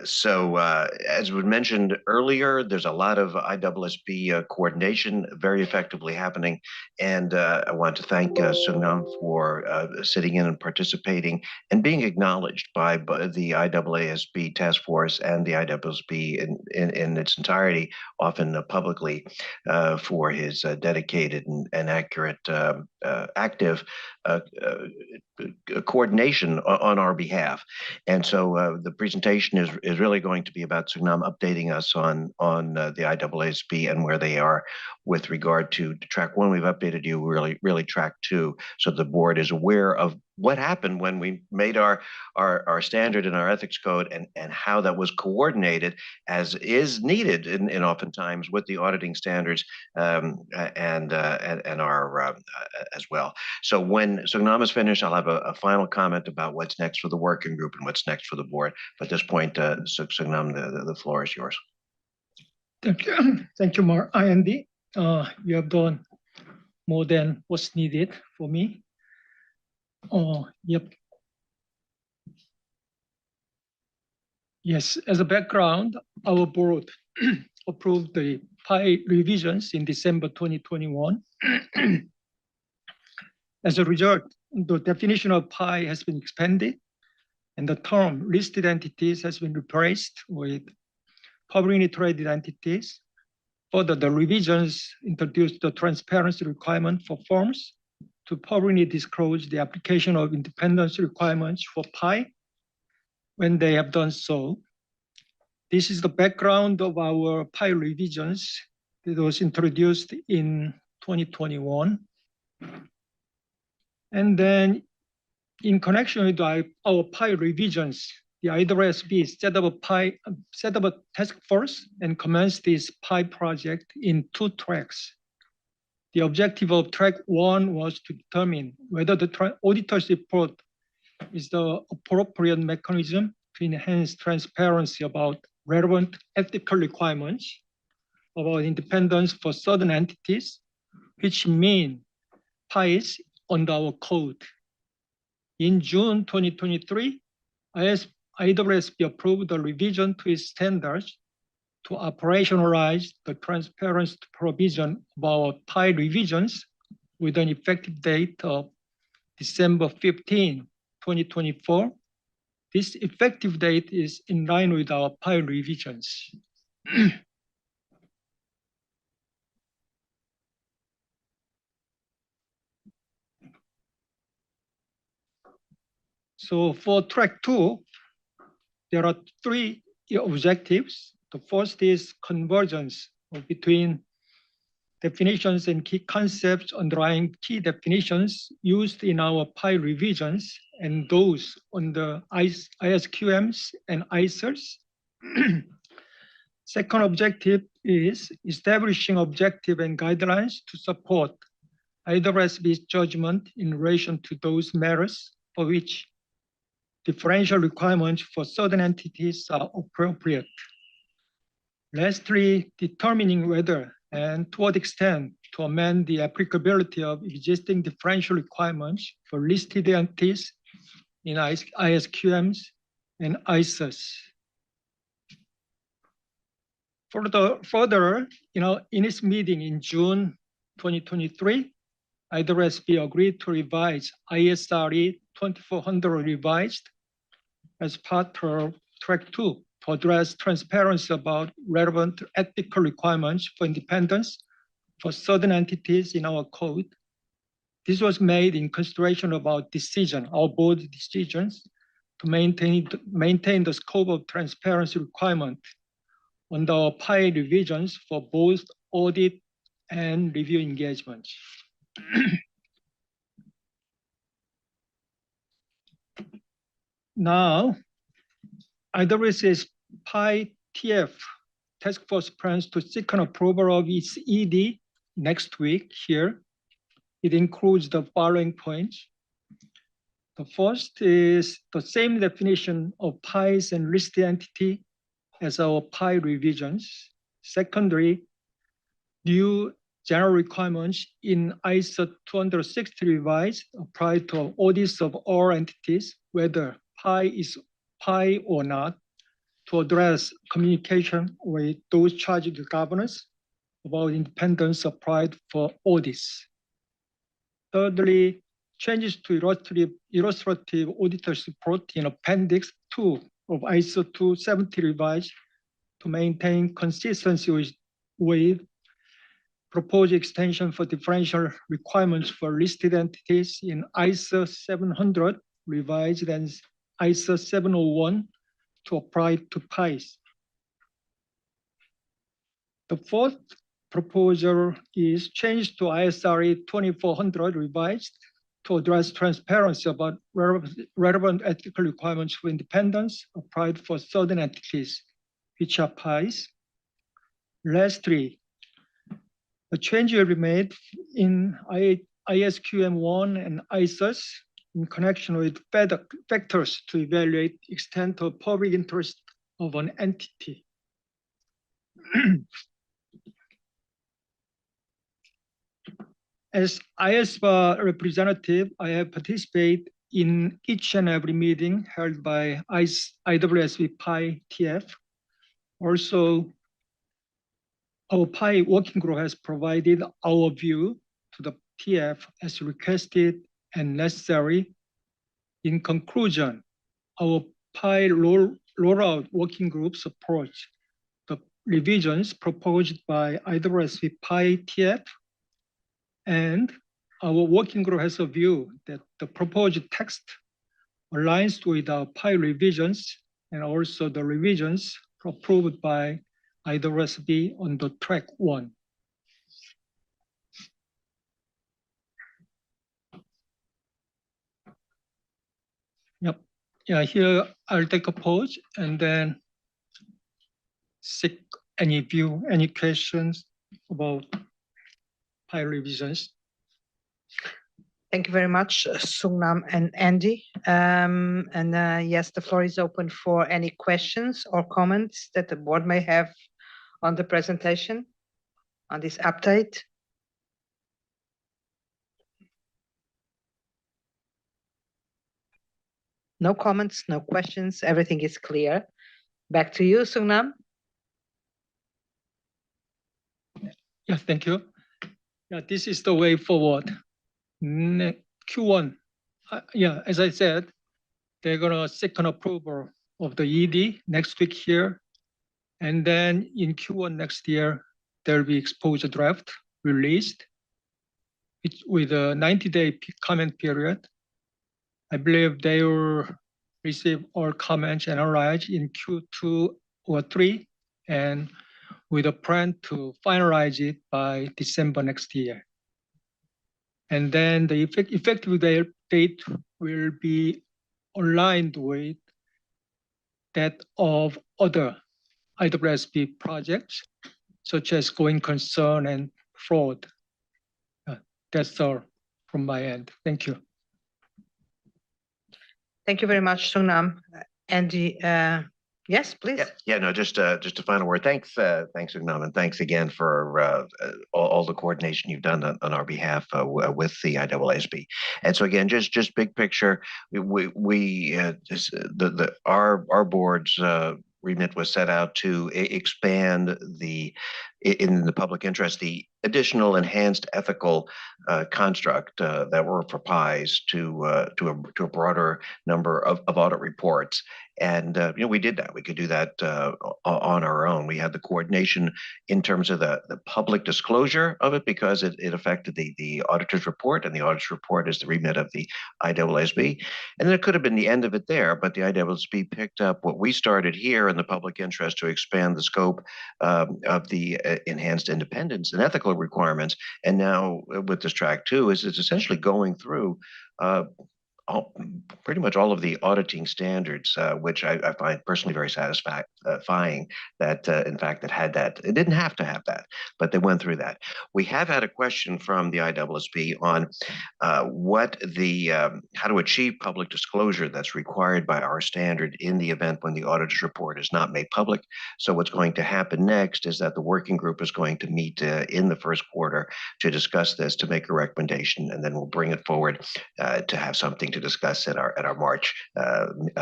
So as was mentioned earlier, there's a lot of IAASB coordination very effectively happening. And I want to thank Sungnam for sitting in and participating and being acknowledged by the IAASB task force and the IAASB in its entirety, often publicly, for his dedicated and accurate, active coordination on our behalf. And so the presentation is really going to be about Sungnam updating us on the IAASB and where they are with regard to track one. We've updated you really track two, so the board is aware of what happened when we made our standard and our ethics code and how that was coordinated as is needed in oftentimes with the auditing standards and our as well. So when Sungnam is finished, I'll have a final comment about what's next for the working group and what's next for the board. But at this point, Sungnam, the floor is yours. Thank you, Mark. Andy, you have done more than what's needed for me. Yep. Yes, as a background, our board approved the PI revisions in December 2021. As a result, the definition of PI has been expanded and the term listed entities has been replaced with publicly traded entities. Further, the revisions introduced the transparency requirement for firms to publicly disclose the application of independence requirements for PI when they have done so. This is the background of our PI revisions that was introduced in 2021. And then in connection with our PI revisions, the IAASB set up a task force and commenced this PI project in 2 tracks. The objective of track 1 was to determine whether the auditor's report is the appropriate mechanism to enhance transparency about relevant ethical requirements about independence for certain entities, which mean PIs under our code. In June 2023, IAASB approved the revision to its standards to operationalize the transparency provision of our PI revisions with an effective date of December 15, 2024. This effective date is in line with our PI revisions. So for track 2, there are 3 objectives. The first is convergence between definitions and key concepts underlying key definitions used in our PI revisions and those on the ISQMs and ISERs. Second objective is establishing objective and guidelines to support IAASB's judgment in relation to those matters for which differential requirements for certain entities are appropriate. Lastly, determining whether and to what extent to amend the applicability of existing differential requirements for listed entities in ISQMs and ISERs. Further, in its meeting in June 2023, IAASB agreed to revise ISRE 2400 revised as part of track 2 to address transparency about relevant ethical requirements for independence for certain entities in our code. This was made in consideration of our board decisions to maintain the scope of transparency requirement on our PI revisions for both audit and review engagements. Now, IWS's PI TF task force plans to seek an approval of its ED next week here. It includes the following points. The first is the same definition of PIs and listed entity as our PI revisions. Secondly, new general requirements in ISO 260 revised apply to audits of all entities, whether PI is PI or not, to address communication with those charged with governance about independence applied for audits. Thirdly, changes to illustrative auditor's report in Appendix 2 of ISO 270 revised to maintain consistency with proposed extension for differential requirements for listed entities in ISO 700 revised and ISO 701 to apply to PIs. The fourth proposal is change to ISRE 2400 revised to address transparency about relevant ethical requirements for independence applied for certain entities, which are PIs. Lastly, a change will be made in ISQM1 and ISOs in connection with factors to evaluate extent of public interest of an entity. As IESBA representative, I have participated in each and every meeting held by IWSB PI TF. Also, our PI working group has provided our view to the TF as requested and necessary. In conclusion, our PI rollout working group supports the revisions proposed by IWSB PI TF, and our working group has a view that the proposed text aligns with our PI revisions and also the revisions approved by IWSB on the track 1. Yep. Yeah, here I'll take a pause and then seek any view, any questions about PI revisions. Thank you very much, Sungnam and Andy. Yes, the floor is open for any questions or comments that the board may have on the presentation, on this update. No comments, no questions, everything is clear. Back to you, Sungnam. Yes, thank you. Yeah, this is the way forward. Q1, yeah, as I said, they're gonna seek an approval of the ED next week here. And then in Q1 next year, there'll be exposure draft released with a 90-day comment period. I believe they will receive all comments analyzed in Q2 or 3, and with a plan to finalize it by December next year. And then the effective date will be aligned with that of other IWSB projects, such as going concern and fraud. That's all from my end. Thank you. Thank you very much, Sungnam. Andy, yes, please. Yeah, no, just a final word. Thanks, Sungnam, and thanks again for all the coordination you've done on our behalf with the IEESB. And so again, just big picture, our board's remit was set out to expand the in the public interest, the additional enhanced ethical construct that were proposed to a broader number of audit reports. And we did that. We could do that on our own. We had the coordination in terms of the public disclosure of it because it affected the auditor's report, and the auditor's report is the remit of the IESB. And then it could have been the end of it there, but the IESB picked up what we started here in the public interest to expand the scope of the enhanced independence and ethical requirements. And now with this track two, is it's essentially going through pretty much all of the auditing standards, which I find personally very satisfying that, in fact, it had that. It didn't have to have that, but they went through that. We have had a question from the IESB on how to achieve public disclosure that's required by our standard in the event when the auditor's report is not made public. So what's going to happen next is that the working group is going to meet in the first quarter to discuss this, to make a recommendation, and then we'll bring it forward to have something to discuss at our March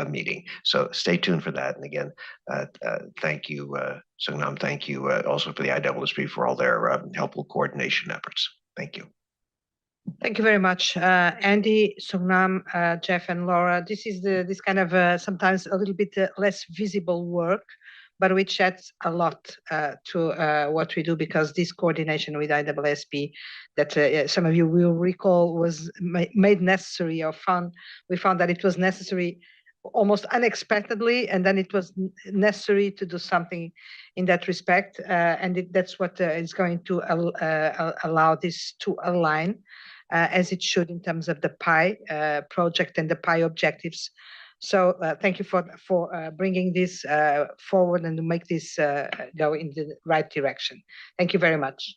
meeting. So stay tuned for that. And again, thank you, Sungnam. Thank you also for the IESB for all their helpful coordination efforts. Thank you. Thank you very much, Andy, Sungnam, Jeff, and Laura. This is this kind of sometimes a little bit less visible work, but which adds a lot to what we do, because this coordination with IESB that some of you will recall was made necessary, or we found that it was necessary almost unexpectedly, and then it was necessary to do something in that respect, and that's what is going to allow this to align as it should in terms of the PI project and the PI objectives. So thank you for bringing this forward and to make this go in the right direction. Thank you very much.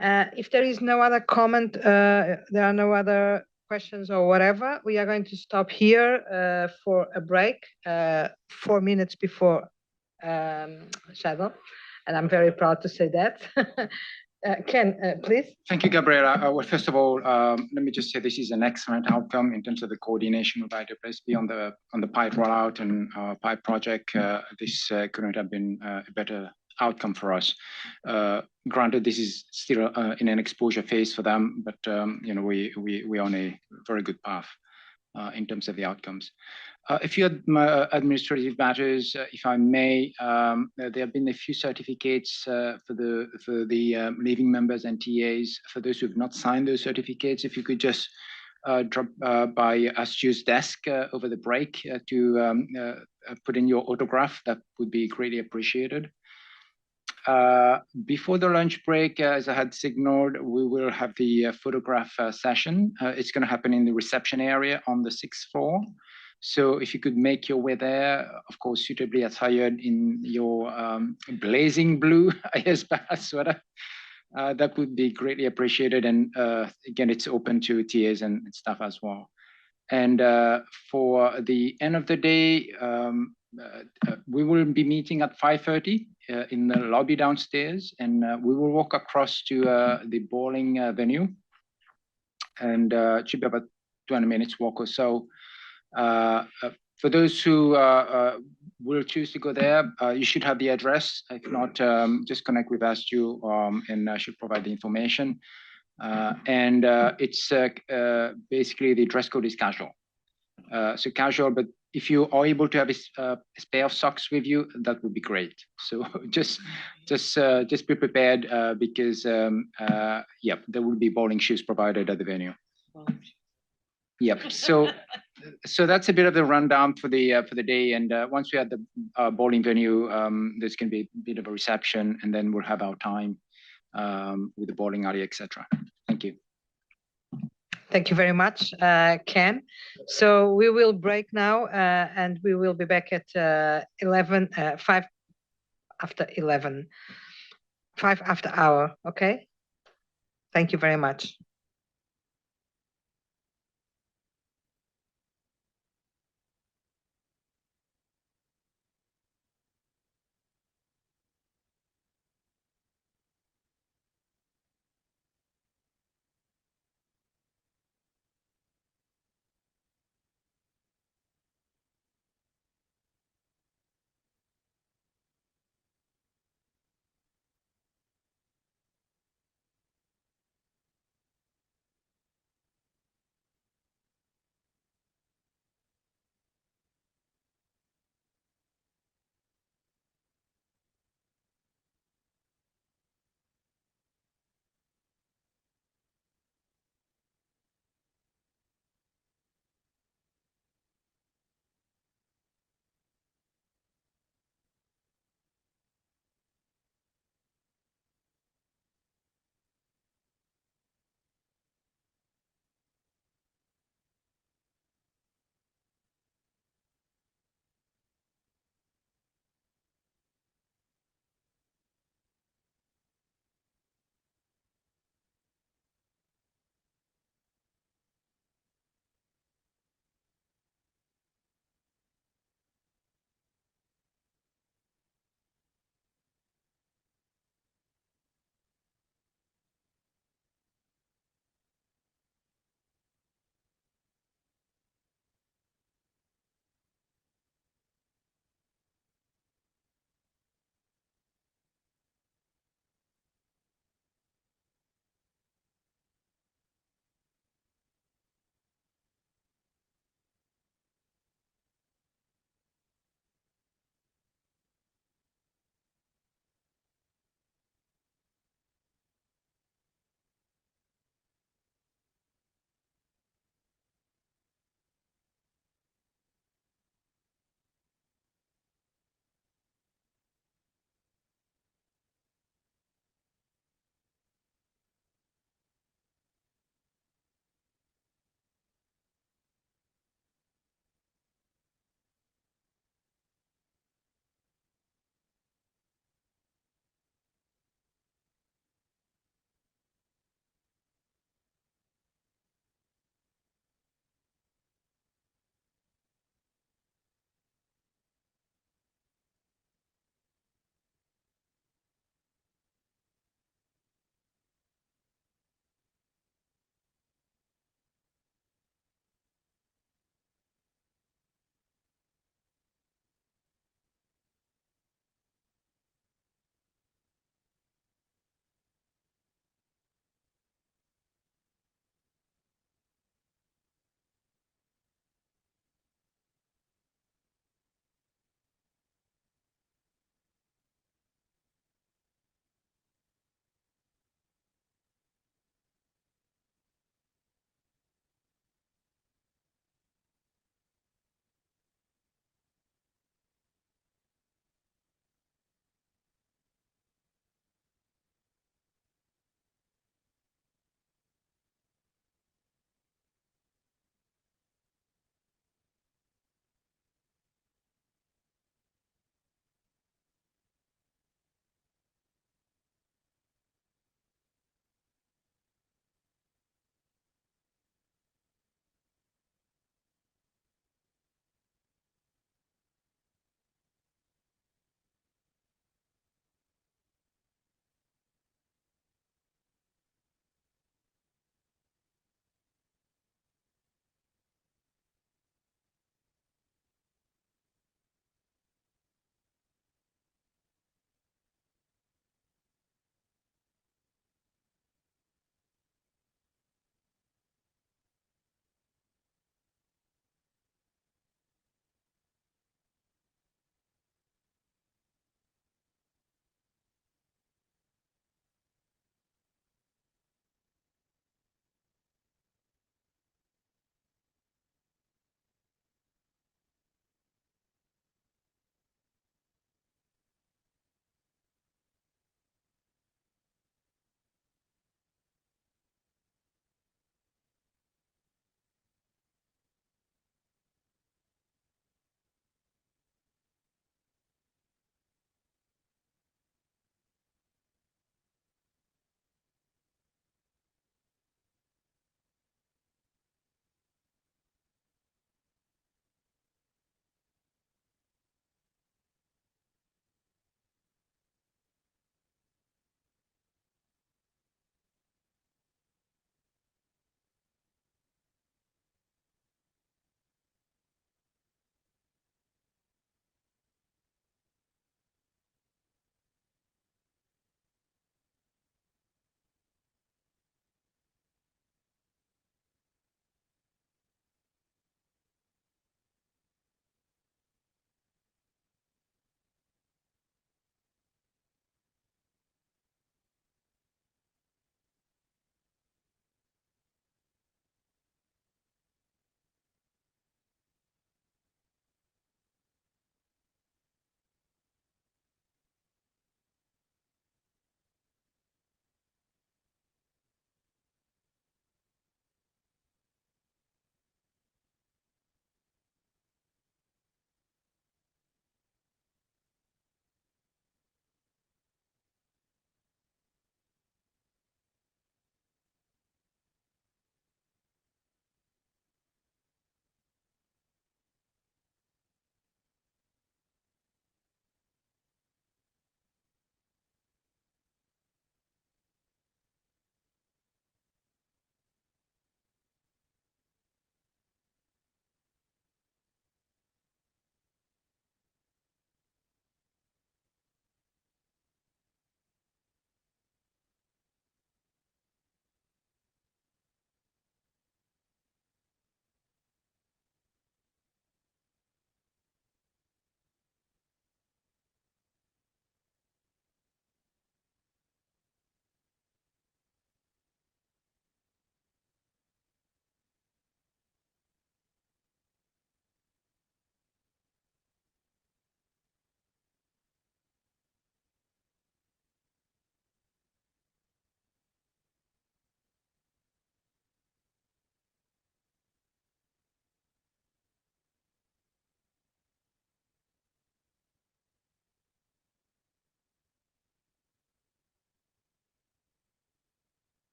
If there is no other comment, there are no other questions or whatever, we are going to stop here for a break, 4 minutes before shadow, and I'm very proud to say that. Ken, please. Thank you, Gabriela. Well, first of all, let me just say this is an excellent outcome in terms of the coordination with IESB on the PI rollout and PI project. This couldn't have been a better outcome for us. Granted, this is still in an exposure phase for them, but we're on a very good path in terms of the outcomes. A few administrative matters, if I may. There have been a few certificates for the leaving members and TAs. For those who have not signed those certificates, if you could just drop by Astu's desk over the break to put in your autograph, that would be greatly appreciated. Before the lunch break, as I had signaled, we will have the photograph session. It's going to happen in the reception area on the 6th floor. So if you could make your way there, of course, suitably attired in your blazing blue IESBA sweater, that would be greatly appreciated. And again, it's open to TAs and staff as well. And for the end of the day, we will be meeting at 5:30 in the lobby downstairs, and we will walk across to the bowling venue, and it should be about 20 minutes walk or so. For those who will choose to go there, you should have the address. If not, just connect with Astu, and I should provide the information. And it's basically the dress code is casual. So casual, but if you are able to have a pair of socks with you, that would be great. So just be prepared because there will be bowling shoes provided at the venue. Yep. So that's a bit of the rundown for the day. And once we have the bowling venue, there's going to be a bit of a reception, and then we'll have our time with the bowling alley, etc. Thank you. Thank you very much, Ken. So we will break now, and we will be back at 5 after 11, 5 after hour. Okay. Thank you very much.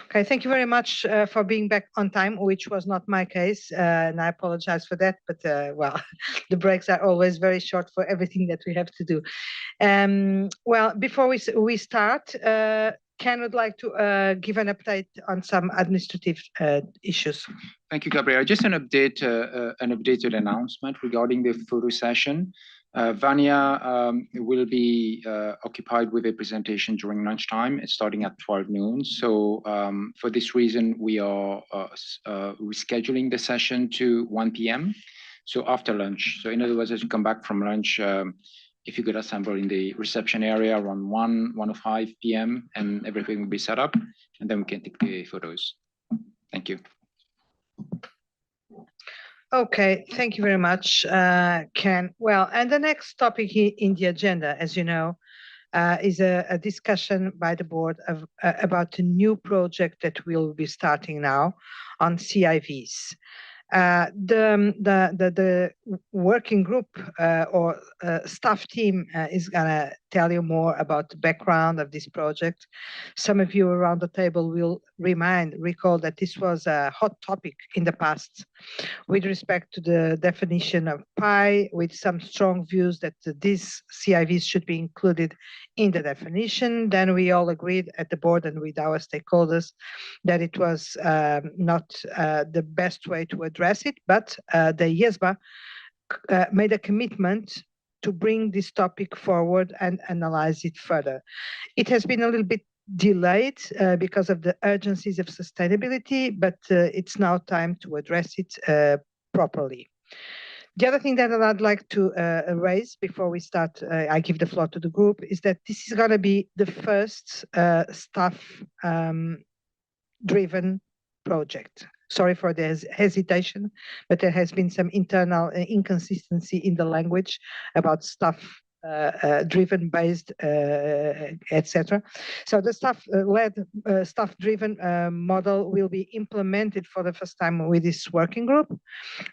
Okay, thank you very much for being back on time, which was not my case, and I apologize for that. But well, the breaks are always very short for everything that we have to do. Well, before we start, Ken would like to give an update on some administrative issues. Thank you, Gabriel. Just an update, an updated announcement regarding the photo session. Vanya will be occupied with a presentation during lunchtime. It's starting at 12 noon. So for this reason, we are rescheduling the session to 1 p.m. So after lunch. So in other words, as you come back from lunch, if you could assemble in the reception area around 1:05 p.m. and everything will be set up, and then we can take the photos. Thank you. Okay, thank you very much, Ken. Well, and the next topic in the agenda, as you know, is a discussion by the board of about a new project that we'll be starting now on CIVs. The working group or staff team is gonna tell you more about the background of this project. Some of you around the table will recall that this was a hot topic in the past with respect to the definition of PI, with some strong views that these CIVs should be included in the definition. Then we all agreed at the board and with our stakeholders that it was not the best way to address it, but the IESBA made a commitment to bring this topic forward and analyze it further. It has been a little bit delayed because of the urgencies of sustainability, but it's now time to address it properly. The other thing that I'd like to raise before we start, I give the floor to the group, is that this is going to be the first staff-driven project. Sorry for the hesitation, but there has been some internal inconsistency in the language about staff driven based, etc. So the staff-driven model will be implemented for the first time with this working group,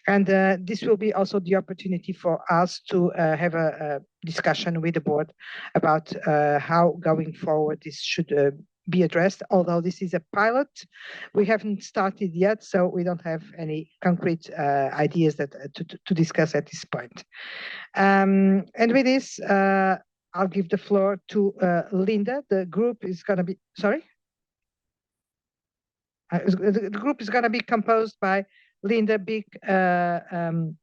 and this will be also the opportunity for us to have a discussion with the board about how going forward this should be addressed. Although this is a pilot, we haven't started yet, so we don't have any concrete ideas that to discuss at this point. And with this, I'll give the floor to Linda. The group is going to be, sorry? The group is going to be composed by Linda Big, Jen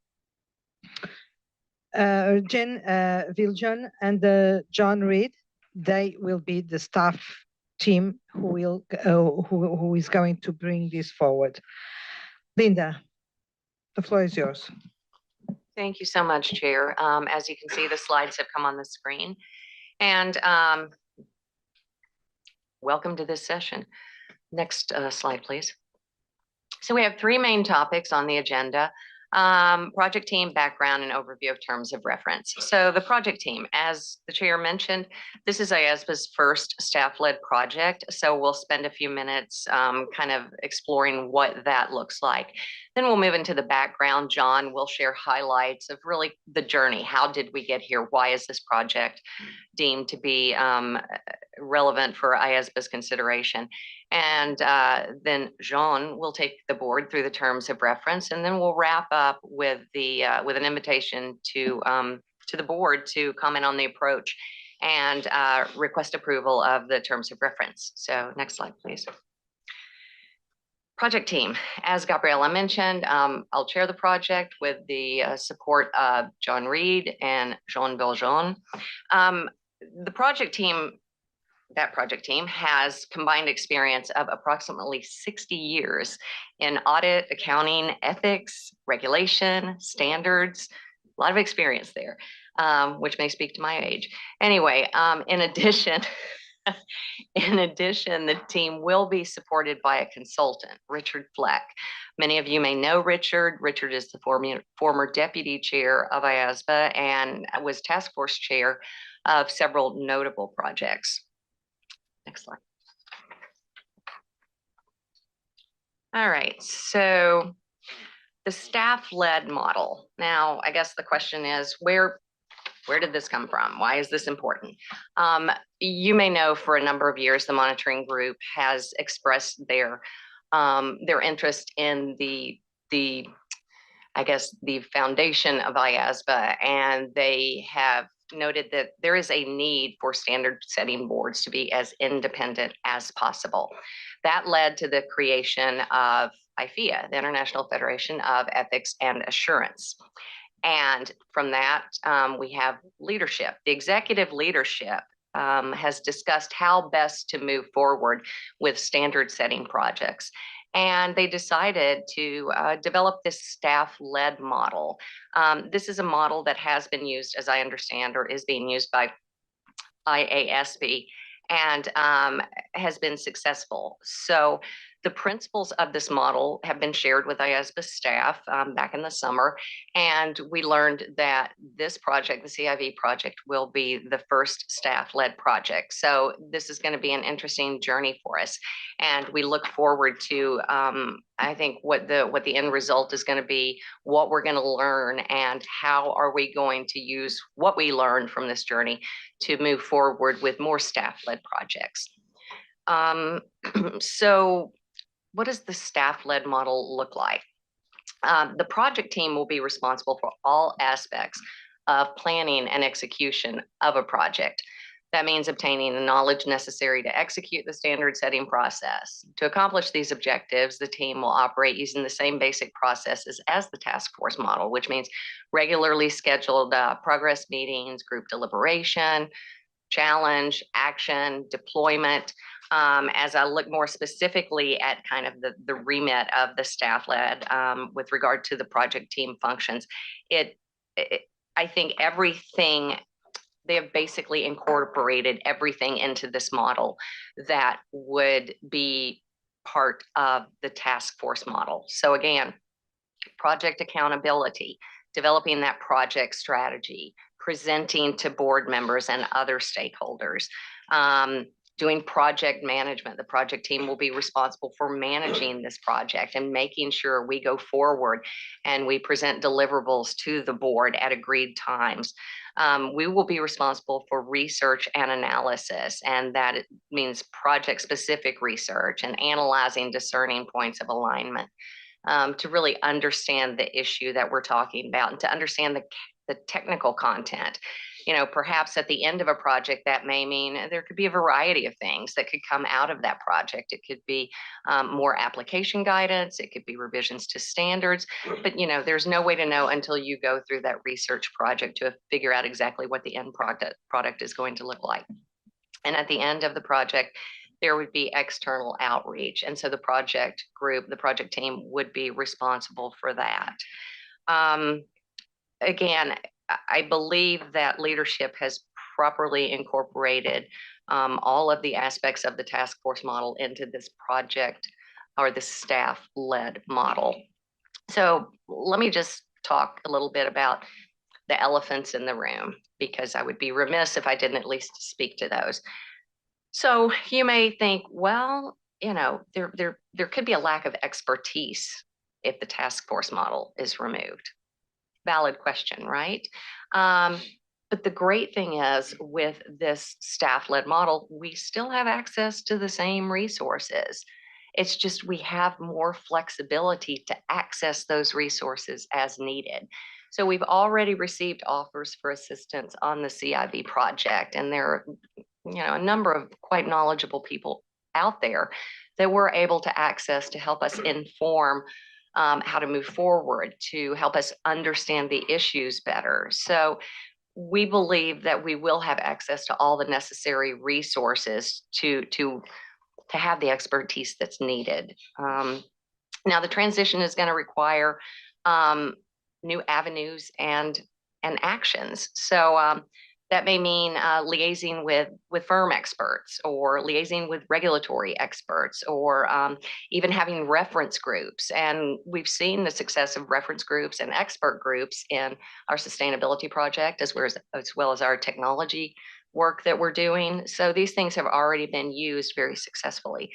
Viljon, and John Reed. They will be the staff team who is going to bring this forward. Linda, the floor is yours. Thank you so much, Chair. As you can see, the slides have come on the screen. And welcome to this session. Next slide, please. So we have three main topics on the agenda. Project team, background, and overview of terms of reference. So the project team, as the chair mentioned, this is IESBA's first staff-led project. So we'll spend a few minutes kind of exploring what that looks like. Then we'll move into the background. John will share highlights of really the journey. How did we get here? Why is this project deemed to be relevant for IESBA's consideration? And then Jean will take the board through the terms of reference, and then we'll wrap up with with an invitation to the board to comment on the approach and request approval of the terms of reference. So next slide, please. Project team, as Gabriela mentioned, I'll chair the project with the support of John Reed and Jean Viljon. The project team, that project team has combined experience of approximately 60 years in audit, accounting, ethics, regulation, standards, a lot of experience there, which may speak to my age. Anyway, in addition, the team will be supported by a consultant, Richard Fleck. Many of you may know Richard. Richard is the former deputy chair of IESBA and was task force chair of several notable projects. Next slide. All right, so the staff-led model. Now, I guess the question is, where Where did this come from? Why is this important? You may know for a number of years, the monitoring group has expressed their interest in the I guess the foundation of IESBA, and they have noted that there is a need for standard setting boards to be as independent as possible. That led to the creation of IFEA, the International Federation of Ethics and Assurance. And from that, we have leadership. The executive leadership has discussed how best to move forward with standard setting projects. And they decided to develop this staff-led model. This is a model that has been used, as I understand, or is being used by IASB and has been successful. So the principles of this model have been shared with IESBA staff back in the summer, and we learned that this project, the CIV project, will be the first staff-led project. So this is going to be an interesting journey for us, and we look forward to, I think, what the end result is going to be, what we're going to learn, and how are we going to use what we learned from this journey to move forward with more staff-led projects. So what does the staff-led model look like? The project team will be responsible for all aspects of planning and execution of a project. That means obtaining the knowledge necessary to execute the standard setting process. To accomplish these objectives, the team will operate using the same basic processes as the task force model, which means regularly scheduled progress meetings, group deliberation, challenge, action, deployment. As I look more specifically at kind of the remit of the staff-led with regard to the project team functions, I think everything, they have basically incorporated everything into this model that would be part of the task force model. So again, project accountability, developing that project strategy, presenting to board members and other stakeholders, doing project management. The project team will be responsible for managing this project and making sure we go forward and we present deliverables to the board at agreed times. We will be responsible for research and analysis, and that means project-specific research and analyzing discerning points of alignment to really understand the issue that we're talking about and to understand the technical content. You know, perhaps at the end of a project, that may mean there could be a variety of things that could come out of that project. It could be more application guidance. It could be revisions to standards. But, you know, there's no way to know until you go through that research project to figure out exactly what the end product is going to look like. And at the end of the project, there would be external outreach. And so the project group, the project team would be responsible for that. Again, I believe that leadership has properly incorporated all of the aspects of the task force model into this project or the staff-led model. So let me just talk a little bit about the elephants in the room, because I would be remiss if I didn't at least speak to those. So you may think, well, you know, there could be a lack of expertise if the task force model is removed. Valid question, right? But the great thing is with this staff-led model, we still have access to the same resources. It's just we have more flexibility to access those resources as needed. So we've already received offers for assistance on the CIV project, and there are, you know, a number of quite knowledgeable people out there that we're able to access to help us inform how to move forward, to help us understand the issues better. So we believe that we will have access to all the necessary resources to have the expertise that's needed. Now, the transition is going to require new avenues and actions. So that may mean liaising with firm experts, or liaising with regulatory experts, or even having reference groups. And we've seen the success of reference groups and expert groups in our sustainability project, as well as our technology work that we're doing. So these things have already been used very successfully.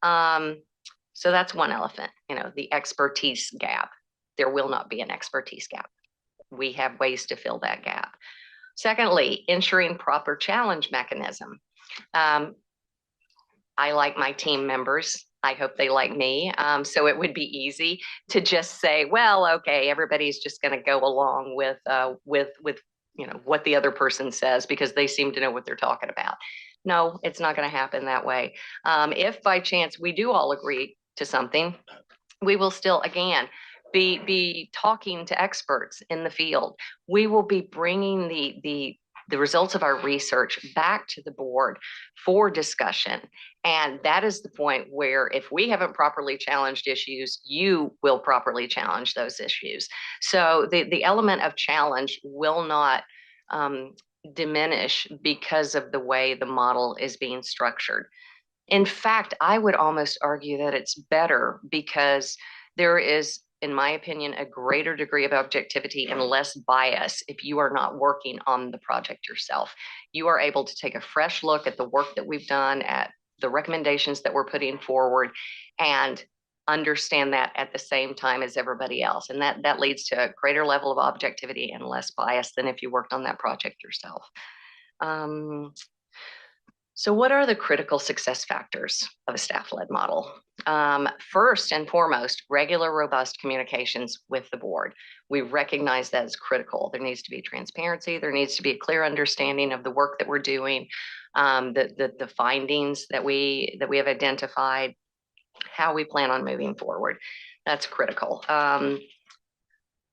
So that's one elephant, you know, the expertise gap. There will not be an expertise gap. We have ways to fill that gap. Secondly, ensuring proper challenge mechanism. I like my team members. I hope they like me. So it would be easy to just say, well, okay, everybody's just going to go along with what the other person says because they seem to know what they're talking about. No, it's not going to happen that way. If by chance we do all agree to something, we will still, again, be talking to experts in the field. We will be bringing the results of our research back to the board for discussion. And that is the point where if we haven't properly challenged issues, you will properly challenge those issues. So the element of challenge will not diminish because of the way the model is being structured. In fact, I would almost argue that it's better because there is, in my opinion, a greater degree of objectivity and less bias if you are not working on the project yourself. You are able to take a fresh look at the work that we've done, at the recommendations that we're putting forward, and understand that at the same time as everybody else. And that leads to a greater level of objectivity and less bias than if you worked on that project yourself. So what are the critical success factors of a staff-led model? First and foremost, regular, robust communications with the board. We recognize that as critical. There needs to be transparency. There needs to be a clear understanding of the work that we're doing, the findings that we have identified, how we plan on moving forward. That's critical.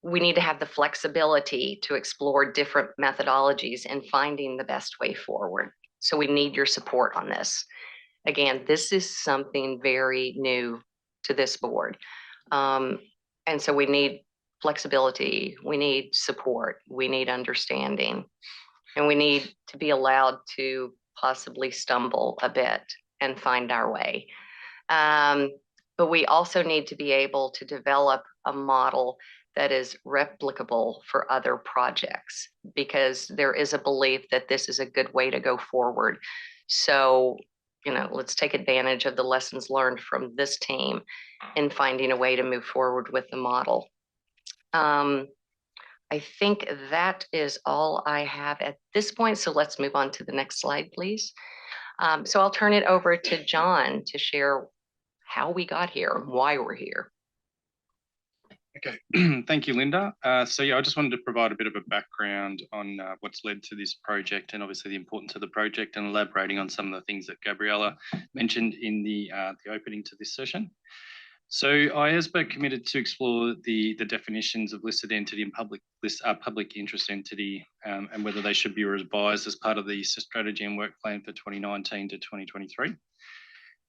We need to have the flexibility to explore different methodologies and finding the best way forward. So we need your support on this. Again, this is something very new to this board. And so we need flexibility, we need support, we need understanding, and we need to be allowed to possibly stumble a bit and find our way. But we also need to be able to develop a model that is replicable for other projects, because there is a belief that this is a good way to go forward. So, let's take advantage of the lessons learned from this team in finding a way to move forward with the model. I think that is all I have at this point. So let's move on to the next slide, please. So I'll turn it over to John to share how we got here and why we're here. Okay, thank you, Linda. So yeah, I just wanted to provide a bit of a background on what's led to this project and obviously the importance of the project, and elaborating on some of the things that Gabriella mentioned in the opening to this session. So IESBA committed to explore the definitions of listed entity and public interest entity, and whether they should be revised as part of the strategy and work plan for 2019 to 2023.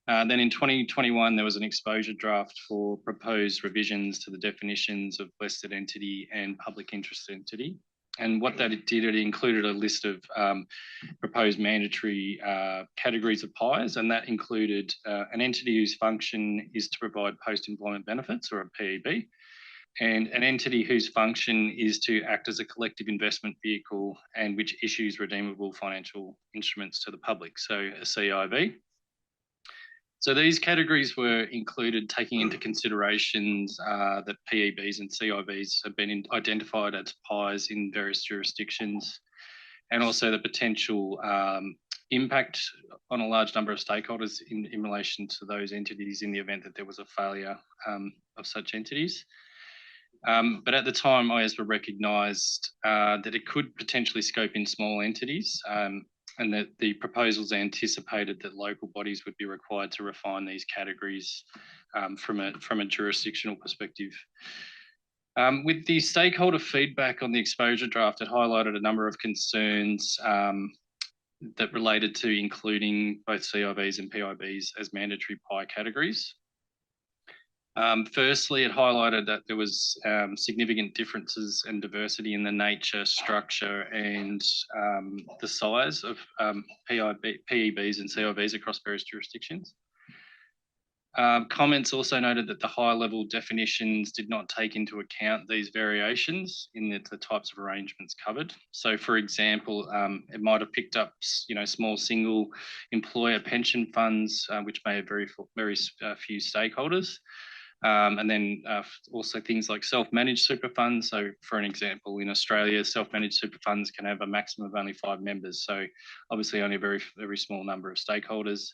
Then in 2021, there was an exposure draft for proposed revisions to the definitions of listed entity and public interest entity. And what that did, it included a list of proposed mandatory categories of PIEs, and that included an entity whose function is to provide post-employment benefits, or a PEB, and an entity whose function is to act as a collective investment vehicle and which issues redeemable financial instruments to the public, so a CIV. So these categories were included taking into considerations that PEBs and CIVs have been identified as PIEs in various jurisdictions, and also the potential impact on a large number of stakeholders in relation to those entities in the event that there was a failure of such entities. But at the time, IESBA recognised that it could potentially scope in small entities, and that the proposals anticipated that local bodies would be required to refine these categories from a jurisdictional perspective. With the stakeholder feedback on the exposure draft, it highlighted a number of concerns that related to including both CIVs and PIBs as mandatory PI categories. Firstly, it highlighted that there was significant differences and diversity in the nature, structure, and the size of PEBs and CIVs across various jurisdictions. Comments also noted that the high-level definitions did not take into account these variations in the types of arrangements covered. So, for example, it might have picked up, small single employer pension funds, which may have very few stakeholders. And then also things like self-managed super funds. So for an example, in Australia, self-managed super funds can have a maximum of only 5 members. So obviously only a very small number of stakeholders.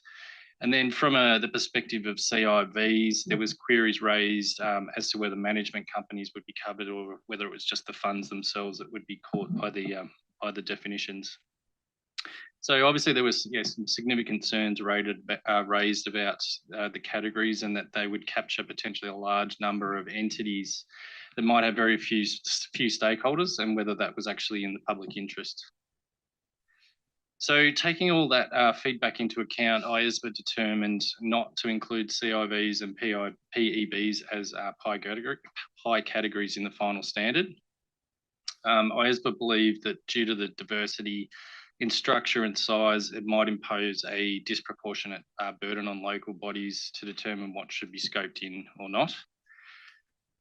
And then from the perspective of CIVs, there was queries raised as to whether management companies would be covered or whether it was just the funds themselves that would be caught by the definitions. So obviously there was some significant concerns raised about the categories and that they would capture potentially a large number of entities that might have very few stakeholders and whether that was actually in the public interest. So taking all that feedback into account, IESBA determined not to include CIVs and PEBs as high categories in the final standard. IESBA believed that due to the diversity in structure and size, it might impose a disproportionate burden on local bodies to determine what should be scoped in or not.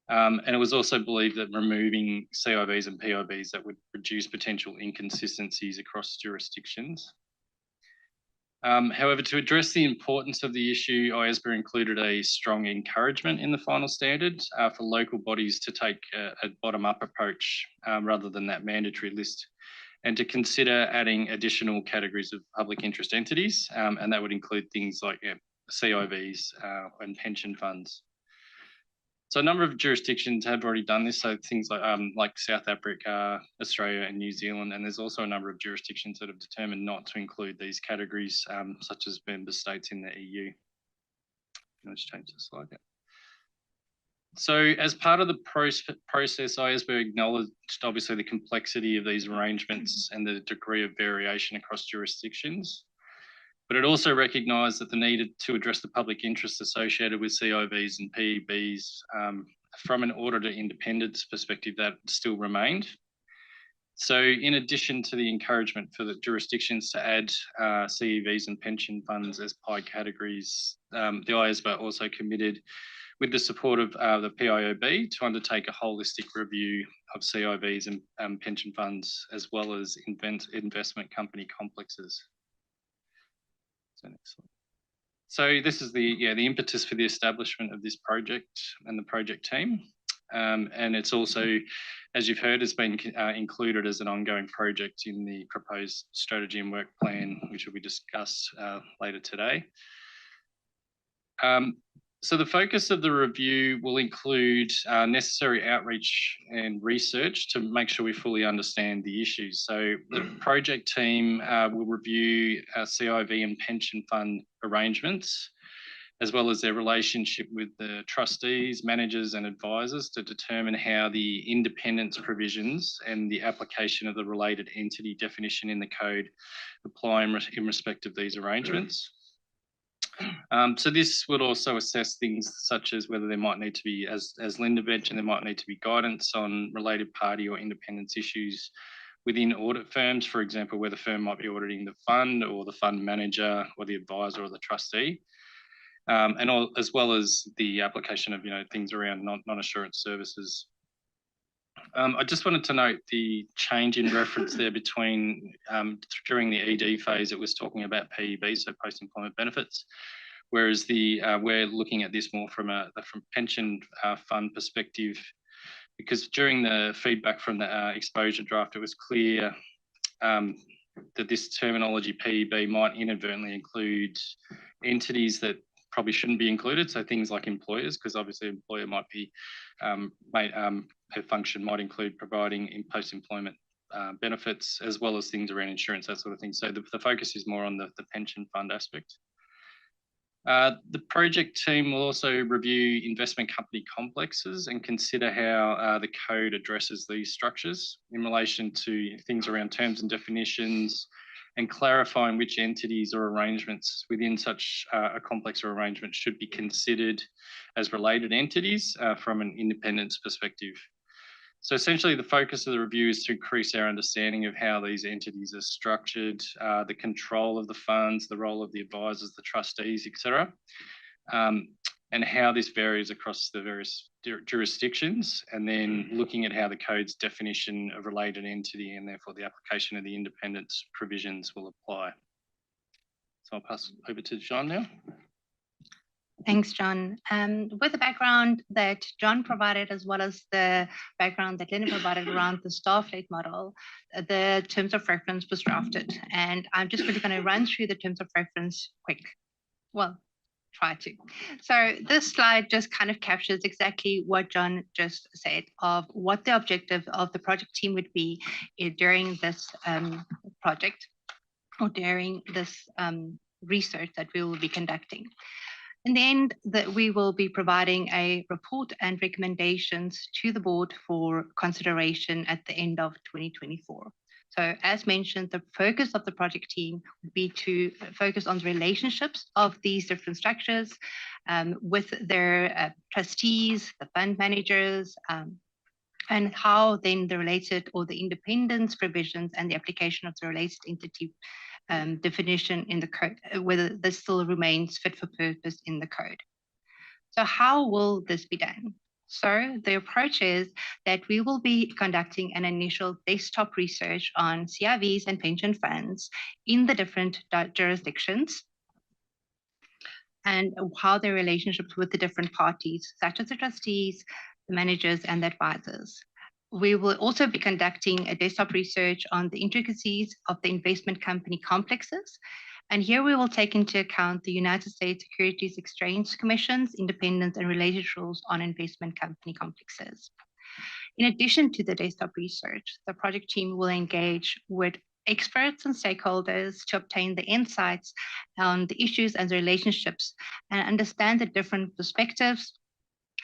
And it was also believed that removing CIVs and PIBs that would reduce potential inconsistencies across jurisdictions. However, to address the importance of the issue, IESBA included a strong encouragement in the final standard for local bodies to take a bottom-up approach rather than that mandatory list, and to consider adding additional categories of public interest entities, and that would include things like CIVs and pension funds. So a number of jurisdictions have already done this, so things like South Africa, Australia and New Zealand, and there's also a number of jurisdictions that have determined not to include these categories, such as member states in the EU. Let's change the slide. So as part of the process, IESBA acknowledged obviously the complexity of these arrangements and the degree of variation across jurisdictions. But it also recognised that the need to address the public interest associated with CIVs and PEBs from an auditor independence perspective that still remained. So in addition to the encouragement for the jurisdictions to add CEVs and pension funds as pie categories, the IESBA also committed, with the support of the PIOB, to undertake a holistic review of CIVs and pension funds, as well as investment company complexes. So next slide. So this is the impetus for the establishment of this project and the project team. And it's also, as you've heard, has been included as an ongoing project in the proposed strategy and work plan, which will be discussed later today. So the focus of the review will include necessary outreach and research to make sure we fully understand the issues. So the project team will review CIV and pension fund arrangements, as well as their relationship with the trustees, managers and advisors, to determine how the independence provisions and the application of the related entity definition in the code apply in respect of these arrangements. So this would also assess things such as whether there might need to be, as Linda mentioned, there might need to be guidance on related party or independence issues within audit firms, for example, where the firm might be auditing the fund or the fund manager or the advisor or the trustee, as well as the application of things around non-assurance services. I just wanted to note the change in reference there between during the ED phase, it was talking about PEB, so post-employment benefits, whereas we're looking at this more from pension fund perspective, because during the feedback from the exposure draft, it was clear that this terminology PEB might inadvertently include entities that probably shouldn't be included. So things like employers, because obviously employer might be, her function might include providing in post-employment benefits, as well as things around insurance, that sort of thing. So the focus is more on the pension fund aspect. The project team will also review investment company complexes and consider how the code addresses these structures in relation to things around terms and definitions, and clarifying which entities or arrangements within such a complex or arrangement should be considered as related entities from an independence perspective. So essentially the focus of the review is to increase our understanding of how these entities are structured, the control of the funds, the role of the advisors, the trustees, etc., and how this varies across the various jurisdictions, and then looking at how the code's definition of related entity and therefore the application of the independence provisions will apply. So I'll pass over to John now. Thanks, John. With the background that John provided, as well as the background that Lena provided around the staff-led model, the terms of reference was drafted. And I'm just really going to run through the terms of reference quick. Well, try to. So this slide just kind of captures exactly what John just said of what the objective of the project team would be during this project or during this research that we will be conducting. In the end, that we will be providing a report and recommendations to the board for consideration at the end of 2024. So as mentioned, the focus of the project team would be to focus on the relationships of these different structures with their trustees, the fund managers, and how then the related or the independence provisions and the application of the related entity definition in the code, whether this still remains fit for purpose in the code. So how will this be done? So the approach is that we will be conducting an initial desktop research on CIVs and pension funds in the different jurisdictions and how their relationships with the different parties, such as the trustees, the managers, and the advisors. We will also be conducting a desktop research on the intricacies of the investment company complexes. And here we will take into account the United States Securities Exchange Commission's independence and related rules on investment company complexes. In addition to the desktop research, the project team will engage with experts and stakeholders to obtain the insights on the issues and the relationships and understand the different perspectives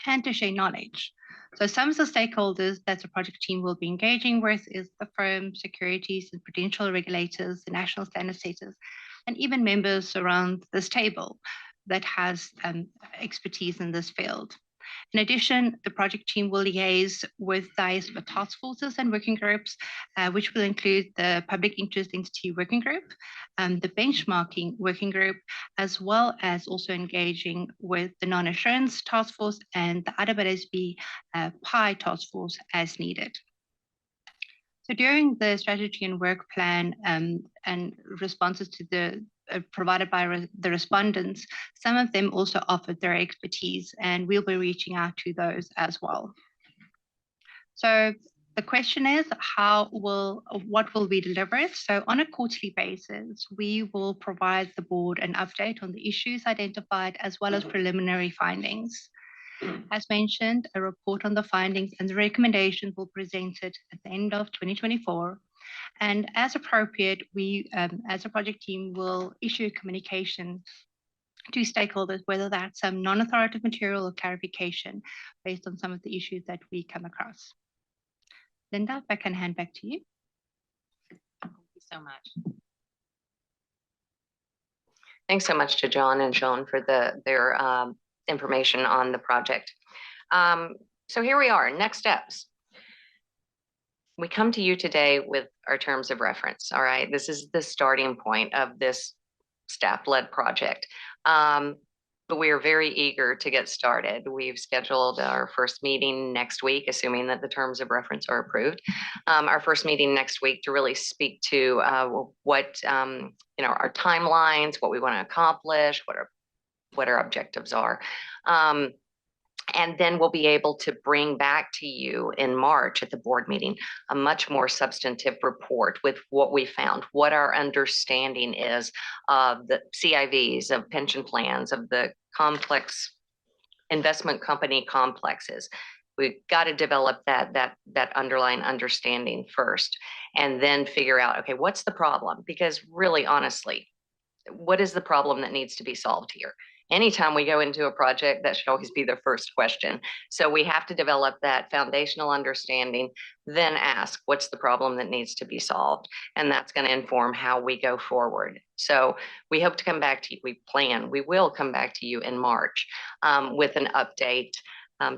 and to share knowledge. So some of the stakeholders that the project team will be engaging with is the firm, securities and prudential regulators, the national standard setters, and even members around this table that has expertise in this field. In addition, the project team will liaise with the IESBA task forces and working groups, which will include the Public Interest Entity Working Group, the Benchmarking Working Group, as well as also engaging with the Non-Assurance Task Force and the IESBA PI Task Force as needed. So during the strategy and work plan and responses to the provided by the respondents, some of them also offered their expertise, and we'll be reaching out to those as well. So the question is, what will be delivered? So on a quarterly basis, we will provide the board an update on the issues identified as well as preliminary findings. As mentioned, a report on the findings and the recommendations will be presented at the end of 2024. And as appropriate, we, as a project team, will issue a communication to stakeholders, whether that's some non-authoritative material or clarification based on some of the issues that we come across. Linda, if I can hand back to you. Thank you so much. Thanks so much to John and Sean for their information on the project. So here we are, next steps. We come to you today with our terms of reference, all right? This is the starting point of this staff-led project. But we are very eager to get started. We've scheduled our first meeting next week, assuming that the terms of reference are approved. Our first meeting next week to really speak to what, our timelines, what we want to accomplish, what our objectives are. And then we'll be able to bring back to you in March at the board meeting a much more substantive report with what we found, what our understanding is of the CIVs, of pension plans, of the complex investment company complexes. We've got to develop that underlying understanding first, and then figure out, okay, what's the problem? Because really, honestly, what is the problem that needs to be solved here? Anytime we go into a project, that should always be the first question. So we have to develop that foundational understanding, then ask, what's the problem that needs to be solved? And that's going to inform how we go forward. So we hope to come back to you. We will come back to you in March with an update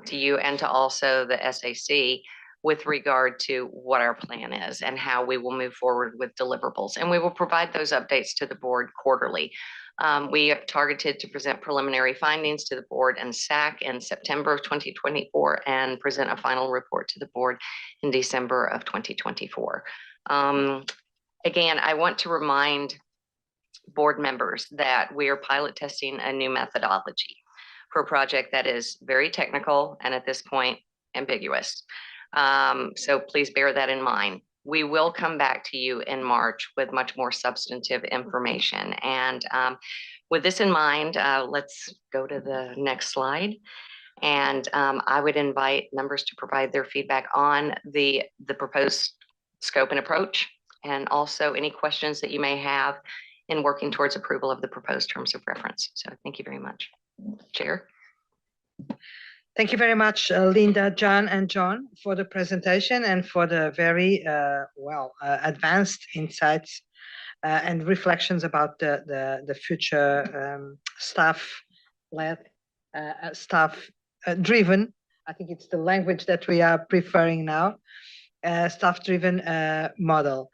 to you and to also the SAC with regard to what our plan is and how we will move forward with deliverables. And we will provide those updates to the board quarterly. We have targeted to present preliminary findings to the board and SAC in September of 2024 and present a final report to the board in December of 2024. Again, I want to remind board members that we are pilot testing a new methodology. for a project that is very technical and at this point ambiguous. So please bear that in mind. We will come back to you in March with much more substantive information. And with this in mind, let's go to the next slide. And I would invite members to provide their feedback on the proposed scope and approach, and also any questions that you may have in working towards approval of the proposed terms of reference. So thank you very much. Chair. Thank you very much, Linda, John, and John, for the presentation and for the very advanced insights and reflections about the future staff-led, staff-driven. I think it's the language that we are preferring now, staff-driven model.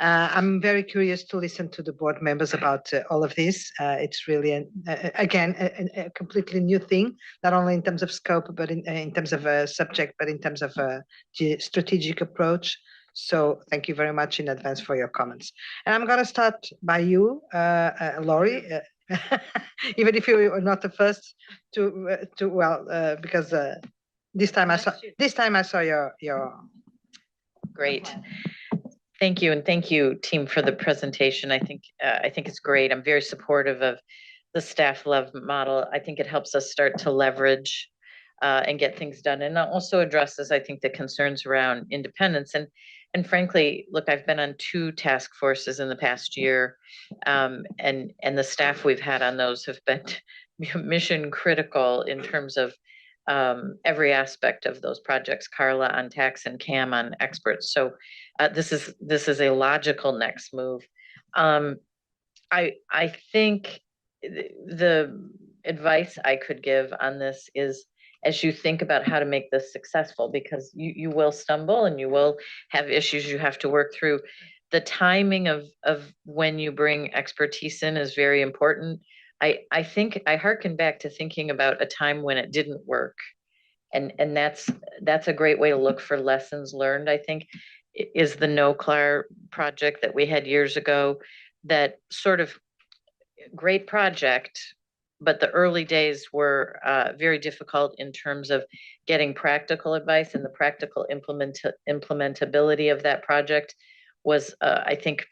I'm very curious to listen to the board members about all of this. It's really, again, a completely new thing, not only in terms of scope, but in terms of a subject, but in terms of a strategic approach. So thank you very much in advance for your comments. And I'm going to start by you, Laurie, even if you were not the first because this time I saw your. Great. Thank you, and thank you, team, for the presentation. I think it's great. I'm very supportive of the staff-led model. I think it helps us start to leverage and get things done, and also addresses, I think, the concerns around independence. And frankly, look, I've been on 2 task forces in the past year, and the staff we've had on those have been mission critical in terms of every aspect of those projects. Carla on tax and Cam on experts. So this is a logical next move. I think the advice I could give on this is, as you think about how to make this successful, because you will stumble and you will have issues you have to work through. The timing of when you bring expertise in is very important. I think I hearken back to thinking about a time when it didn't work. And that's a great way to look for lessons learned, I think, is the No-CLAR project that we had years ago. That sort of great project, but the early days were very difficult in terms of getting practical advice, and the practical implementability of that project was, I think,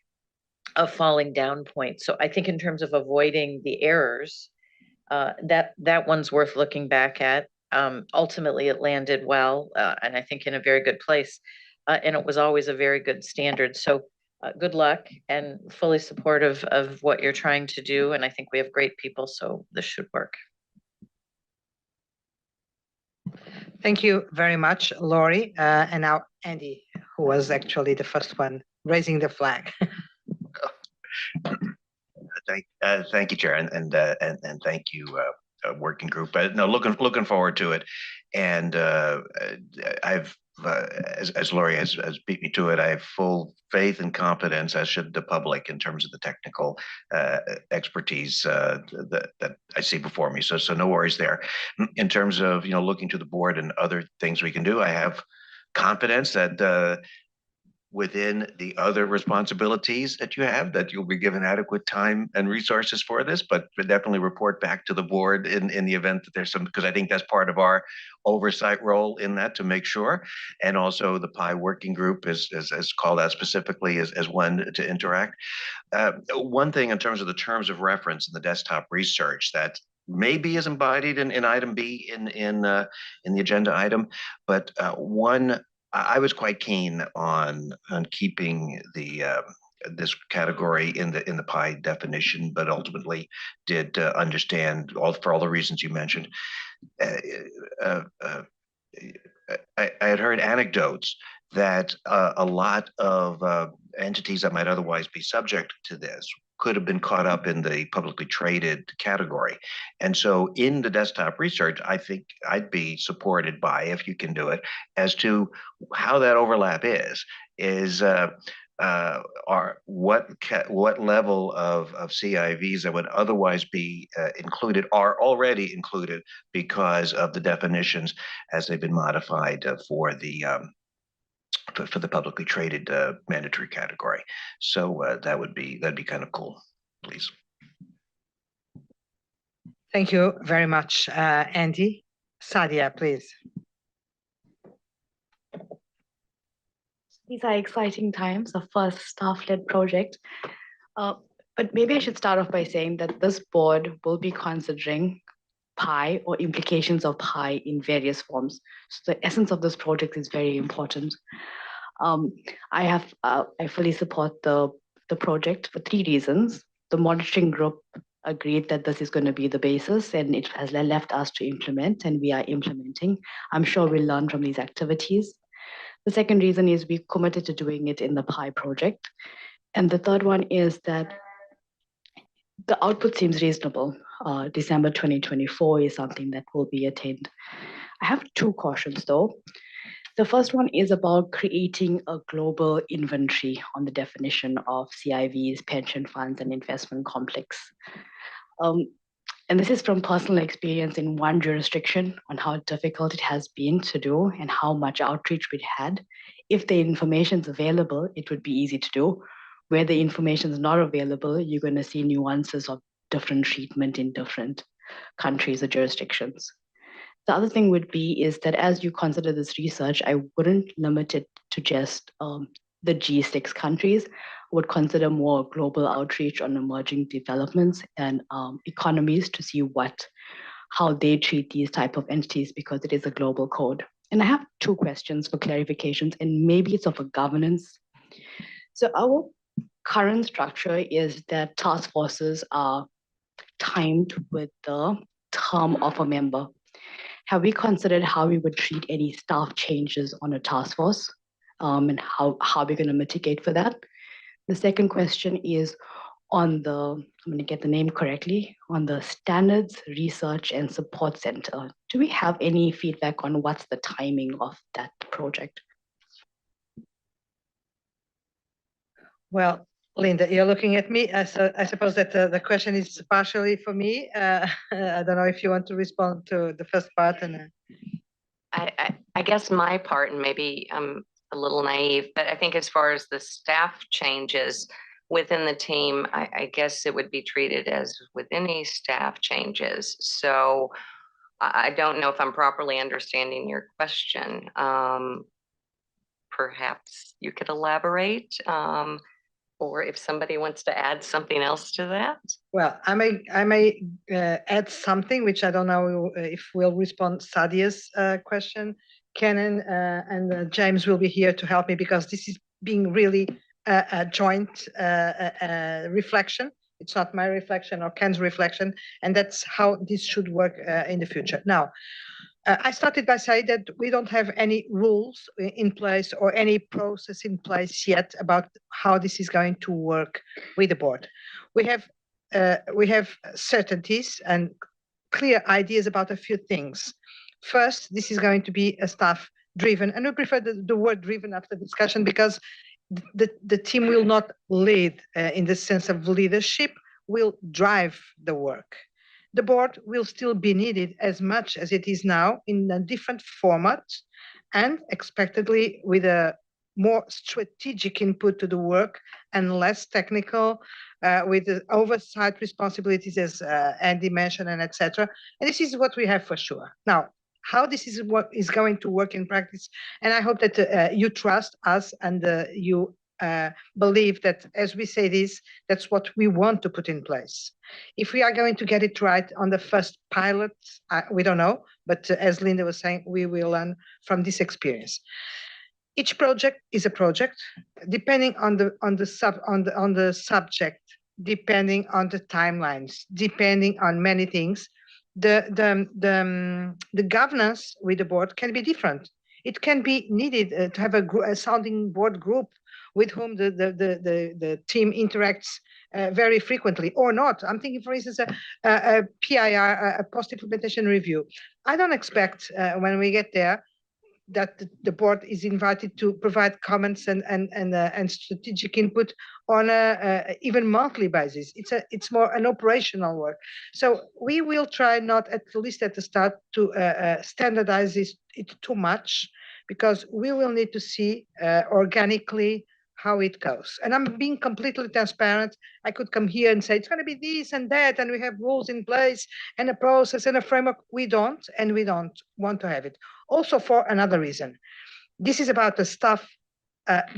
a falling down point. So I think in terms of avoiding the errors, that one's worth looking back at. Ultimately, it landed well, and I think in a very good place, and it was always a very good standard. So good luck, and fully supportive of what you're trying to do. And I think we have great people, so this should work. Thank you very much, Laurie. And now Andy, who was actually the first one raising the flag. Thank you, Chair, and thank you, working group. But no, looking forward to it, and I've as Laurie has beat me to it, I have full faith and confidence, as should the public, in terms of the technical expertise that I see before me. So no worries there. In terms of looking to the board and other things we can do, I have confidence that within the other responsibilities that you have, that you'll be given adequate time and resources for this, but definitely report back to the board in the event that there's some, because I think that's part of our oversight role in that, to make sure. And also the PI working group is called out specifically as one to interact. One thing in terms of the terms of reference in the desktop research that maybe is embodied in item B in the agenda item, but I was quite keen on keeping this category in the PI definition, but ultimately did understand for all the reasons you mentioned. I had heard anecdotes that a lot of entities that might otherwise be subject to this could have been caught up in the publicly traded category. And so in the desktop research, I think I'd be supported by, if you can do it, as to how that overlap is what level of CIVs that would otherwise be included are already included because of the definitions as they've been modified for the publicly traded mandatory category. So that'd be kind of cool, please. Thank you very much, Andy. Sadia, please. These are exciting times, the first staff-led project. But maybe I should start off by saying that this board will be considering pi or implications of pi in various forms. So the essence of this project is very important. I fully support the project for 3 reasons. The monitoring group agreed that this is going to be the basis, and it has left us to implement, and we are implementing. I'm sure we'll learn from these activities. The second reason is we committed to doing it in the pi project. And the third one is that the output seems reasonable. December 2024 is something that will be attained. I have 2 cautions though. The first one is about creating a global inventory on the definition of CIVs, pension funds, and investment complex. And this is from personal experience in one jurisdiction on how difficult it has been to do and how much outreach we'd had. If the information is available, it would be easy to do. Where the information is not available, you're going to see nuances of different treatment in different countries or jurisdictions. The other thing would be is that as you consider this research, I wouldn't limit it to just the G6 countries. Would consider more global outreach on emerging developments and economies to see how they treat these type of entities, because it is a global code. And I have 2 questions for clarifications, and maybe it's of a governance. So our current structure is that task forces are timed with the term of a member. Have we considered how we would treat any staff changes on a task force, and how we're going to mitigate for that? The second question is on I'm going to get the name correctly, on the Standards Research and Support Center. Do we have any feedback on what's the timing of that project? Well, Linda, you're looking at me. I suppose that the question is partially for me. I don't know if you want to respond to the first part. And I guess my part, and maybe I'm a little naive, but I think as far as the staff changes within the team, I guess it would be treated as with any staff changes. So I don't know if I'm properly understanding your question. Perhaps you could elaborate, or if somebody wants to add something else to that. Well, I may add something which I don't know if we'll respond Sadia's question. Kenan and James will be here to help me, because this is being really a joint reflection. It's not my reflection or Ken's reflection, and that's how this should work in the future. Now, I started by saying that we don't have any rules in place or any process in place yet about how this is going to work with the board. We have certainties and clear ideas about a few things. First, this is going to be a staff-driven, and we prefer the word driven after discussion, because the team will not lead in the sense of leadership, will drive the work. The board will still be needed as much as it is now in a different format, and expectedly with a more strategic input to the work and less technical, with the oversight responsibilities as Andy mentioned, and etc. And this is what we have for sure. Now, how this is what is going to work in practice, and I hope that you trust us and you believe that as we say this, that's what we want to put in place. If we are going to get it right on the first pilot, we don't know, but as Linda was saying, we will learn from this experience. Each project is a project, depending on the subject, depending on the timelines, depending on many things. The governance with the board can be different. It can be needed to have a sounding board group with whom the team interacts very frequently, or not. I'm thinking, for instance, a PIR, a post-implementation review. I don't expect when we get there that the board is invited to provide comments and strategic input on a even monthly basis. It's more an operational work. So we will try not, at least at the start, to standardize it too much, because we will need to see organically how it goes. And I'm being completely transparent. I could come here and say it's going to be this and that, and we have rules in place and a process and a framework. We don't, and we don't want to have it. Also for another reason. This is about the staff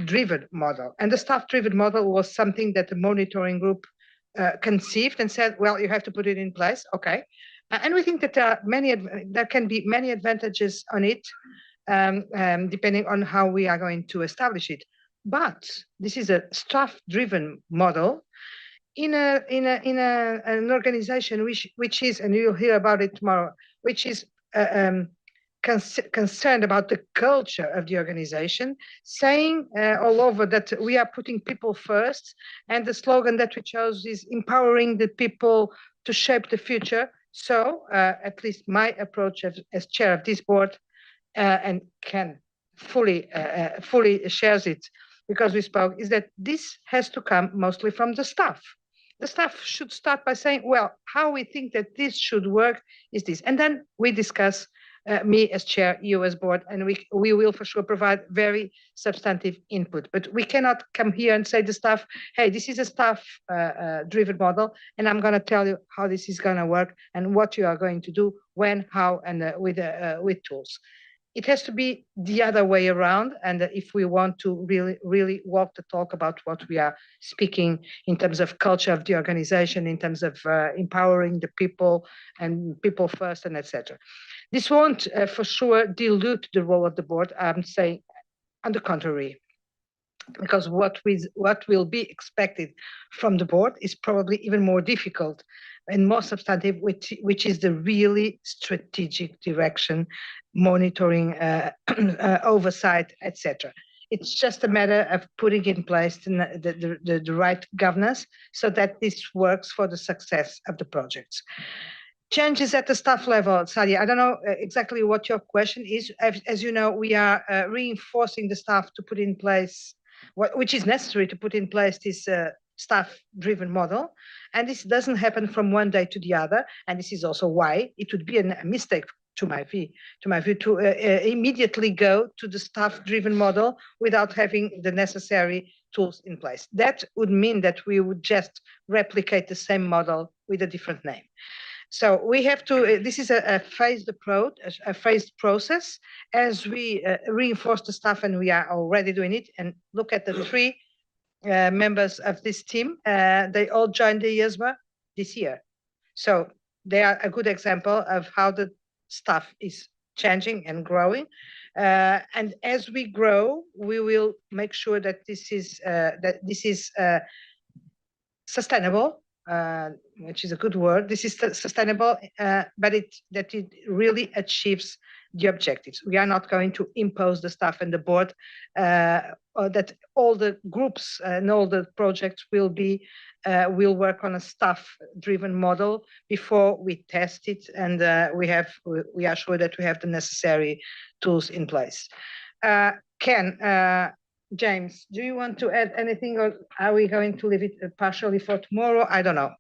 driven model. And the staff driven model was something that the monitoring group conceived and said, well, you have to put it in place. Okay. And we think that there can be many advantages on it, depending on how we are going to establish it. But this is a staff-driven model in an organization which is, and you'll hear about it tomorrow, which is concerned about the culture of the organization, saying all over that we are putting people first, and the slogan that we chose is empowering the people to shape the future. So at least my approach as chair of this board, and Ken fully shares it because we spoke, is that this has to come mostly from the staff. The staff should start by saying, well, how we think that this should work is this. And then we discuss, me as chair, you as board, and we will for sure provide very substantive input. But we cannot come here and say to staff, hey, this is a staff driven model, and I'm going to tell you how this is going to work and what you are going to do, when, how, and with tools. It has to be the other way around. And if we want to really walk the talk about what we are speaking in terms of culture of the organization, in terms of empowering the people and people first, and etc. This won't for sure dilute the role of the board. I'm saying on the contrary, because what will be expected from the board is probably even more difficult and more substantive, which is the really strategic direction, monitoring, oversight, etc. It's just a matter of putting in place the right governance so that this works for the success of the projects. Changes at the staff level, Sadia. I don't know exactly what your question is. As you know, we are reinforcing the staff to put in place, which is necessary to put in place this staff-driven model. And this doesn't happen from one day to the other. And this is also why it would be a mistake, to my view, to immediately go to the staff-driven model without having the necessary tools in place. That would mean that we would just replicate the same model with a different name. So we have to, this is a phased approach, a phased process as we reinforce the staff, and we are already doing it. And look at the three members of this team. They all joined the IESBA this year. So they are a good example of how the staff is changing and growing. And as we grow, we will make sure that this is sustainable. Which is a good word. This is sustainable, but that it really achieves the objectives. We are not going to impose the staff and the board, or that all the groups and all the projects will work on a staff-driven model before we test it, and we are sure that we have the necessary tools in place. Ken, James, do you want to add anything, or are we going to leave it partially for tomorrow? I don't know.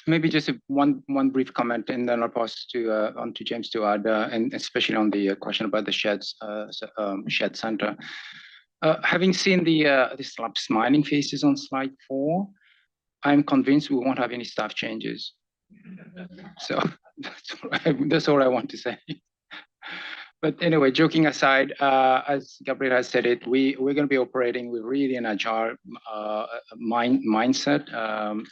Maybe just one brief comment, and then I'll pass on to James to add, and especially on the question about the shed center. Having seen the smiling faces on slide 4, I'm convinced we won't have any staff changes. So that's all I want to say. But anyway, joking aside, as Gabriel has said it, we're going to be operating with really an agile mindset,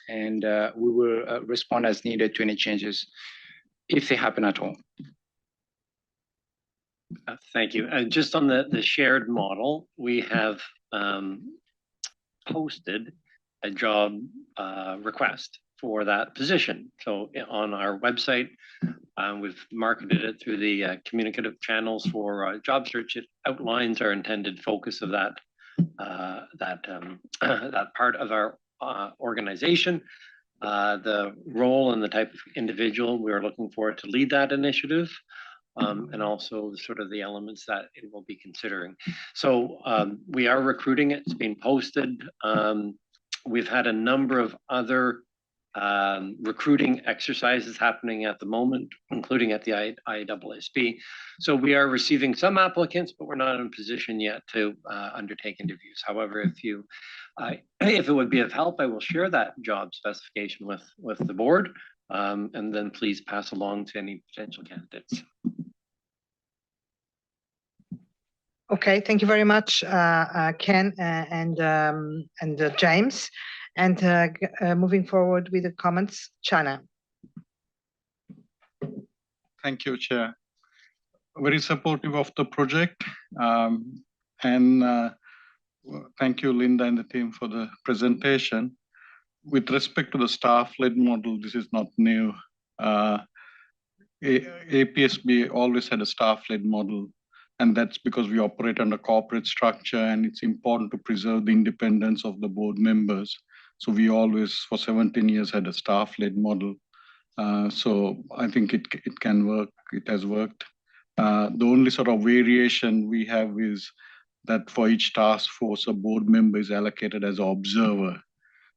and we will respond as needed to any changes if they happen at all. Thank you. And just on the shared model, we have posted a job request for that position. So on our website, we've marketed it through the communicative channels for job search. It outlines our intended focus of that part of our organization, the role and the type of individual we are looking for to lead that initiative, and also sort of the elements that it will be considering. So we are recruiting it. It's being posted. We've had a number of other recruiting exercises happening at the moment, including at the IESB. So we are receiving some applicants, but we're not in a position yet to undertake interviews. However, if it would be of help, I will share that job specification with the board, and then please pass along to any potential candidates. Okay, thank you very much, Ken and James. And moving forward with the comments, Chana. Thank you, Chair. Very supportive of the project. And thank you, Linda and the team, for the presentation. With respect to the staff-led model, this is not new. APSB always had a staff-led model, and that's because we operate under corporate structure, and it's important to preserve the independence of the board members. So we always, for 17 years, had a staff-led model. So I think it can work. It has worked. The only sort of variation we have is that for each task force, a board member is allocated as an observer.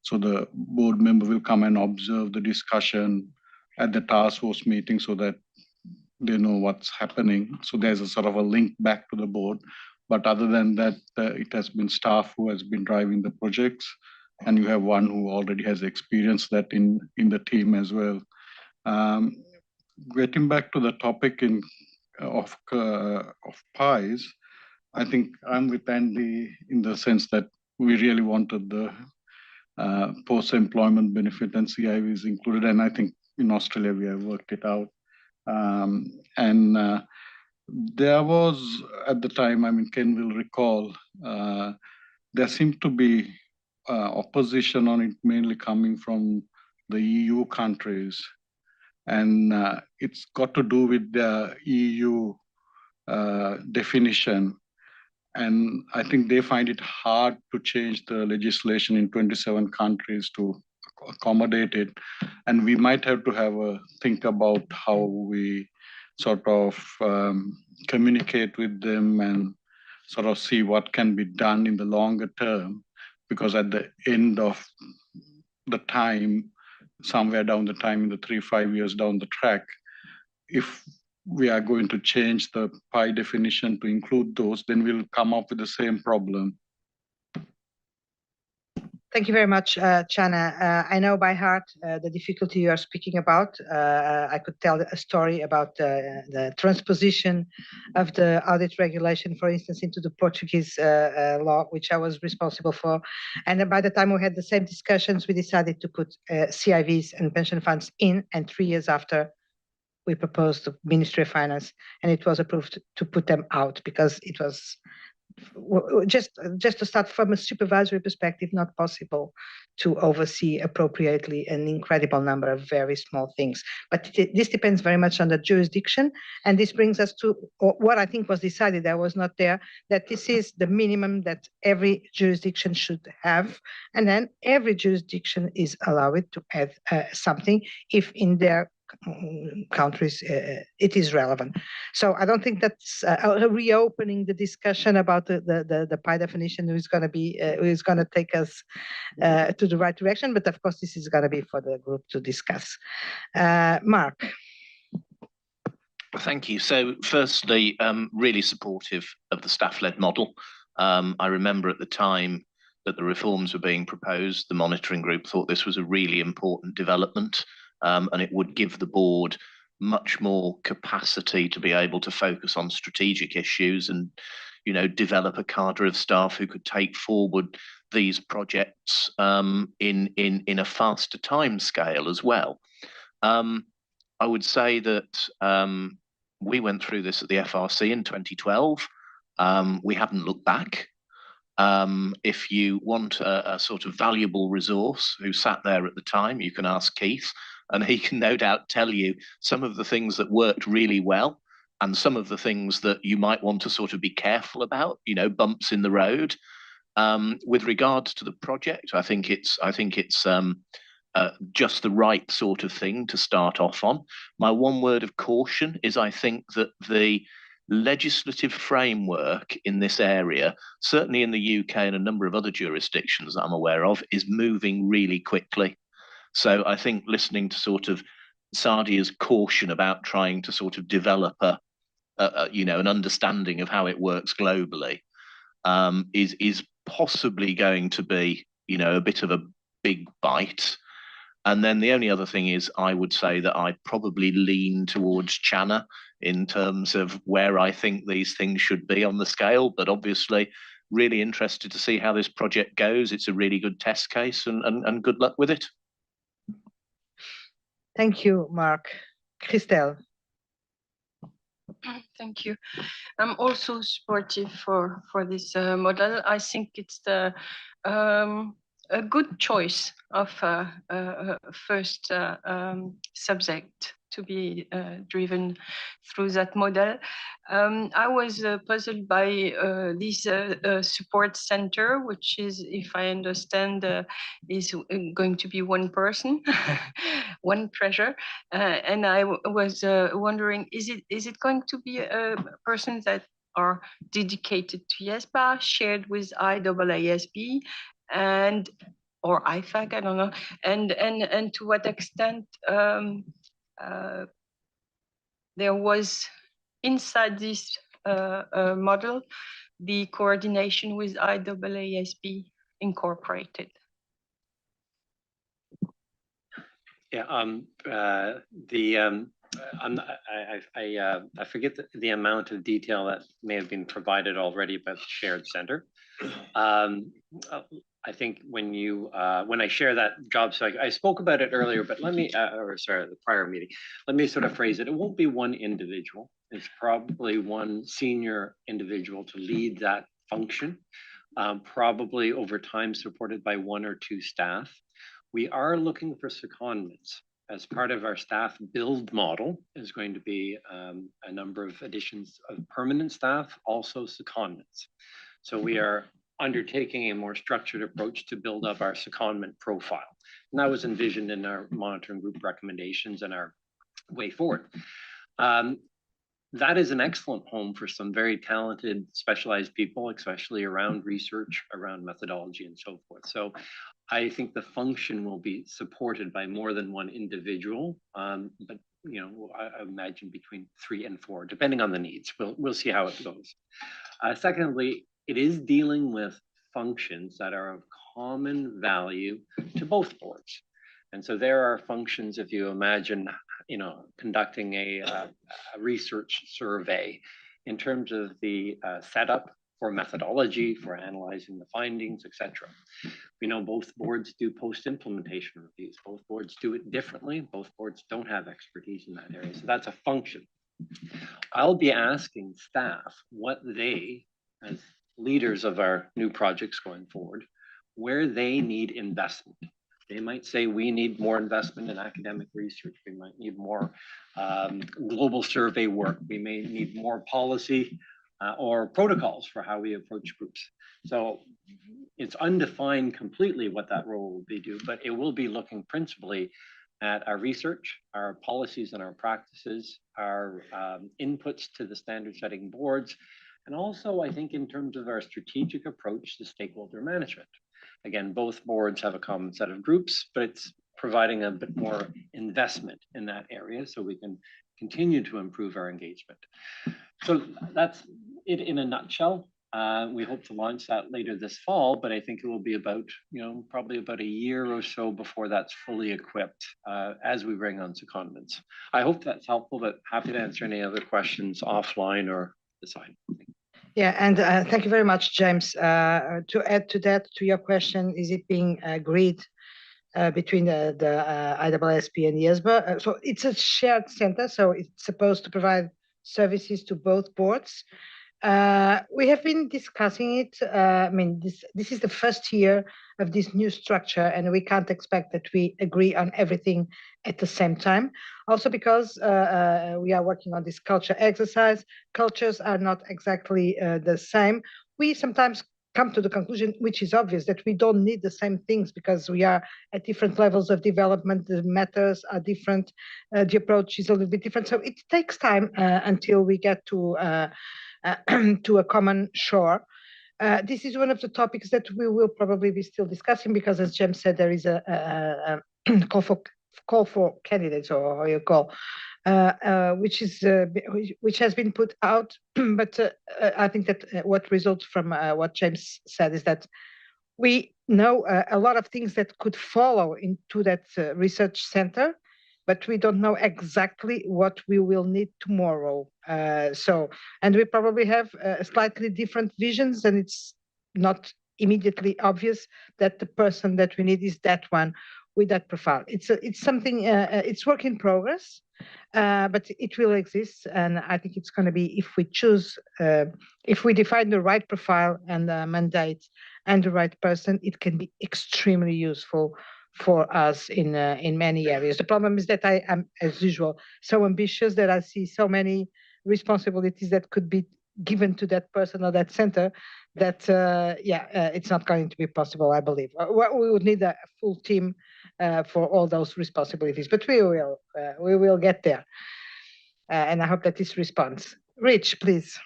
So the board member will come and observe the discussion at the task force meeting so that they know what's happening. So there's a sort of a link back to the board. But other than that, it has been staff who has been driving the projects. And you have one who already has experienced that in the team as well. Getting back to the topic of PIEs, I think I'm with Andy in the sense that we really wanted the post-employment benefit and CIVs included. And I think in Australia, we have worked it out. There was, at the time, I mean, Ken will recall, there seemed to be opposition on it, mainly coming from the EU countries. And it's got to do with the EU definition. And I think they find it hard to change the legislation in 27 countries to accommodate it. And we might have to have a think about how we sort of communicate with them and sort of see what can be done in the longer term. Because at the end of the time, somewhere down the time in the 3-5 years down the track, if we are going to change the PI definition to include those, then we'll come up with the same problem. Thank you very much, Chana. I know by heart the difficulty you are speaking about. I could tell a story about the transposition of the audit regulation, for instance, into the Portuguese law, which I was responsible for. And by the time we had the same discussions, we decided to put CIVs and pension funds in, and 3 years after, we proposed the Ministry of Finance, and it was approved to put them out because it was just to start from a supervisory perspective, not possible to oversee appropriately an incredible number of very small things. But this depends very much on the jurisdiction, and this brings us to what I think was decided, I was not there, that this is the minimum that every jurisdiction should have, and then every jurisdiction is allowed to add something if in their countries it is relevant. So I don't think that's reopening the discussion about the PI definition is going to be is going to take us to the right direction, but of course this is going to be for the group to discuss. Mark. Thank you. So firstly, really supportive of the staff-led model. I remember at the time that the reforms were being proposed, the monitoring group thought this was a really important development. And it would give the board much more capacity to be able to focus on strategic issues and, you know, develop a cadre of staff who could take forward these projects in a faster time scale as well. I would say that we went through this at the FRC in 2012. We haven't looked back. If you want a sort of valuable resource who sat there at the time, you can ask Keith. And he can no doubt tell you some of the things that worked really well and some of the things that you might want to sort of be careful about, you know, bumps in the road. With regards to the project, I think it's just the right sort of thing to start off on. My one word of caution is I think that the legislative framework in this area, certainly in the UK and a number of other jurisdictions that I'm aware of, is moving really quickly. So I think listening to sort of Sadia's caution about trying to sort of develop an understanding of how it works globally is possibly going to be, a bit of a big bite. And then the only other thing is, I would say that I'd probably lean towards China in terms of where I think these things should be on the scale. But obviously, really interested to see how this project goes. It's a really good test case, and good luck with it. Thank you, Mark. Christelle. Thank you. I'm also supportive for this model. I think it's a good choice of first subject to be driven through that model. I was puzzled by this support center, which is, if I understand, is going to be one person, one treasure. And I was wondering, is it going to be a person that are dedicated to IESBA, shared with IEESB, and or IFAC, I don't know, and to what extent there was inside this model the coordination with IEESB incorporated. Yeah, I forget the amount of detail that may have been provided already by the shared center. I think when I share that job spec, I spoke about it earlier, but let me, the prior meeting, let me sort of phrase it. It won't be one individual. It's probably one senior individual to lead that function, probably over time supported by one or two staff. We are looking for secondments. As part of our staff build model is going to be a number of additions of permanent staff, also secondments. So we are undertaking a more structured approach to build up our secondment profile. And that was envisioned in our monitoring group recommendations and our way forward. That is an excellent home for some very talented, specialized people, especially around research, around methodology, and so forth. So I think the function will be supported by more than one individual, but I imagine between 3 and 4, depending on the needs. We'll see how it goes. Secondly, it is dealing with functions that are of common value to both boards. And so there are functions, if you imagine, conducting a research survey in terms of the setup for methodology, for analyzing the findings, etc. We know both boards do post-implementation reviews. Both boards do it differently. Both boards don't have expertise in that area. So that's a function. I'll be asking staff what they, as leaders of our new projects going forward, where they need investment. They might say, we need more investment in academic research. We might need more global survey work. We may need more policy or protocols for how we approach groups. So it's undefined completely what that role will be due, but it will be looking principally at our research, our policies and our practices, our inputs to the standard setting boards, and also I think in terms of our strategic approach to stakeholder management. Again, both boards have a common set of groups, but it's providing a bit more investment in that area so we can continue to improve our engagement. So that's it in a nutshell. We hope to launch that later this fall, but I think it will be about, probably about a year or so before that's fully equipped as we bring on secondments. I hope that's helpful, but happy to answer any other questions offline or aside. Yeah, and thank you very much, James. To add to that, to your question, is it being agreed between the IEESB and IESBA? So it's a shared center, so it's supposed to provide services to both boards. We have been discussing it. I mean, this is the first year of this new structure, and we can't expect that we agree on everything at the same time. Also because we are working on this culture exercise. Cultures are not exactly the same. We sometimes come to the conclusion, which is obvious, that we don't need the same things because we are at different levels of development. The matters are different. The approach is a little bit different. So it takes time until we get to a common shore. This is one of the topics that we will probably be still discussing because, as James said, there is a call for candidates, or how you call, which has been put out. But I think that what results from what James said is that we know a lot of things that could follow into that research center, but we don't know exactly what we will need tomorrow. And we probably have slightly different visions, and it's not immediately obvious that the person that we need is that one with that profile. It's something, it's work in progress, but it will exist. And I think it's going to be, if we choose, if we define the right profile and the mandate and the right person, it can be extremely useful for us in many areas. The problem is that I am, as usual, so ambitious that I see so many responsibilities that could be given to that person or that center that it's not going to be possible, I believe. We would need a full team for all those responsibilities, but we will get there. And I hope that this responds. Rich, please.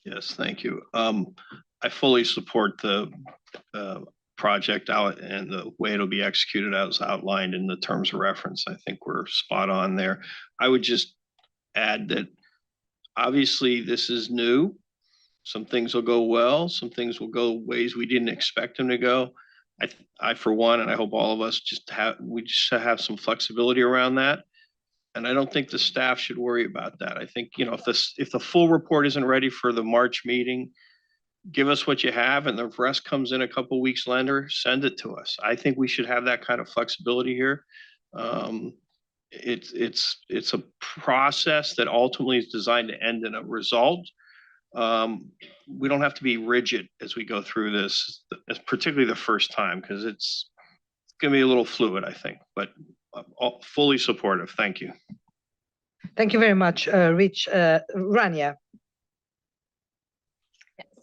Yes, thank you. I fully support the project out and the way it'll be executed as outlined in the terms of reference. I think we're spot on there. I would just add that obviously this is new. Some things will go well, some things will go ways we didn't expect them to go. I for one, and I hope all of us just have some flexibility around that. And I don't think the staff should worry about that. I think, if the full report isn't ready for the March meeting, give us what you have, and the rest comes in a couple of weeks later, send it to us. I think we should have that kind of flexibility here. It's a process that ultimately is designed to end in a result. We don't have to be rigid as we go through this, particularly the first time, because it's going to be a little fluid, I think, but fully supportive. Thank you. Thank you very much, Rich. Rania.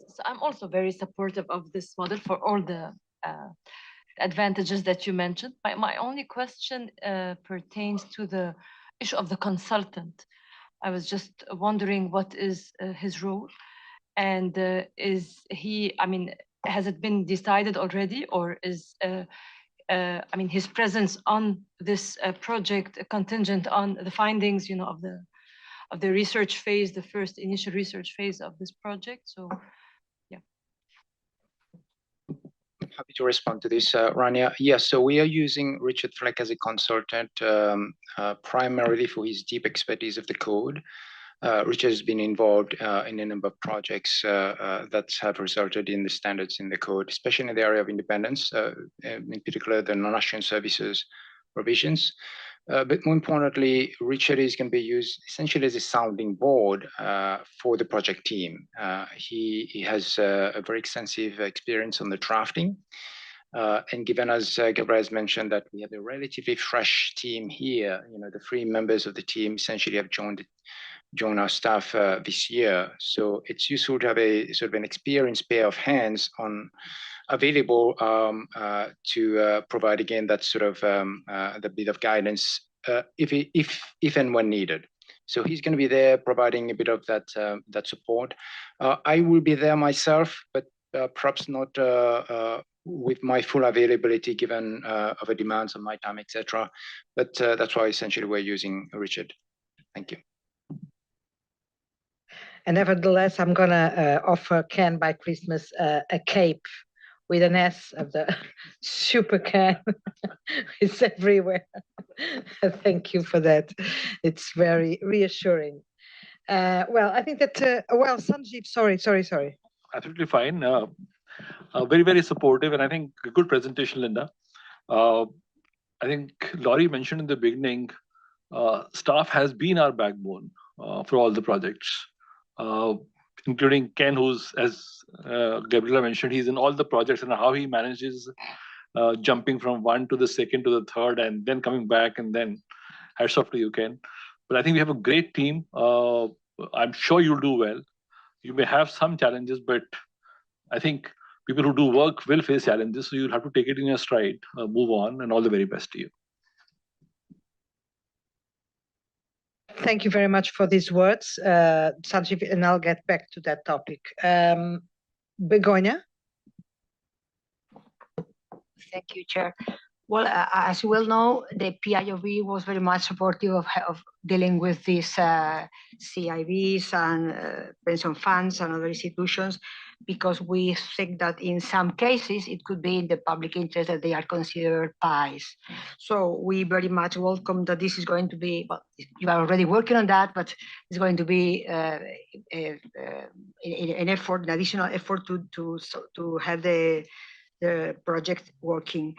So I'm also very supportive of this model for all the advantages that you mentioned. My only question pertains to the issue of the consultant. I was just wondering what is his role, and has it been decided already, or is his presence on this project contingent on the findings, of the research phase, the first initial research phase of this project? So, yeah. Happy to respond to this, Rania. Yes, so we are using Richard Fleck as a consultant primarily for his deep expertise of the code. Richard has been involved in a number of projects that have resulted in the standards in the code, especially in the area of independence, in particular the non-assurance services provisions. But more importantly, Richard is going to be used essentially as a sounding board for the project team. He has a very extensive experience on the drafting. And given, as Gabriel has mentioned, that we have a relatively fresh team here, the 3 members of the team essentially have joined our staff this year. So it's useful to have a sort of an experienced pair of hands available to provide again that sort of the bit of guidance if and when needed. So he's going to be there providing a bit of that support. I will be there myself, but perhaps not with my full availability given other demands on my time, etc. But that's why essentially we're using Richard. Thank you. And nevertheless, I'm going to offer Ken by Christmas a cape with an S of the super Ken. It's everywhere. Thank you for that. It's very reassuring. Well, I think that, Sanjeev, sorry. Absolutely fine. Very, very supportive, and I think a good presentation, Linda. I think Laurie mentioned in the beginning, staff has been our backbone for all the projects. Including Ken, who's, as Gabriela mentioned, he's in all the projects, and how he manages jumping from one to the second to the third and then coming back, and then hats off to you, Ken. But I think we have a great team. I'm sure you'll do well. You may have some challenges, but I think people who do work will face challenges, so you'll have to take it in your stride, move on, and all the very best to you. Thank you very much for these words, Sanjeev, and I'll get back to that topic. Begonia? Thank you, Chair. Well, as you well know, the PIOB was very much supportive of dealing with these CIBs and pension funds and other institutions, because we think that in some cases it could be in the public interest that they are considered PIs. So we very much welcome that this is going to be, well, you are already working on that, but it's going to be an effort, an additional effort to have the project working.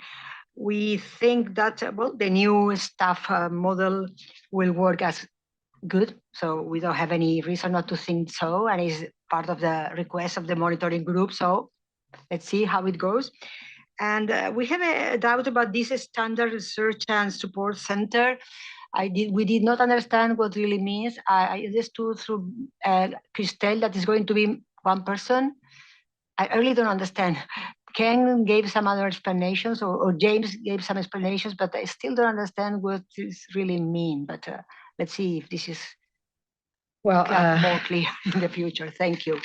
We think that well, the new staff model will work as good, so we don't have any reason not to think so, and is part of the request of the monitoring group. So let's see how it goes. And we have a doubt about this standard research and support center. We did not understand what really means. I understood through Christelle that it's going to be one person. I really don't understand. Ken gave some other explanations, or James gave some explanations, but I still don't understand what this really mean. But let's see if this is more clear in the future. Thank you.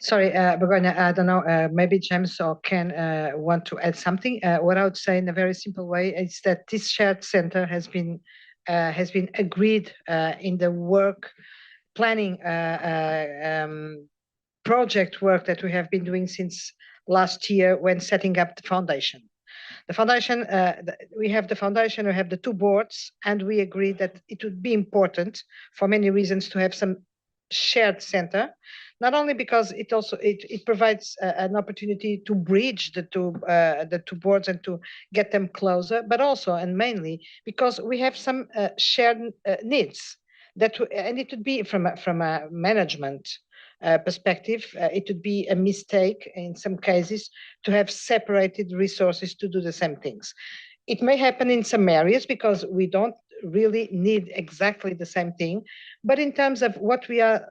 Sorry, Begonia, I don't know, maybe James or Ken want to add something. What I would say in a very simple way is that this shared center has been agreed in the work planning project work that we have been doing since last year when setting up the foundation. The foundation, we have the foundation, we have the two boards, and we agreed that it would be important for many reasons to have some shared center, not only because it also it provides an opportunity to bridge the two boards and to get them closer, but also and mainly because we have some shared needs that, and it would be from a management perspective, it would be a mistake in some cases to have separated resources to do the same things. It may happen in some areas because we don't really need exactly the same thing, but in terms of what we are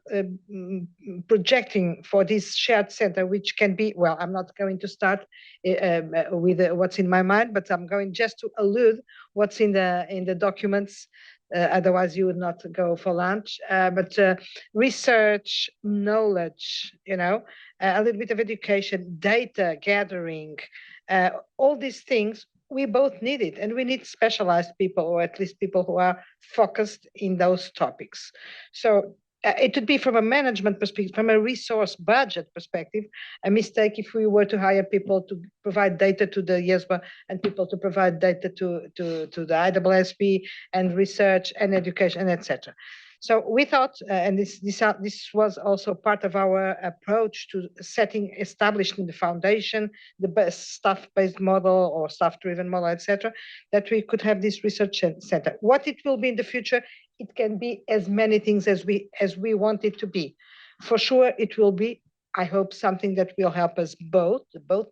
projecting for this shared center, which can be, well, I'm not going to start with what's in my mind, but I'm going just to allude what's in the documents. Otherwise you would not go for lunch, but research, knowledge, a little bit of education, data gathering, all these things, we both need it, and we need specialized people, or at least people who are focused in those topics. So it would be from a management perspective, from a resource budget perspective, a mistake if we were to hire people to provide data to the IESBA and people to provide data to the IESB and research and education, etc. So we thought, and this was also part of our approach to establishing the foundation, the best staff-based model or staff-driven model, etc., that we could have this research center. What it will be in the future, it can be as many things as we want it to be. For sure, it will be, I hope, something that will help us both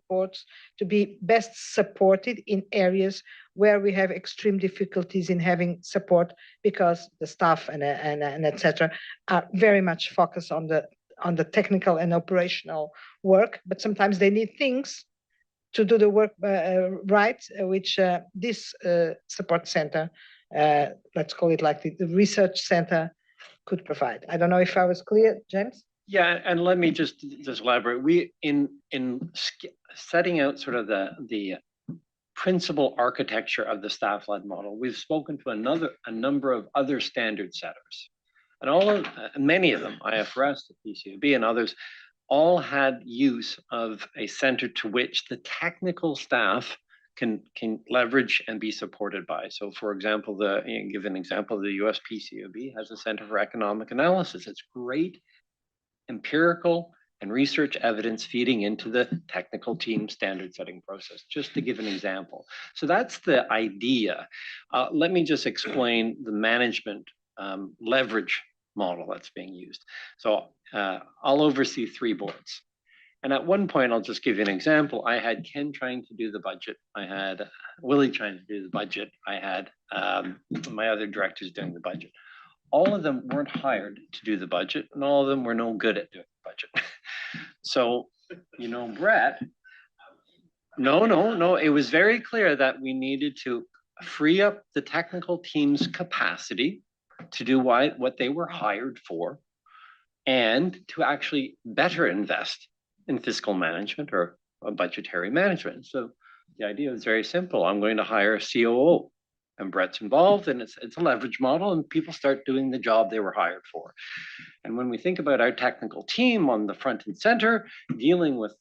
boards, to be best supported in areas where we have extreme difficulties in having support, because the staff and etc. are very much focused on the technical and operational work, but sometimes they need things to do the work right, which this support center, let's call it like the research center, could provide. I don't know if I was clear, James? Yeah, and let me just elaborate. We in setting out sort of the principal architecture of the staff-led model, we've spoken to a number of other standard setters, and many of them, IFRS, the PCAOB, and others, all had use of a center to which the technical staff can leverage and be supported by. So, for example, give an example, the US PCAOB has a Center for Economic Analysis. It's great empirical and research evidence feeding into the technical team standard setting process, just to give an example. So that's the idea. Let me just explain the management leverage model that's being used. So I'll oversee 3 boards. And at one point, I'll just give you an example. I had Ken trying to do the budget. I had Willie trying to do the budget. I had my other directors doing the budget. All of them weren't hired to do the budget, and all of them were no good at doing the budget. So, Brett, no, it was very clear that we needed to free up the technical team's capacity to do what they were hired for, and to actually better invest in fiscal management or budgetary management. So The idea is very simple. I'm going to hire a COO, and Brett's involved, and it's a leverage model, and people start doing the job they were hired for. And when we think about our technical team on the front and center, dealing with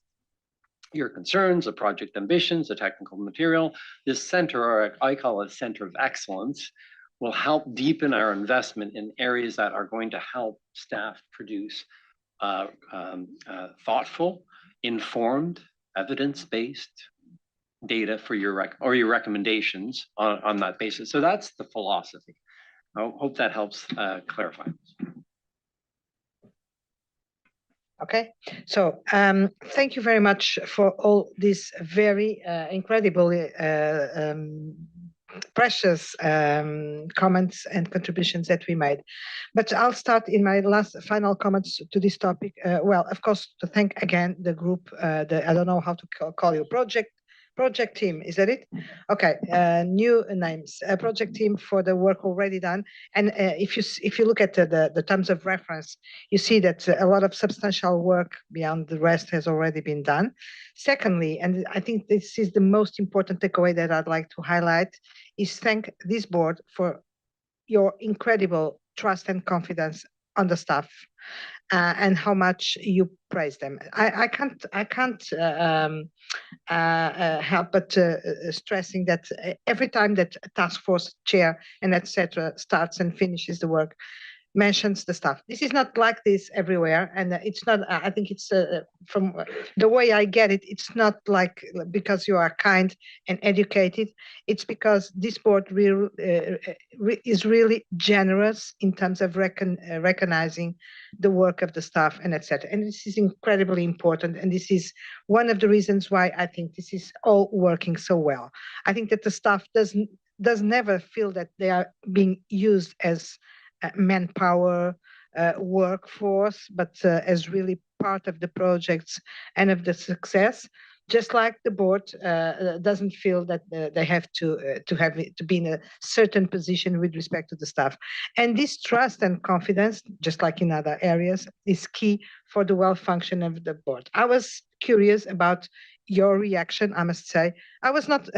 your concerns, the project ambitions, the technical material, this center, or I call it a center of excellence, will help deepen our investment in areas that are going to help staff produce thoughtful, informed, evidence-based data for your recommendations on that basis. So that's the philosophy. I hope that helps clarify. Okay, so thank you very much for all these very incredibly precious comments and contributions that we made. But I'll start in my final comments to this topic. Well, of course, to thank again the group, I don't know how to call you, project team, is that it? Okay, new names, project team for the work already done. And if you look at the terms of reference, you see that a lot of substantial work beyond the rest has already been done. Secondly, and I think this is the most important takeaway that I'd like to highlight, is thank this board for your incredible trust and confidence on the staff. And how much you praise them. I can't help but stressing that every time that a task force chair and etc. starts and finishes the work, mentions the staff. This is not like this everywhere, and it's not. I think it's from the way I get it. It's not like because you are kind and educated. It's because this board is really generous in terms of recognizing the work of the staff and etc. And this is incredibly important. And this is one of the reasons why I think this is all working so well. I think that the staff does never feel that they are being used as manpower workforce, but as really part of the projects and of the success. Just like the board doesn't feel that they have to be in a certain position with respect to the staff, and this trust and confidence, just like in other areas, is key for the well function of the board. I was curious about your reaction. I must say, I was not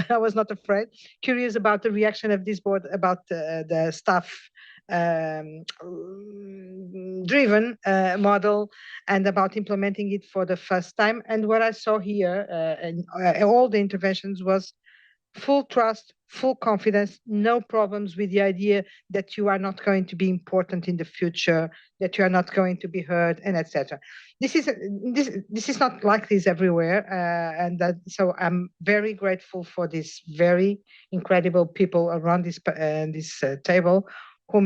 afraid. Curious about the reaction of this board about the staff driven model and about implementing it for the first time. And what I saw here in all the interventions was full trust, full confidence, no problems with the idea that you are not going to be important in the future, that you are not going to be heard, and etc. This is not like this everywhere, so I'm very grateful for these very incredible people around this table who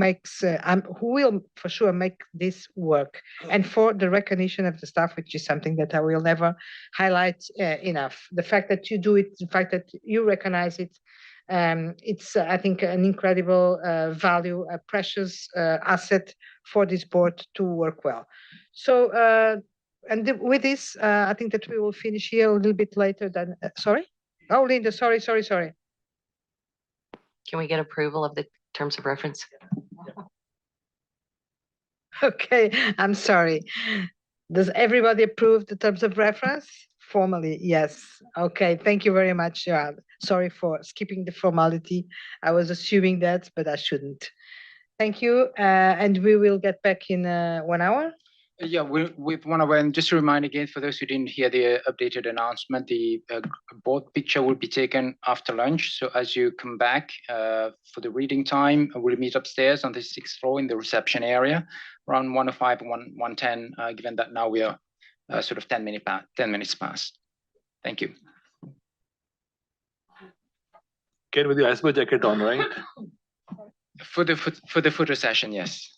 will for sure make this work, and for the recognition of the staff, which is something that I will never highlight enough. The fact that you do it, the fact that you recognize it, it's I think an incredible value, a precious asset for this board to work well. So with this, I think that we will finish here a little bit later than sorry. Oh, Linda, sorry. Can we get approval of the terms of reference? Okay, I'm sorry. Does everybody approve the terms of reference? Formally, yes. Okay, thank you very much, Gerard. Sorry for skipping the formality. I was assuming that, but I shouldn't. Thank you, and we will get back in 1 hour. Yeah, with 1 hour, and just to remind again for those who didn't hear the updated announcement, the board picture will be taken after lunch. So as you come back for the reading time, we'll meet upstairs on the 6th floor in the reception area around 1:05 and 1:10. Given that now we are sort of 10 minutes past. Thank you. Get with your IESBA jacket on, right? For the photo session, yes.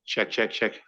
Check, check, check.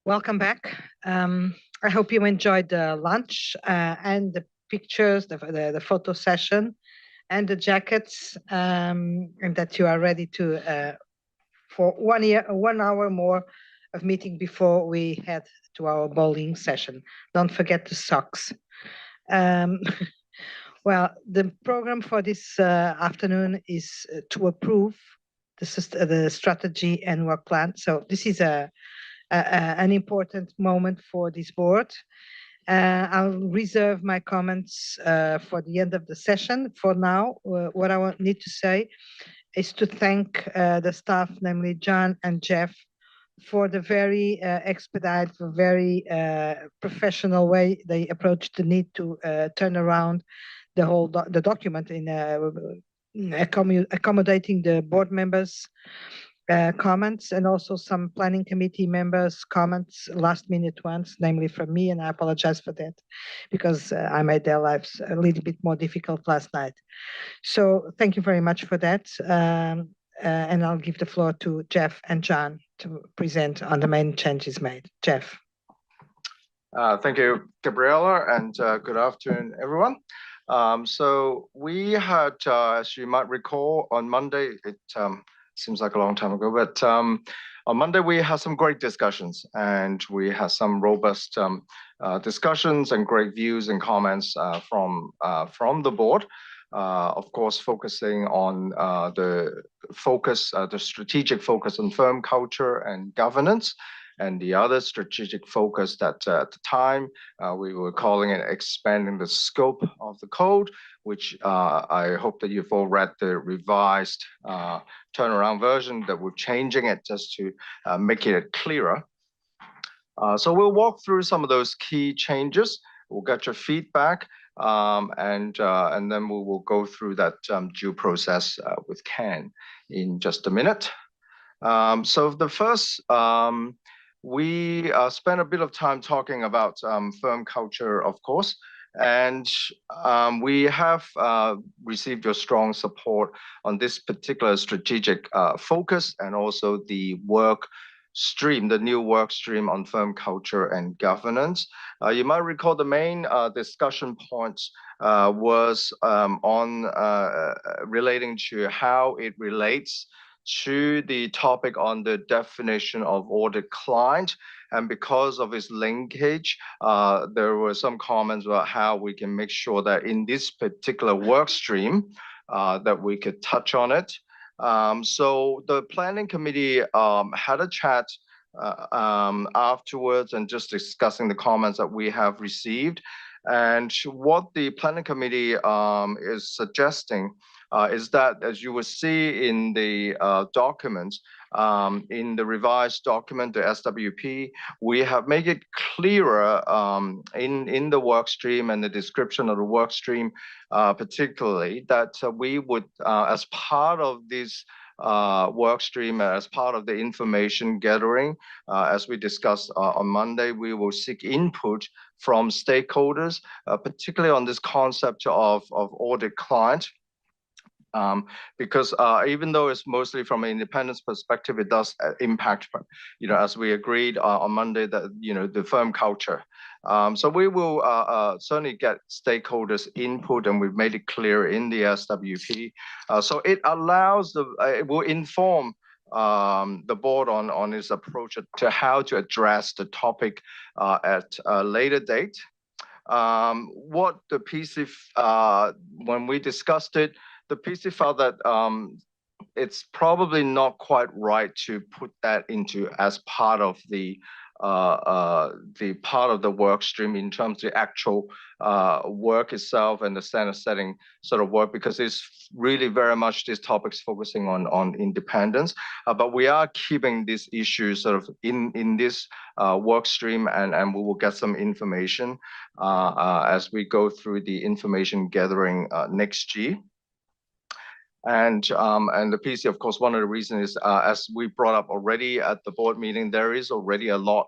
Welcome back. I hope you enjoyed the lunch and the pictures, the photo session, and the jackets, and that you are ready to for 1 hour more of meeting before we head to our bowling session. Don't forget the socks. Well, the program for this afternoon is to approve the strategy and work plan. So this is an important moment for this board. I'll reserve my comments for the end of the session. For now, what I need to say is to thank the staff, namely John and Jeff, for the very expedited, very professional way they approached the need to turn around the whole the document in accommodating the board members' comments and also some planning committee members' comments, last minute ones, namely from me, and I apologize for that because I made their lives a little bit more difficult last night. So thank you very much for that. And I'll give the floor to Jeff and John to present on the main changes made. Jeff. Thank you, Gabriella, and good afternoon, everyone. So we had, as you might recall, on Monday, it seems like a long time ago, but on Monday we had some great discussions and we had some robust discussions and great views and comments from the board. Of course, focusing on the strategic focus on firm culture and governance, and the other strategic focus that at the time we were calling it expanding the scope of the code, which I hope that you've all read the revised turnaround version that we're changing it just to make it clearer. So we'll walk through some of those key changes. We'll get your feedback. And then we will go through that due process with Ken in just a minute. So the first, we spent a bit of time talking about firm culture, of course, and we have received your strong support on this particular strategic focus and also the work stream, the new work stream on firm culture and governance. You might recall the main discussion points was on relating to how it relates to the topic on the definition of audit client. And because of its linkage, there were some comments about how we can make sure that in this particular work stream that we could touch on it. So the planning committee had a chat afterwards and just discussing the comments that we have received. And what the planning committee is suggesting is that, as you will see in the documents, in the revised document, the SWP, we have made it clearer in the work stream and the description of the work stream, particularly that we would, as part of this work stream, as part of the information gathering, as we discussed on Monday, we will seek input from stakeholders, particularly on this concept of audit client. Because even though it's mostly from an independence perspective, it does impact, as we agreed on Monday, that, the firm culture. So we will certainly get stakeholders' input, and we've made it clear in the SWP. So it allows it will inform the board on its approach to how to address the topic at a later date. What the PC, when we discussed it, the PC felt that it's probably not quite right to put that into as part of the part of the work stream in terms of the actual work itself and the standard setting sort of work, because it's really very much these topics focusing on independence. But we are keeping this issue sort of in this work stream, and we will get some information as we go through the information gathering next year. And the PC, of course, one of the reasons is, as we brought up already at the board meeting, there is already a lot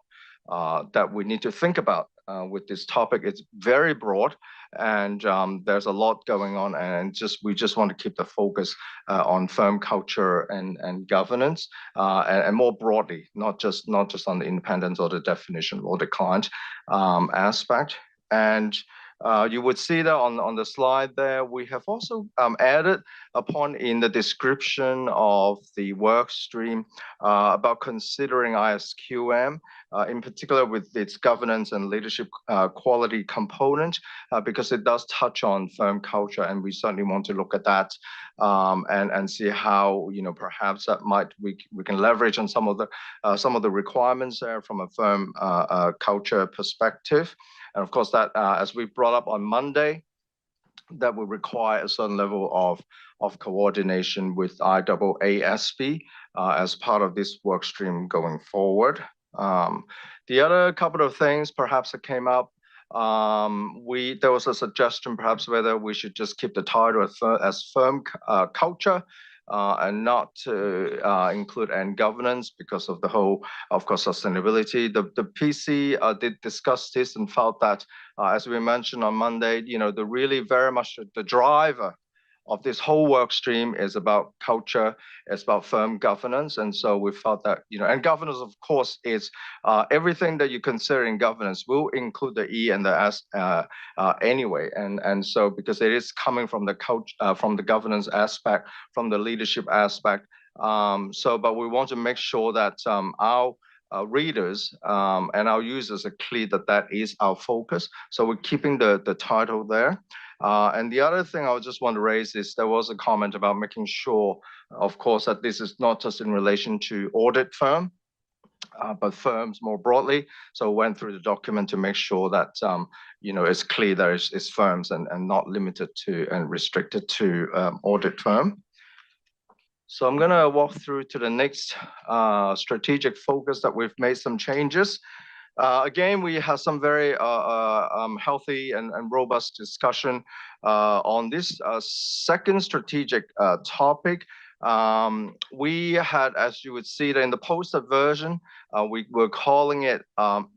that we need to think about with this topic. It's very broad, and there's a lot going on, and we just want to keep the focus on firm culture and governance, and more broadly, not just on the independence or the definition or the client aspect. And you would see that on the slide there, we have also added a point in the description of the work stream about considering ISQM, in particular with its governance and leadership quality component, because it does touch on firm culture, and we certainly want to look at that and see how, perhaps that we can leverage on some of the requirements there from a firm culture perspective. And of course, that, as we brought up on Monday, that will require a certain level of coordination with IEESB as part of this work stream going forward. The other couple of things perhaps that came up, there was a suggestion perhaps whether we should just keep the title as firm culture, and not to include and governance because of the whole, of course, sustainability. The PC did discuss this and felt that, as we mentioned on Monday, the really very much the driver of this whole work stream is about culture, it's about firm governance. And so we felt that, and governance, of course, is everything that you consider in governance will include the E and the S anyway. And so because it is coming from the from the governance aspect, from the leadership aspect. But we want to make sure that our readers and our users are clear that is our focus. So we're keeping the title there. And the other thing I just want to raise is there was a comment about making sure, of course, that this is not just in relation to audit firm, but firms more broadly. So went through the document to make sure that it's clear that it's firms and not limited to and restricted to audit firm. So I'm going to walk through to the next strategic focus that we've made some changes. Again, we have some very healthy and robust discussion on this second strategic topic. We had, as you would see that in the posted version, we were calling it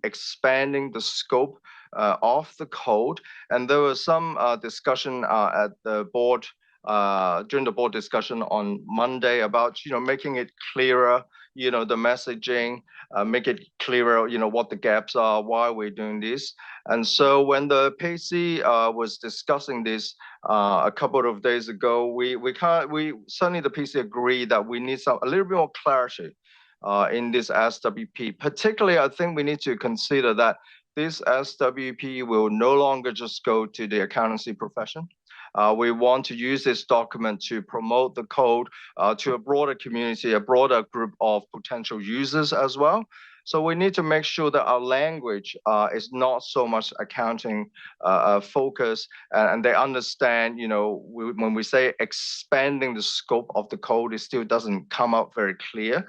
expanding the scope of the code. And there was some discussion at the board during the board discussion on Monday about, making it clearer, the messaging, make it clearer, what the gaps are, why we're doing this. And so when the PC was discussing this a couple of days ago, we certainly the PC agreed that we need a little bit more clarity in this SWP. Particularly, I think we need to consider that this SWP will no longer just go to the accountancy profession. We want to use this document to promote the code to a broader community, a broader group of potential users as well. So we need to make sure that our language is not so much accounting focus, and they understand, when we say expanding the scope of the code, it still doesn't come out very clear.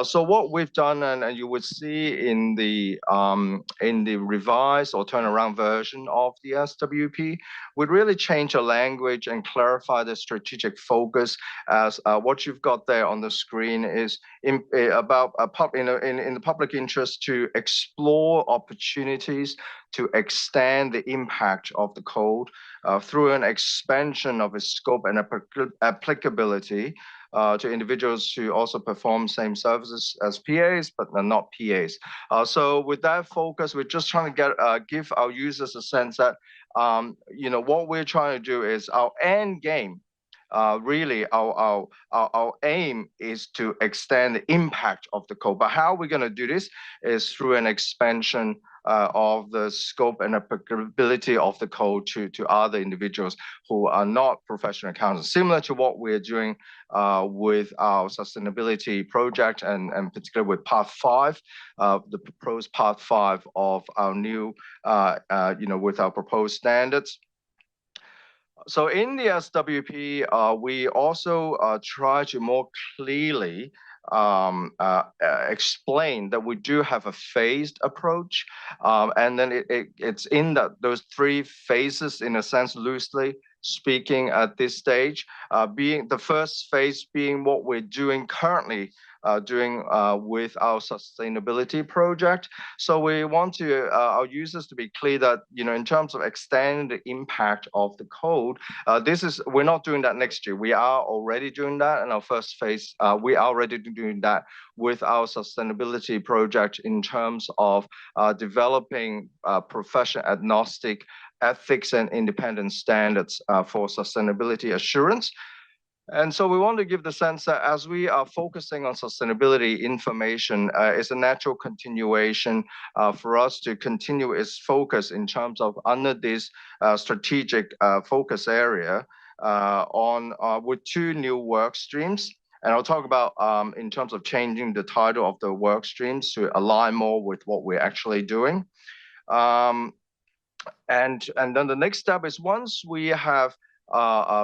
So what we've done, and you would see in the revised or turnaround version of the SWP, we'd really change the language and clarify the strategic focus as what you've got there on the screen is about in the public interest to explore opportunities to extend the impact of the code through an expansion of its scope and applicability to individuals who also perform same services as PAs, but are not PAs. So with that focus, we're just trying to give our users a sense that, what we're trying to do is our end game. Really, our aim is to extend the impact of the code. But how we're going to do this is through an expansion of the scope and applicability of the code to other individuals who are not professional accountants, similar to what we're doing with our sustainability project and particularly with part 5, the proposed part 5 of our new, with our proposed standards. So in the SWP, we also try to more clearly explain that we do have a phased approach, and then it's in those 3 phases, in a sense, loosely speaking at this stage, being the first phase being what we're doing currently doing with our sustainability project. So we want to our users to be clear that, in terms of extending the impact of the code, we're not doing that next year. We are already doing that in our first phase. We are already doing that with our sustainability project in terms of developing profession agnostic ethics and independent standards for sustainability assurance. And so we want to give the sense that as we are focusing on sustainability, information is a natural continuation for us to continue its focus in terms of under this strategic focus area with 2 new work streams. And I'll talk about in terms of changing the title of the work streams to align more with what we're actually doing. And then the next step is once we have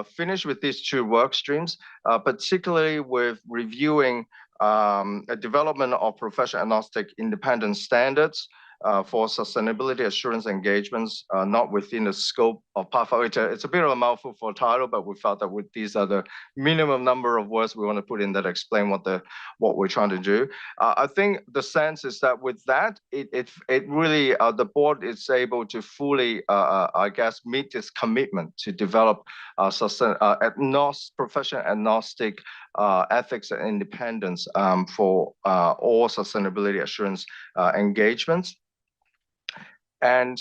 finished with these 2 work streams, particularly with reviewing a development of profession agnostic independent standards for sustainability assurance engagements, not within the scope of Part 5. It's a bit of a mouthful for a title, but we felt that these are the minimum number of words we want to put in that explain what we're trying to do. I think the sense is that with that, it really the board is able to fully, meet this commitment to develop profession agnostic ethics and independence for all sustainability assurance engagements. And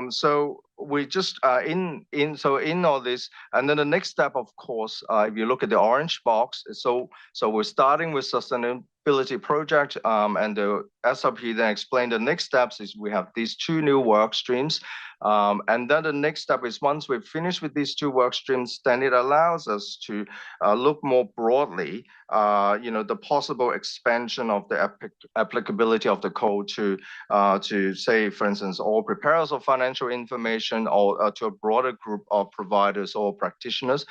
so we just in all this, and then the next step, of course, if you look at the orange box, so we're starting with sustainability project, and the SRP then explained the next steps is we have these 2 new work streams. And then the next step is once we've finished with these 2 work streams, then it allows us to look more broadly, the possible expansion of the applicability of the code to say, for instance, all preparers of financial information or to a broader group of providers or practitioners.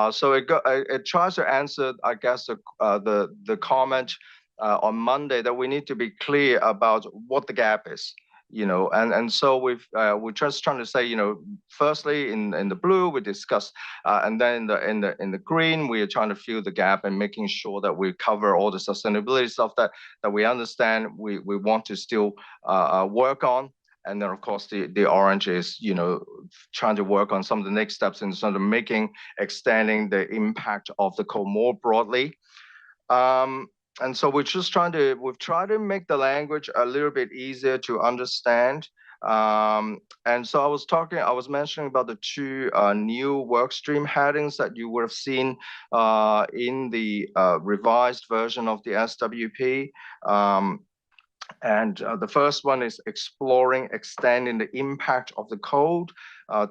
So it tries to answer, I guess, the comment on Monday that we need to be clear about what the gap is. And so we're just trying to say, firstly in the blue we discussed, and then in the green we are trying to fill the gap and making sure that we cover all the sustainability stuff that we understand we want to still work on. And then of course the orange is trying to work on some of the next steps in sort of extending the impact of the code more broadly. And so we've tried to make the language a little bit easier to understand. And so I was mentioning about the 2 new workstream headings that you would have seen in the revised version of the SWP. And the first one is exploring extending the impact of the code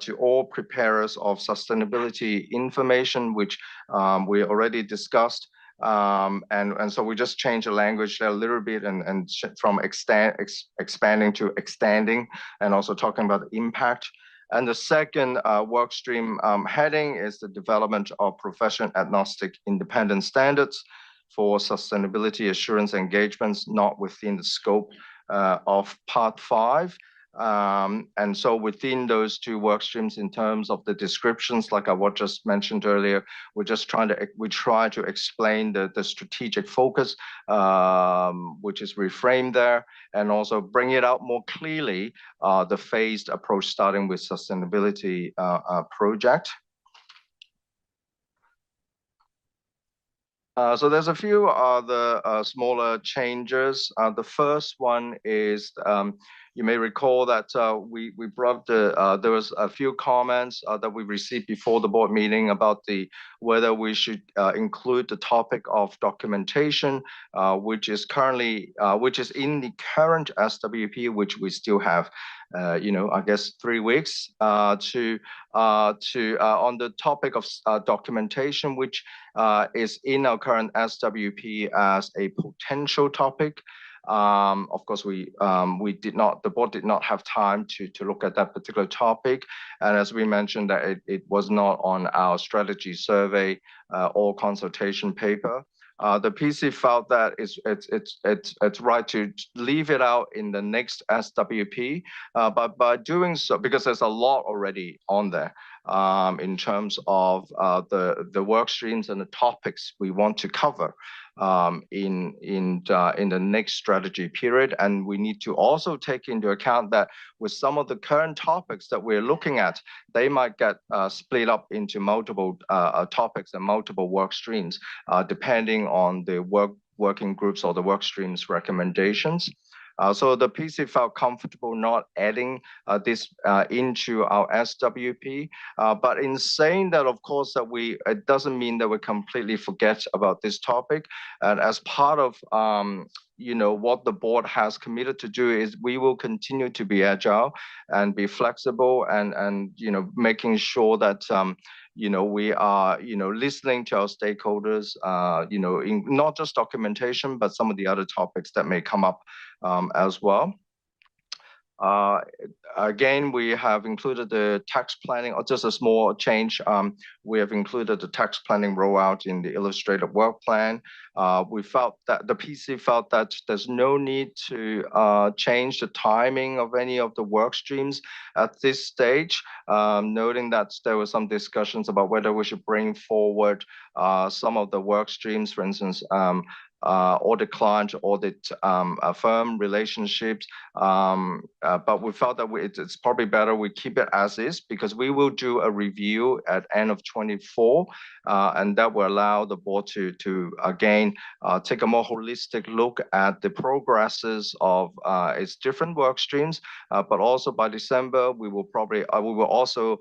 to all preparers of sustainability information, which we already discussed. And so we just changed the language a little bit and from expanding to extending, and also talking about the impact. And the second work stream heading is the development of profession agnostic independent standards for sustainability assurance engagements not within the scope of Part 5. And so within those 2 work streams, in terms of the descriptions, like I just mentioned earlier, we try to explain the strategic focus, which is reframed there, and also bring it out more clearly, the phased approach starting with sustainability project. So there's a few other smaller changes. The first one is you may recall that we brought there was a few comments that we received before the board meeting about whether we should include the topic of documentation, which is in the current SWP, which we still have, I guess 3 weeks to on the topic of documentation, which is in our current SWP as a potential topic. Of course, the board did not have time to look at that particular topic, and as we mentioned, that it was not on our strategy survey or consultation paper. The PC felt that it's right to leave it out in the next SWP, but by doing so, because there's a lot already on there, in terms of the work streams and the topics we want to cover in the next strategy period. And we need to also take into account that with some of the current topics that we're looking at, they might get split up into multiple topics and multiple work streams, depending on the working groups or the work streams recommendations. So the PC felt comfortable not adding this into our SWP. But in saying that, of course, that it doesn't mean that we completely forget about this topic. And as part of what the board has committed to do is we will continue to be agile and be flexible and making sure that we are, listening to our stakeholders, in not just documentation, but some of the other topics that may come up as well. Again, we have included the tax planning, or just a small change. We have included the tax planning rollout in the illustrated work plan. We felt that the PC felt that there's no need to change the timing of any of the work streams at this stage, noting that there were some discussions about whether we should bring forward some of the work streams, for instance, audit client, audit firm relationships. But we felt that it's probably better we keep it as is, because we will do a review at end of 24, and that will allow the board to again take a more holistic look at the progresses of its different work streams. But also by December, we will also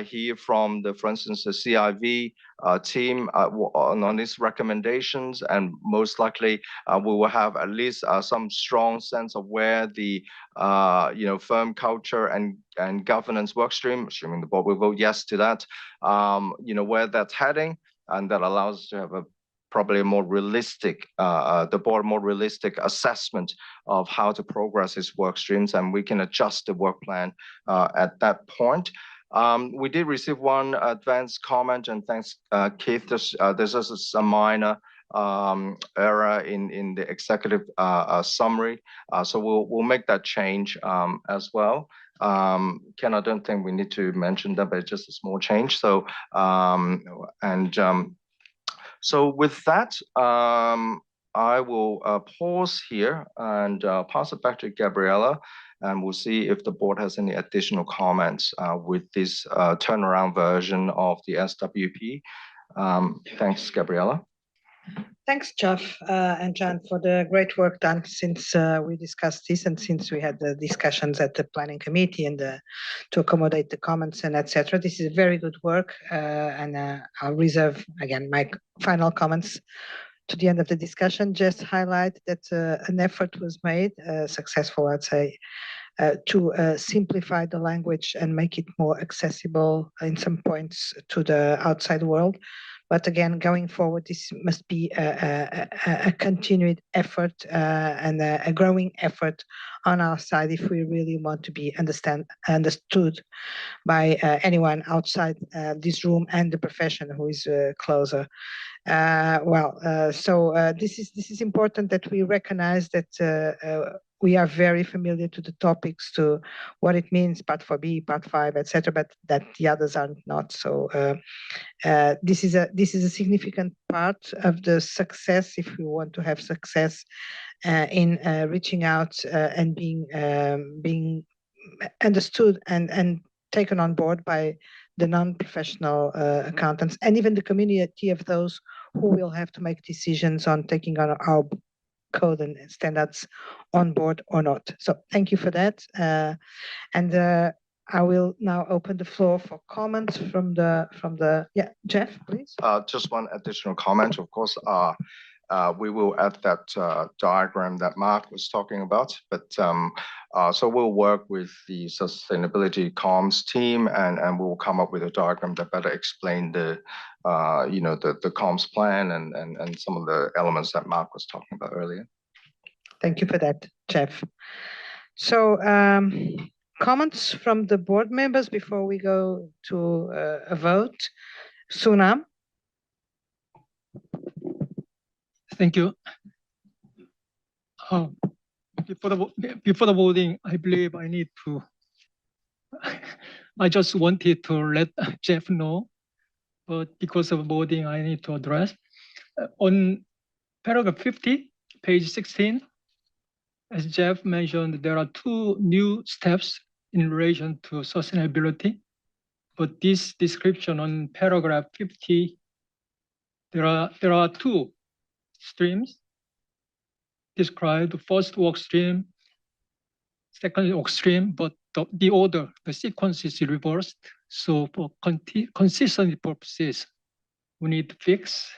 hear from for instance, the CIV team on its recommendations, and most likely we will have at least some strong sense of where the firm culture and governance workstream, assuming the board will vote yes to that, where that's heading, and that allows us to have probably a more realistic, the board more realistic assessment of how to progress its work streams, and we can adjust the work plan at that point. We did receive one advanced comment, and thanks, Keith. There's just a minor error in the executive summary, so we'll make that change as well. Ken, I don't think we need to mention that, but it's just a small change. So so with that, I will pause here and pass it back to Gabriella, and we'll see if the board has any additional comments with this turnaround version of the SWP. Thanks, Gabriella. Thanks, Jeff and John, for the great work done since we discussed this and since we had the discussions at the planning committee and to accommodate the comments and etc. This is very good work, and I'll reserve again my final comments to the end of the discussion. Just highlight that an effort was made, successful, I'd say, to simplify the language and make it more accessible in some points to the outside world. But again, going forward, this must be a continued effort and a growing effort on our side if we really want to be understood by anyone outside this room and the profession who is closer. So this is important that we recognize that we are very familiar to the topics, to what it means, Part 4B, Part 5, etc., but that the others are not. So this is a significant part of the success, if we want to have success in reaching out and being understood and taken on board by the non-professional accountants and even the community of those who will have to make decisions on taking on our code and standards on board or not. So thank you for that. And I will now open the floor for comments from the Jeff, please. Just one additional comment. Of course, we will add that diagram that Mark was talking about, but so we'll work with the sustainability comms team and we'll come up with a diagram that better explain the comms plan and some of the elements that Mark was talking about earlier. Thank you for that, Jeff. So comments from the board members before we go to a vote. Sunam. Thank you. Before the voting, I believe I need to I just wanted to let Jeff know, but because of voting, I need to address. On paragraph 50, page 16, as Jeff mentioned, there are two new steps in relation to sustainability. But this description on paragraph 50, there are two streams described. First work stream, second work stream, but the order, the sequence is reversed. So for consistency purposes, we need to fix.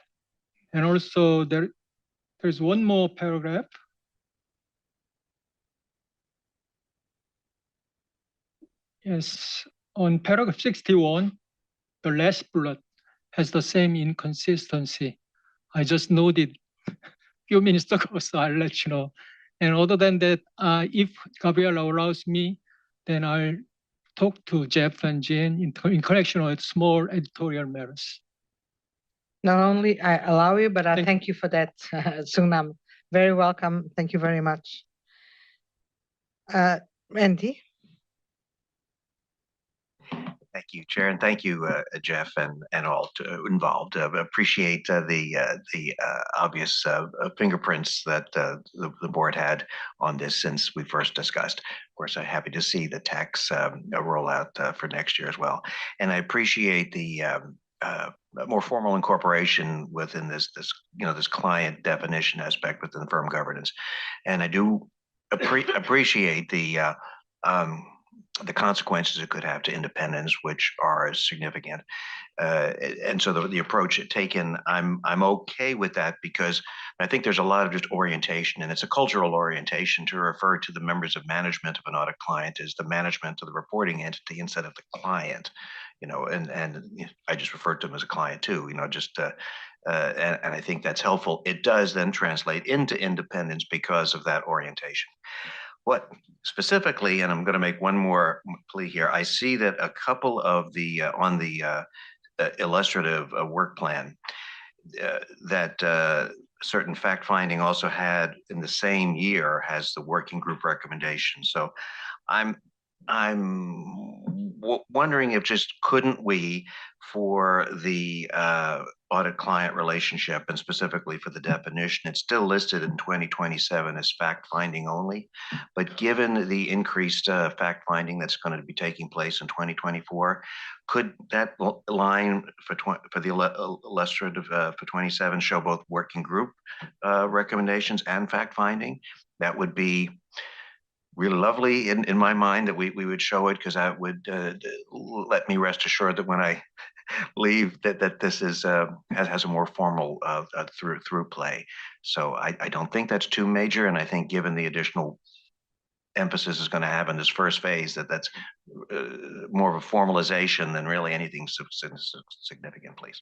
And also there's one more paragraph. Yes, on paragraph 61, the last bullet has the same inconsistency. I just noted a few minutes ago, so I'll let you know. And other than that, if Gabriela allows me, then I'll talk to Jeff and Jane in connection with small editorial matters. Not only I allow you, but I thank you for that, Sunam. Very welcome. Thank you very much. Andy? Thank you, Chair, and thank you, Jeff, and all involved. Appreciate the obvious fingerprints that the board had on this since we first discussed. Of course, I'm happy to see the tax rollout for next year as well, and I appreciate the more formal incorporation within this client definition aspect within firm governance, and I do appreciate the consequences it could have to independence, which are significant. And so the approach taken, I'm okay with that, because I think there's a lot of just orientation, and it's a cultural orientation to refer to the members of management of an audit client as the management of the reporting entity instead of the client. And I just referred to them as a client too. And I think that's helpful. It does then translate into independence because of that orientation. What specifically, and I'm going to make one more plea here, I see that a couple of the on the illustrative work plan that certain fact finding also had in the same year has the working group recommendation. So I'm wondering if just couldn't we, for the audit client relationship and specifically for the definition, it's still listed in 2027 as fact finding only, but given the increased fact finding that's going to be taking place in 2024, could that line for the illustrative for 27 show both working group recommendations and fact finding? That would be really lovely in my mind, that we would show it, because that would let me rest assured that when I leave that this is has a more formal through play. So I don't think that's too major, and I think given the additional emphasis is going to have in this first phase, that's more of a formalization than really anything significant, please.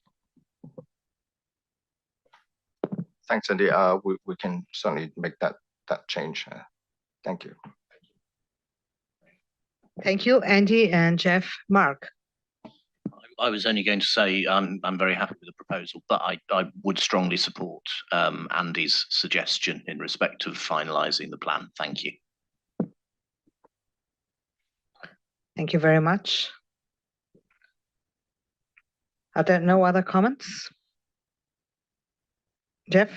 Thanks, Andy. We can certainly make that change. Thank you. Thank you, Andy and Jeff. Mark? I was only going to say I'm very happy with the proposal, but I would strongly support Andy's suggestion in respect of finalising the plan. Thank you. Thank you very much. Are there no other comments? Jeff?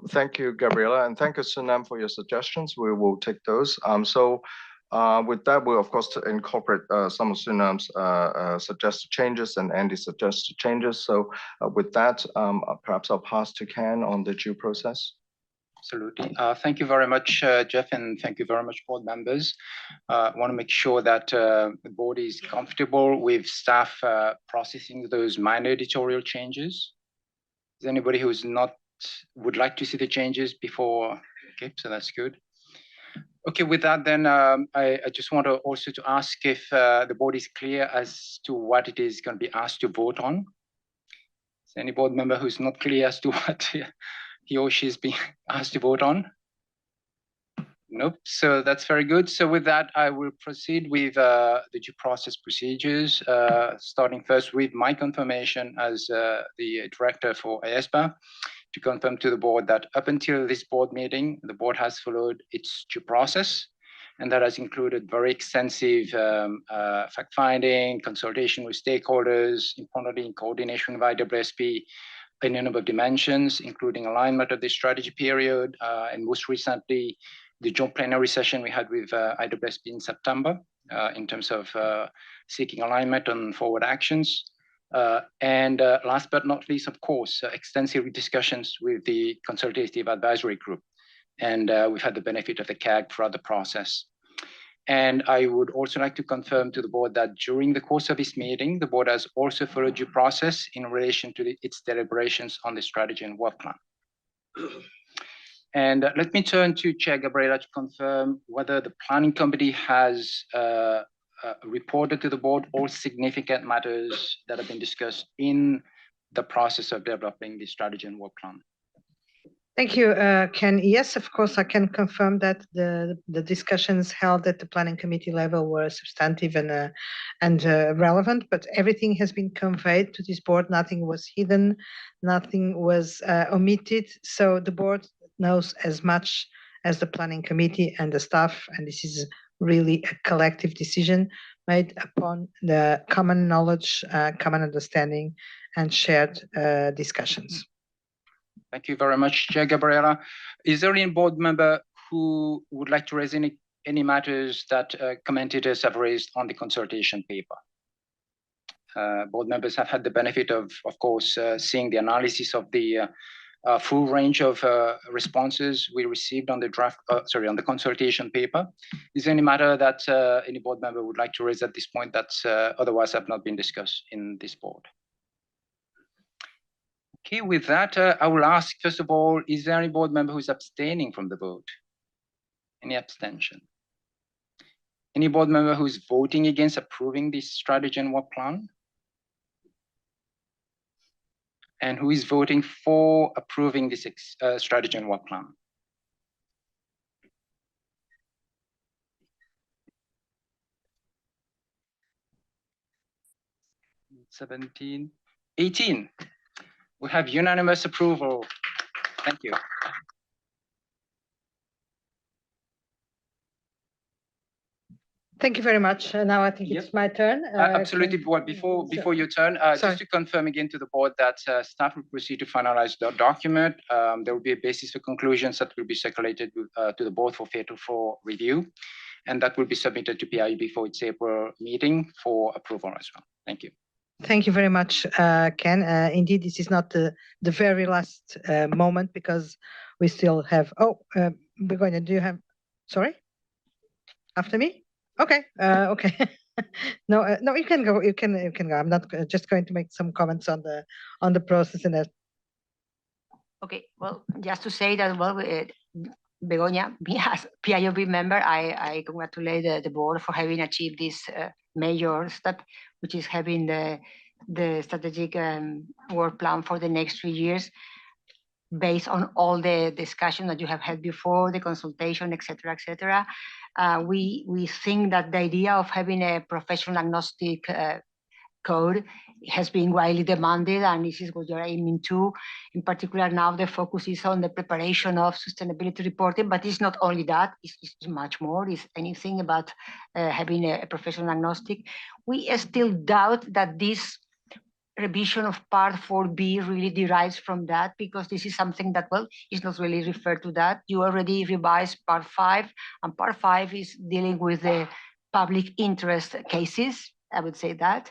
Thank you, Gabriela, and thank you, Sunam, for your suggestions. We will take those. With that, we'll of course incorporate some of Sunam's suggested changes and Andy's suggested changes. So with that, perhaps I'll pass to Ken on the due process. Absolutely. Thank you very much, Jeff, and thank you very much, board members. I want to make sure that the board is comfortable with staff processing those minor editorial changes. Is anybody who's not would like to see the changes before? Okay, so that's good. Okay, with that, then I just want to also to ask if the board is clear as to what it is going to be asked to vote on. Is any board member who's not clear as to what he or she is being asked to vote on? Nope. So that's very good. So with that, I will proceed with the due process procedures, starting first with my confirmation as the director for IESBA, to confirm to the board that up until this board meeting, the board has followed its due process And that has included very extensive fact-finding, consultation with stakeholders, importantly in coordination with IESBA in a number of dimensions, including alignment of the strategy period, and most recently, the joint plenary session we had with IESBA in September in terms of seeking alignment on forward actions. And last but not least, of course, extensive discussions with the consultative advisory group. And we've had the benefit of the CAG throughout the process. And I would also like to confirm to the board that during the course of this meeting, the board has also followed due process in relation to its deliberations on the strategy and work plan. And let me turn to Chair Gabriela to confirm whether the planning committee has reported to the board all significant matters that have been discussed in the process of developing the strategy and work plan. Thank you, Ken. Yes, of course, I can confirm that the discussions held at the planning committee level were substantive and relevant, but everything has been conveyed to this board. Nothing was hidden, nothing was omitted. So the board knows as much as the planning committee and the staff, and this is really a collective decision made upon the common knowledge, common understanding, and shared discussions. Thank you very much, Chair Gabriela. Is there any board member who would like to raise any matters that commentators have raised on the consultation paper? Board members have had the benefit of course, seeing the analysis of the full range of responses we received on the draft, on the consultation paper. Is there any matter that any board member would like to raise at this point that otherwise have not been discussed in this board? Okay, with that, I will ask, first of all, is there any board member who's abstaining from the vote? Any abstention? Any board member who's voting against approving this strategy and work plan? And who is voting for approving this strategy and work plan? (17, 18). We have unanimous approval. Thank you. Thank you very much. Now I think it's my turn. Absolutely. Well, before your turn, just to confirm again to the board that staff will proceed to finalize the document. There will be a basis for conclusions that will be circulated to the board for review, and that will be submitted to PIB for its April meeting for approval as well. Thank you. Thank you very much, Ken. Indeed, this is not the very last moment because we still have. Begonia, do you have? Sorry. After me? Okay. Okay. No, no, you can go. You can go. I'm not just going to make some comments on the process and that. Okay. Well, just to say that Begonia, me as PIOB member, I congratulate the board for having achieved this major step, which is having the strategic work plan for the next 3 years, based on all the discussion that you have had before, the consultation, etc., etc. We think that the idea of having a professional agnostic code has been widely demanded, and this is what you're aiming to. In particular, now the focus is on the preparation of sustainability reporting, but it's not only that, it's much more. It's anything about having a professional agnostic. We still doubt that this revision of part 4B really derives from that, because this is something that, well, is not really referred to that. You already revised part 5, and part 5 is dealing with the public interest cases, I would say that.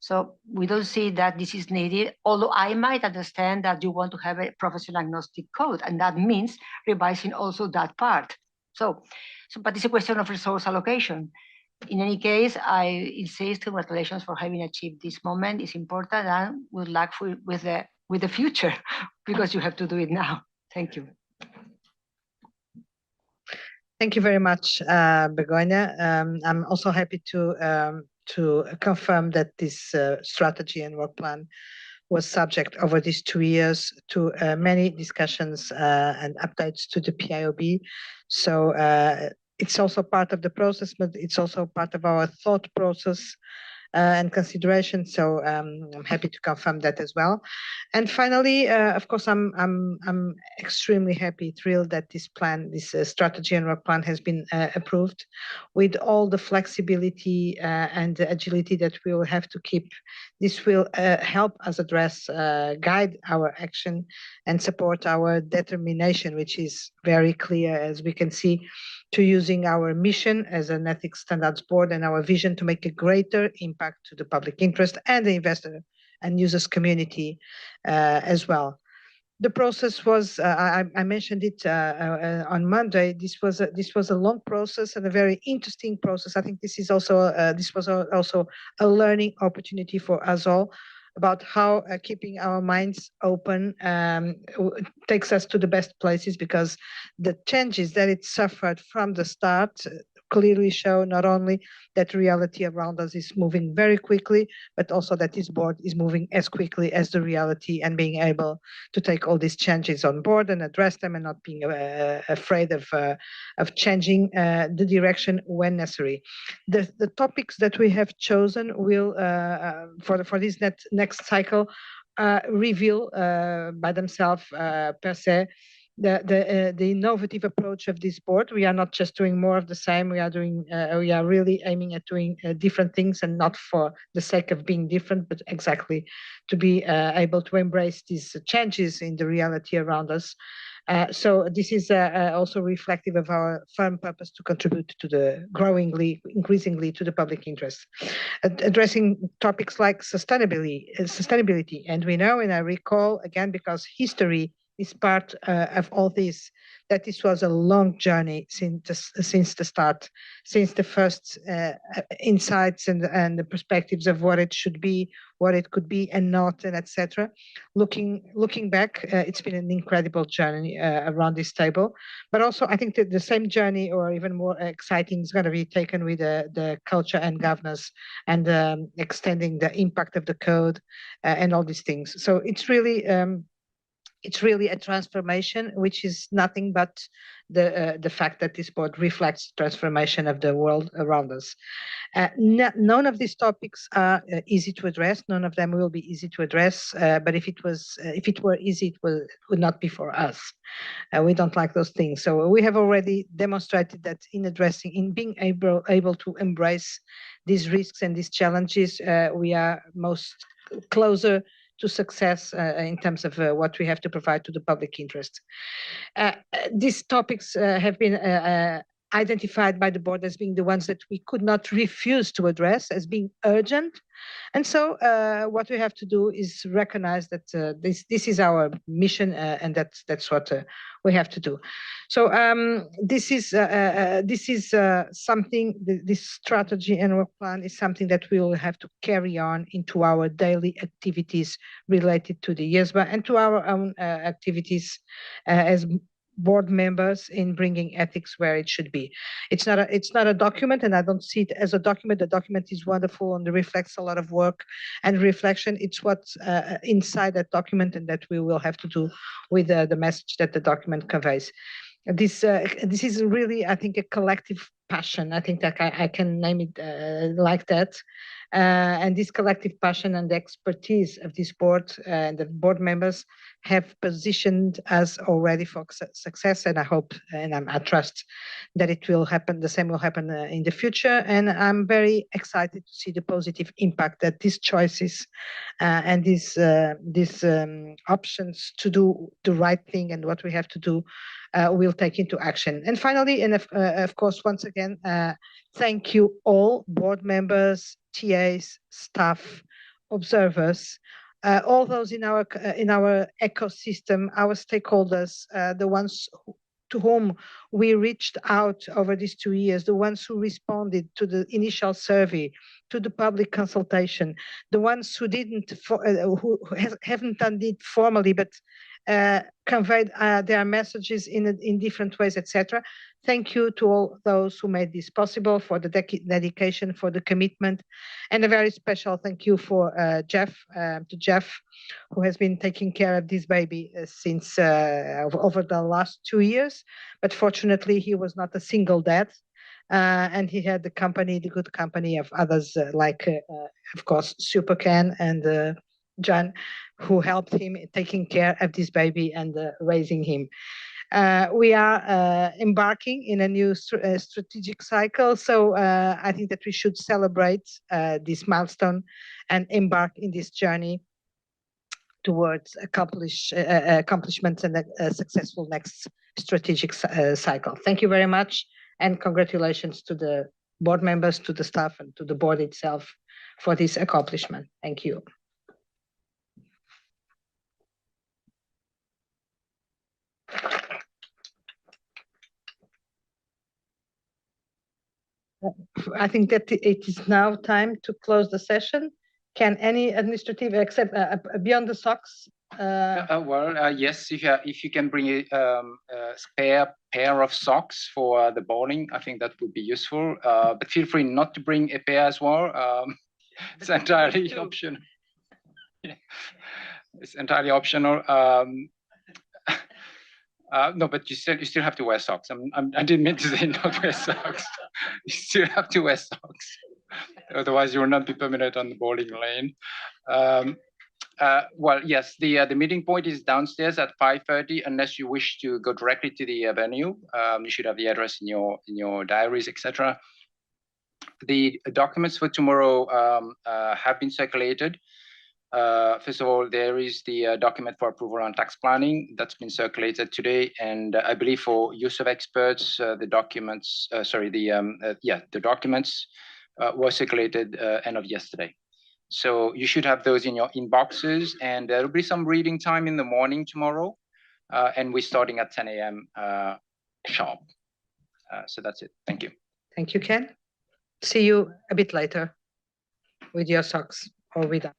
So we don't see that this is needed, although I might understand that you want to have a professional agnostic code, and that means revising also that part. But it's a question of resource allocation. In any case, I insist, congratulations for having achieved this moment. It's important, and good luck with the future, because you have to do it now. Thank you. Thank you very much, Begonia. I'm also happy to confirm that this strategy and work plan was subject over these 2 years to many discussions and updates to the PIOB. So it's also part of the process, but it's also part of our thought process and consideration. So I'm happy to confirm that as well. And finally, of course, I'm extremely happy, thrilled that this plan, this strategy and work plan has been approved with all the flexibility and the agility that we will have to keep. This will help us address, guide our action and support our determination, which is very clear, as we can see, to using our mission as an ethics standards board and our vision to make a greater impact to the public interest and the investor and users community as well. The process was, I mentioned it on Monday. This was a long process and a very interesting process. I think this is also this was also a learning opportunity for us all about how keeping our minds open takes us to the best places, because the changes that it suffered from the start clearly show not only that reality around us is moving very quickly, but also that this board is moving as quickly as the reality and being able to take all these changes on board and address them and not being afraid of changing the direction when necessary. The topics that we have chosen will, for this next cycle, reveal by themselves per se the innovative approach of this board. We are not just doing more of the same. We are really aiming at doing different things, and not for the sake of being different, but exactly to be able to embrace these changes in the reality around us. So this is also reflective of our firm purpose to contribute to the increasingly to the public interest, addressing topics like sustainability. And we know, and I recall again, because history is part of all this, that this was a long journey since the start, since the first insights and the perspectives of what it should be, what it could be and not, and etc. Looking back, it's been an incredible journey around this table. But also, I think that the same journey, or even more exciting, is going to be taken with the culture and governance and extending the impact of the code and all these things. So it's really a transformation, which is nothing but the fact that this board reflects transformation of the world around us. None of these topics are easy to address. None of them will be easy to address. But if it were easy, it would not be for us. We don't like those things. So we have already demonstrated that in being able to embrace these risks and these challenges, we are most closer to success in terms of what we have to provide to the public interest. These topics have been identified by the board as being the ones that we could not refuse to address as being urgent. And so what we have to do is recognize that this is our mission, and that's what we have to do. So this is something. This strategy and work plan is something that we will have to carry on into our daily activities related to the IESBA and to our own activities as board members in bringing ethics where it should be. It's not a document, and I don't see it as a document. The document is wonderful and reflects a lot of work and reflection. It's what's inside that document, and that we will have to do with the message that the document conveys. This is really, I think, a collective passion. I think that I can name it like that. And this collective passion and the expertise of this board and the board members have positioned us already for success. And I hope and I trust that it will happen. The same will happen in the future. And I'm very excited to see the positive impact that these choices and these options to do the right thing and what we have to do will take into action. And finally, and of course, once again, thank you all, board members, TAs, staff, observers, all those in our ecosystem, our stakeholders, the ones to whom we reached out over these 2 years, the ones who responded to the initial survey, to the public consultation, the ones who haven't done it formally, but conveyed their messages in different ways, etc. Thank you to all those who made this possible, for the dedication, for the commitment, and a very special thank you for Jeff, who has been taking care of this baby since over the last 2 years. But fortunately, he was not a single dad. And he had the good company of others like, of course, Supercan and John, who helped him taking care of this baby and raising him. We are embarking in a new strategic cycle. So I think that we should celebrate this milestone and embark in this journey towards accomplishments and a successful next strategic cycle. Thank you very much, and congratulations to the board members, to the staff, and to the board itself for this accomplishment. Thank you. I think that it is now time to close the session. Can any administrative, except beyond the SOX? Yes, if you can bring a spare pair of socks for the bowling, I think that would be useful. But feel free not to bring a pair as well. It's entirely optional. It's entirely optional. No, but you still have to wear socks. I didn't mean to say not wear socks. You still have to wear socks. Otherwise, you will not be permitted on the bowling lane. Well, yes, the meeting point is downstairs at 5:30. Unless you wish to go directly to the venue, you should have the address in your diaries, etc. The documents for tomorrow have been circulated. First of all, there is the document for approval on tax planning that's been circulated today, and I believe for use of experts, the documents were circulated end of yesterday. So you should have those in your inboxes, and there will be some reading time in the morning tomorrow, and we're starting at 10 a.m. Sharp. So that's it. Thank you. Thank you, Ken. See you a bit later with your socks or without.